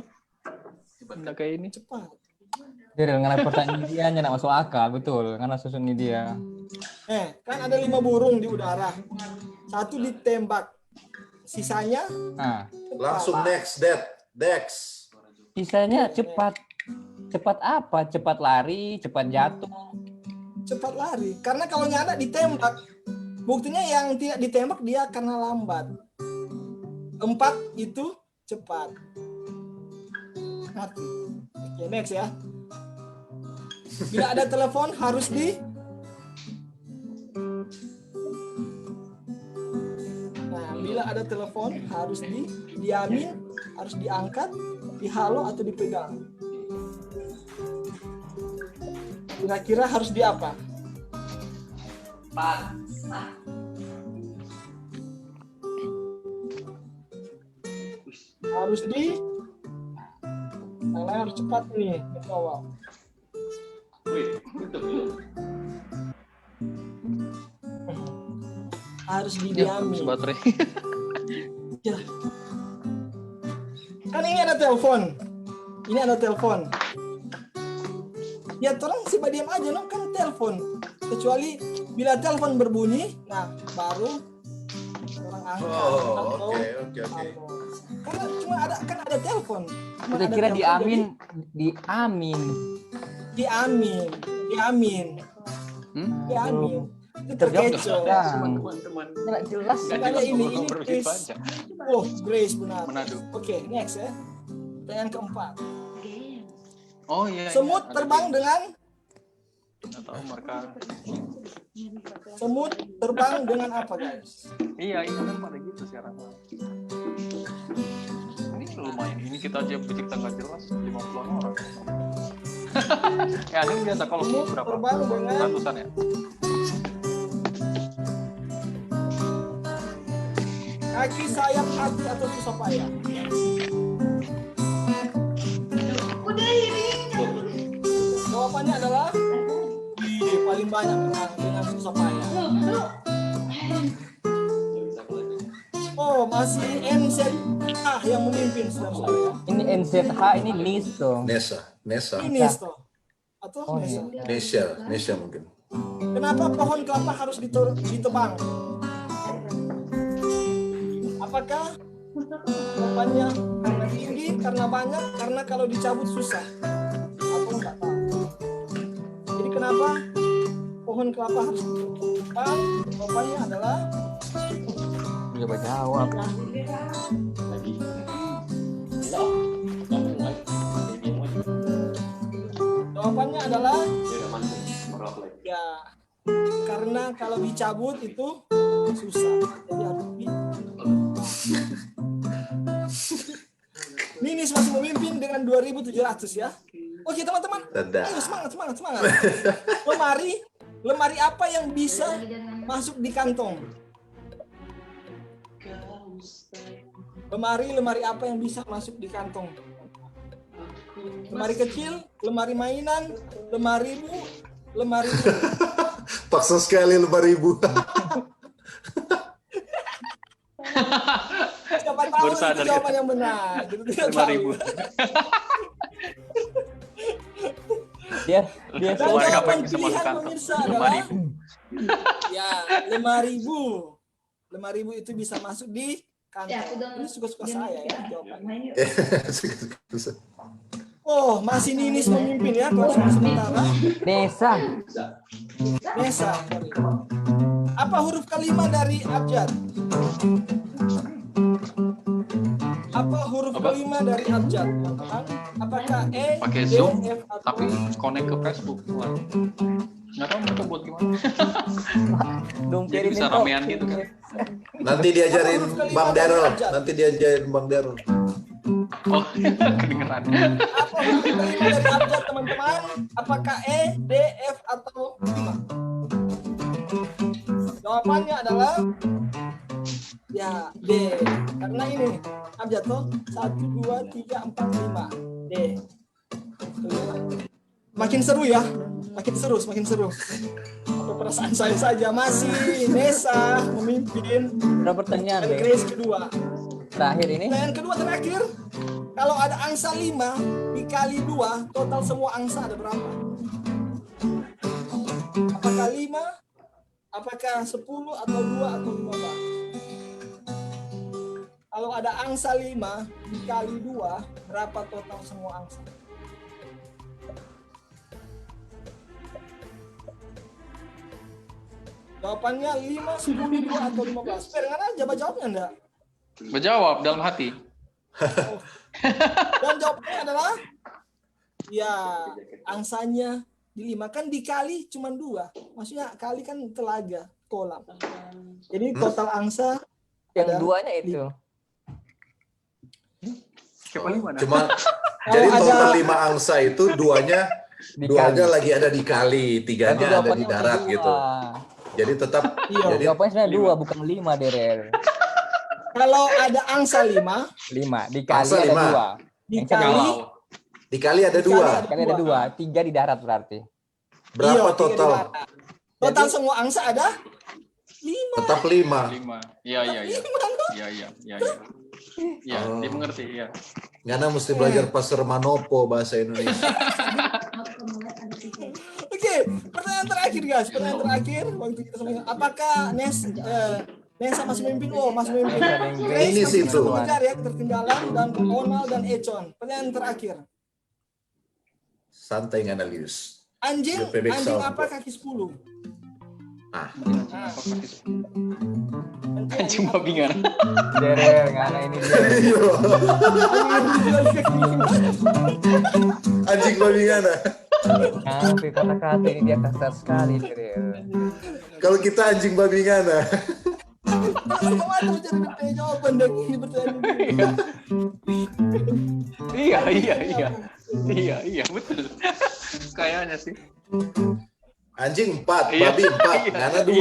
Enggak kayak ini. cepat? Dia dengan pertanyaan dia nggak masuk akal, betul. Karena susun ini dia. Kan ada 5 burung di udara. 1 ditembak. Sisanya Nah, cepat. Langsung next, Dex. sisanya cepat. Cepat apa? Cepat lari, cepat jatuh. Cepat lari. Karena kalau nyana ditembak, buktinya yang tidak ditembak dia karena lambat. 4 itu cepat. mati. Oke, next ya. Bila ada telepon harus bila ada telepon harus diamin, harus diangkat, dihalo atau dipegang. Kira-kira harus di apa? Harus yang lain harus cepat nih, awal. Harus didiamin. Baterai. Ya. Kan ini ada telepon. Ini ada telepon. Ya orang sih diam aja, no kan telepon. Kecuali bila telepon berbunyi, nah baru orang angkat. Oke. Karena cuma ada telepon. Kita kira diamin. Itu terkecoh. Teman-teman. Nggak jelas. Makanya ini Grace. Grace benar. Manado. Oke, next ya. Pertanyaan keempat. Oh iya. Semut terbang dengan Semut terbang dengan apa, guys? Iya, itu kan pada gitu sekarang. Ini lumayan. Ini kita aja pencipta nggak jelas 50-an orang. Ya, ini biasa kalau semut berapa? Terbang dengan Ratusan ya. kaki, sayap, hati atau susah payah? Jawabannya adalah paling banyak dengan susah payah. Oh, masih NZH yang memimpin, saudara-saudara. Ini NZH, ini NIS tuh. Nesa. Ini Nesto. Atau Nesa. Nesa mungkin. Kenapa pohon kelapa harus ditebang? Apakah jawabannya karena tinggi, karena banyak, karena kalau dicabut susah? Atau enggak tahu? Jadi kenapa pohon kelapa harus ditebang? Jawabannya adalah Coba jawab. Jawabannya adalah ya karena kalau dicabut itu susah. Jadi harus Ninis masih memimpin dengan 2.700 ya. Oke teman-teman, ayo semangat. Lemari apa yang bisa masuk di kantong? Lemari apa yang bisa masuk di kantong? Lemari kecil, lemari mainan, lemari. Paksa sekali 5.000. Siapa tahu itu jawaban yang benar. 5.000. Dia Dan jawaban pilihan pemirsa adalah ya 5.000. 5.000 itu bisa masuk di kantong. Ini suka-suka saya ya jawabannya. Oh, masih Ninis memimpin ya kelas sementara. Nesa. Apa huruf kelima dari abjad? Apa huruf kelima dari abjad? Apakah E, pakai D, Zoom, F, atau tapi connect ke Facebook. Nggak tahu mereka buat gimana. Jadi bisa ramean gitu kan. Nanti diajarin Bang Daryl. Oh, kedengeran. apa huruf kelima dari abjad, teman-teman? Apakah E, D, F, atau 5? Jawabannya adalah ya D. Karena ini abjad toh 1, 2, 3, 4, 5 D. Makin seru ya, semakin seru. Apa perasaan saya saja masih Nesa memimpin. Berapa pertanyaan? Dan Grace kedua. Terakhir ini. Pertanyaan kedua terakhir. Kalau ada angsa 5 dikali 2, total semua angsa ada berapa? Apakah 5? Apakah 10 atau 2 atau 15? Kalau ada angsa 5 dikali 2, berapa total semua angsa? Jawabannya 5, 10, 2 atau 15. Dengan aja jawabnya enggak? Berjawab dalam hati. Dan jawabannya adalah ya angsanya di 5 kan dikali cuma 2. Maksudnya kali kan telaga, kolam. Jadi total angsa Yang ada duanya itu. Cuma jadi total 5 angsa itu duanya lagi ada di kali, 3-nya ada di darat gitu. Jadi tetap jadi jawabannya sebenarnya 2 bukan 5, Derel. Kalau ada angsa 5 dikali angsa ada 2. dikali ada 2. Dikali ada 2, 3 di darat berarti. Berapa total? Total semua angsa ada 5. Tetap 5. Iya. Ya, dia mengerti, ya. Ngana mesti belajar pasar Manopo bahasa Indonesia. Oke, pertanyaan terakhir guys, pertanyaan terakhir waktu kita semua. Apakah Nesa masih memimpin? Oh, masih memimpin. Ini sih itu. Mengejar ya ketertinggalan dan Onal dan Econ. Pertanyaan terakhir. Santai nganalisis. Anjing apa kaki 10? Anjing babi ngana. Derel, ngana ini dia. Anjing babi ngana. Sampai kata-kata ini dia kasar sekali, Derel. Kalau kita anjing babi ngana. Iya, betul. Kayaknya sih. Anjing 4, babi 4, ngana 2.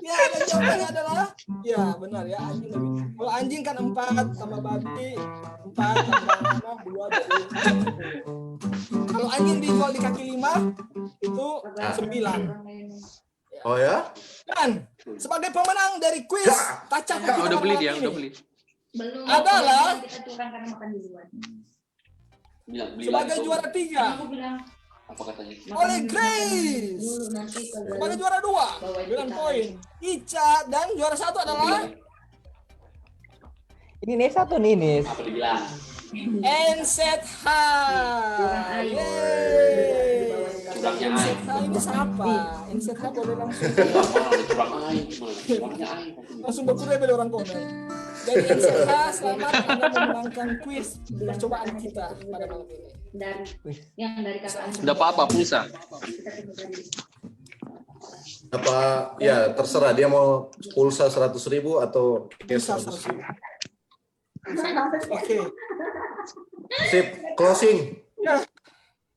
Ya, dan jawabannya adalah ya benar ya, anjing lebih. Kalau anjing kan 4 sama babi 4 tambah 5 2 jadi 10. Kalau anjing dijual di kaki 5 itu 9. Oh ya? Dan sebagai pemenang dari kuis Taca Kopi Udah beli dia, udah beli. Belum. Adalah Kita curang karena makan di luar. sebagai juara 3 Aku bilang apa katanya? oleh Grace. dulu nanti kalau Sebagai juara 2 dengan poin Ica, dan juara 1 adalah Ini Nesa tuh Ninis. Apa dibilang? NZH. Curangnya NZH ini siapa? NZH boleh langsung curang aing, curangnya aing. langsung berkurebel orang komen. Jadi NZH, selamat Anda memenangkan kuis percobaan kita pada malam ini. dari yang dari kakak Udah apa pulsa? Apa ya terserah dia mau pulsa 100.000 atau cash 100.000. Oke. Sip, closing. Ya.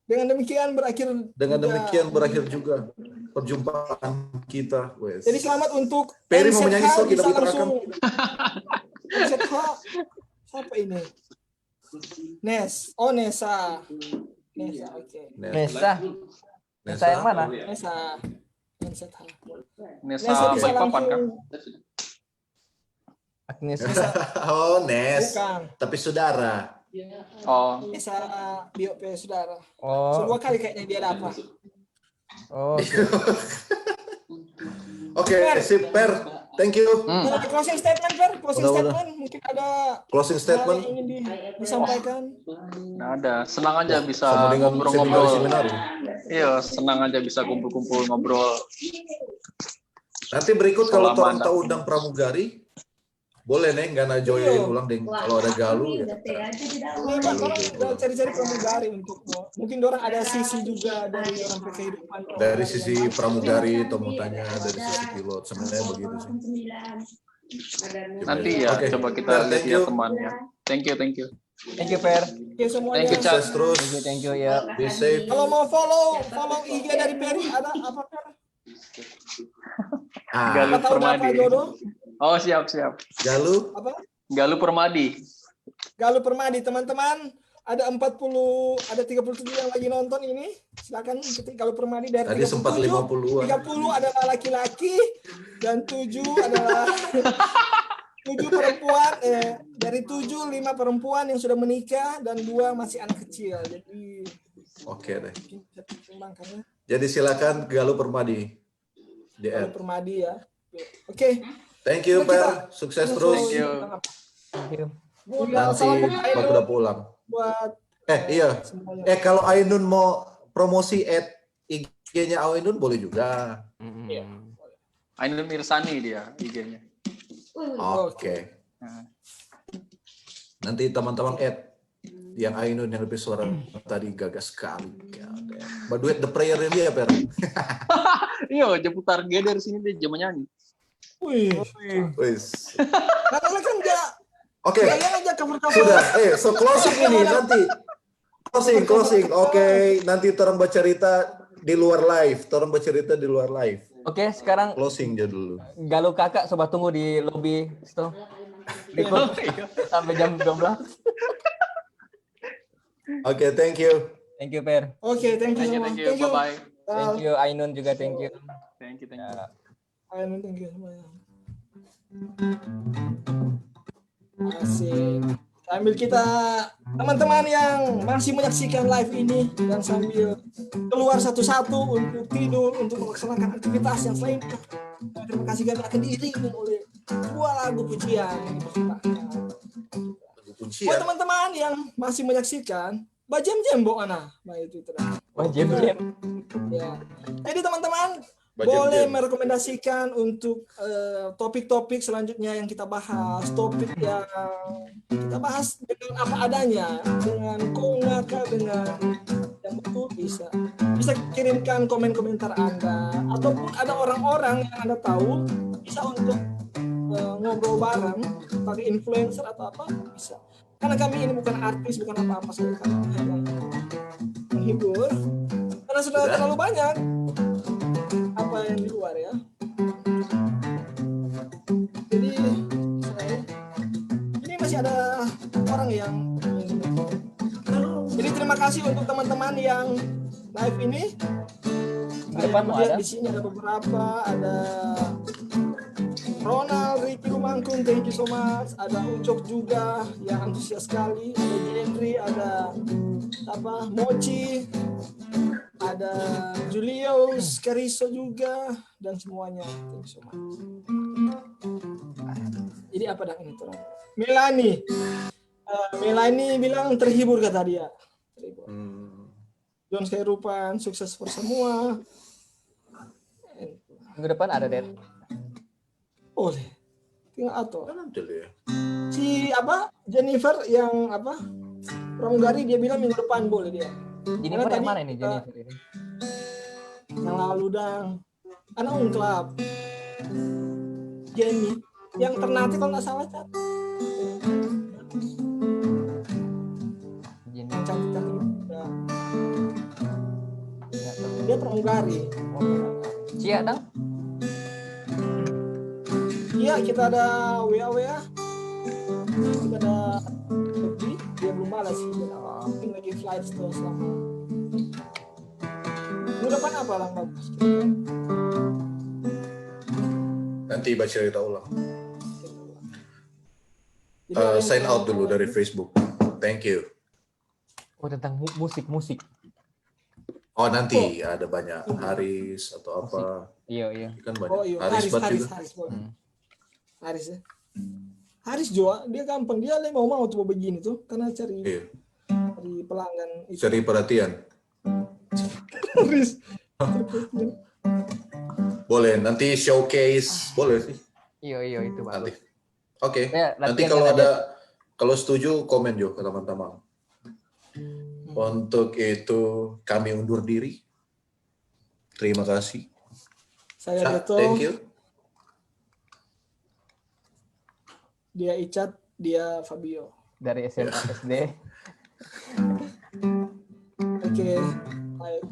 Dengan demikian berakhir juga perjumpaan kita. Wes. Jadi selamat untuk Peri mau menyanyi NZH, so kita bisa putar langsung. NZH, siapa ini? Nes. Oh, Nesa. Nesa, oke. Nesa. Nesa yang mana? Nesa. NZH. Nesa bisa Balikpapan kan? Agnes. Oh, Nes. Bukan. Tapi saudara. Oh, Nesa BOP saudara. Oh. 2 kali kayaknya dia dapat. Oh. Oke, sip, Per. Thank you. Ada closing statement, Per? Closing Udah. statement. Mungkin ada Closing hal statement. yang ingin disampaikan. nggak ada. Senang aja bisa Sama dengan ngobrol-ngobrol. seminar. Iya, senang aja bisa kumpul-kumpul ngobrol. Nanti berikut kalau Selama orang Anda- tahu undang pramugari, boleh nih nggak join ulang deh. Kalau ada galu ya. Ini Pak, orang udah cari-cari pramugari untuk mungkin orang ada sisi juga dari orang kehidupan. Dari sisi pramugari atau mau tanya dari sisi pilot sebenarnya begitu sih. Nanti ya, Oke. coba kita Per, lihat thank ya you. temannya. Thank you. Thank you, Per. Oke semuanya. Thank you, Cak. Sukses terus. Thank you ya. Be safe. Kalau mau follow IG dari Peri ada apa Per? Galuh Apa tahu apa Permadi. jodoh? Oh, siap. Galuh. Apa? Galuh Permadi. Galuh Permadi, teman-teman. Ada 37 yang lagi nonton ini. Silakan ketik Galuh Permadi dari Tadi sempat 50-an. 30 adalah laki-laki dan 7 adalah 7 perempuan, dari 7, 5 perempuan yang sudah menikah dan 2 masih anak kecil. Jadi Oke deh. bisa dipertimbangkan ya. Jadi silakan Galuh Permadi. Galuh DM. Permadi ya. Oke. Thank you, Per. Sukses terus. Thank you. Thank you. Nanti pas udah pulang. Buat Iya. semuanya. Kalau Ainun mau promosi IG-nya Ainun boleh juga. Ainun Mirsani dia IG-nya. Oke. Nanti teman-teman add yang Ainun yang lebih suara tadi gagas sekali. But duet the prayer dia Per. Iya, dia putar dia dari sini dia jam nyanyi. Wih. Karena kan dia. Oke. Cover-cover. Sudah. So closing ini nanti. Closing. Oke, nanti orang bercerita di luar live. Oke, sekarang closing aja dulu. Galuh kakak coba tunggu di lobby situ. Sampai jam 12. Oke, thank you. Thank you, Per. Oke, thank you. Bye-bye. Thank you, Ainun juga thank you. Thank you. Ainun, thank you semuanya. Asik. Sambil kita teman-teman yang masih menyaksikan live ini dan sambil keluar satu-satu untuk tidur, untuk melaksanakan aktivitas yang selanjutnya. Terima kasih kami akan diiringi oleh dua lagu pujian yang dipersembahkan. Buat teman-teman yang masih menyaksikan, bajem-jem Ana, baik itu terang. Bajem-jem. Ya. Jadi teman-teman boleh merekomendasikan untuk topik-topik selanjutnya yang kita bahas, topik yang kita bahas dengan apa adanya, dengan kongaka, dengan yang betul bisa kirimkan komen-komentar Anda, ataupun ada orang-orang yang Anda tahu bisa untuk ngobrol bareng pakai influencer atau apa bisa. Karena kami ini bukan artis, bukan apa-apa saja, kami hanya menghibur. Karena sudah terlalu banyak apa yang di luar ya. Jadi ini masih ada orang yang jadi terima kasih untuk teman-teman yang live ini. Depan ada di sini ada beberapa, ada Ronald, Ricky Rumangkung, thank you so much. Ada Ucok juga yang antusias sekali. Ada Jendri, ada Mochi, ada Julius, Kariso juga, dan semuanya. Thank you so much. Jadi apa dah ini terang? Melani bilang terhibur kata dia. Terhibur. John Khairupan, sukses for semua. Minggu depan ada Det. Boleh. Tinggal atur. Si Jennifer yang pramugari dia bilang minggu depan boleh dia. Jennifer yang mana ini Jennifer ini? Yang lalu dang. Anak Ungklab. Jenny yang Ternate kalau nggak salah Cat. Jenny yang cantik-cantik. Dia pramugari. Cia dang? Iya, kita ada WA. Kita ada lebih, dia belum balas sih. Mungkin lagi flight tuh selama. Minggu depan apa lang bagus? Nanti baca cerita ulang. Sign out dulu dari Facebook. Thank you. Oh, tentang musik. Oh, nanti ada banyak Haris atau apa. Iya. Kan banyak. Oh, iya. Haris ya. Haris juga dia gampang, dia mau tuh begini tuh karena cari pelanggan itu. Cari perhatian. Haris. Boleh nanti showcase, boleh sih. Iya itu nanti. bagus. Oke. Ya, nanti kalau setuju komen juga ke teman-teman. Untuk itu kami undur diri. Terima kasih. Saya Beto. Thank you. Dia Icat, dia Fabio. Dari SMA SD. Oke. Baik.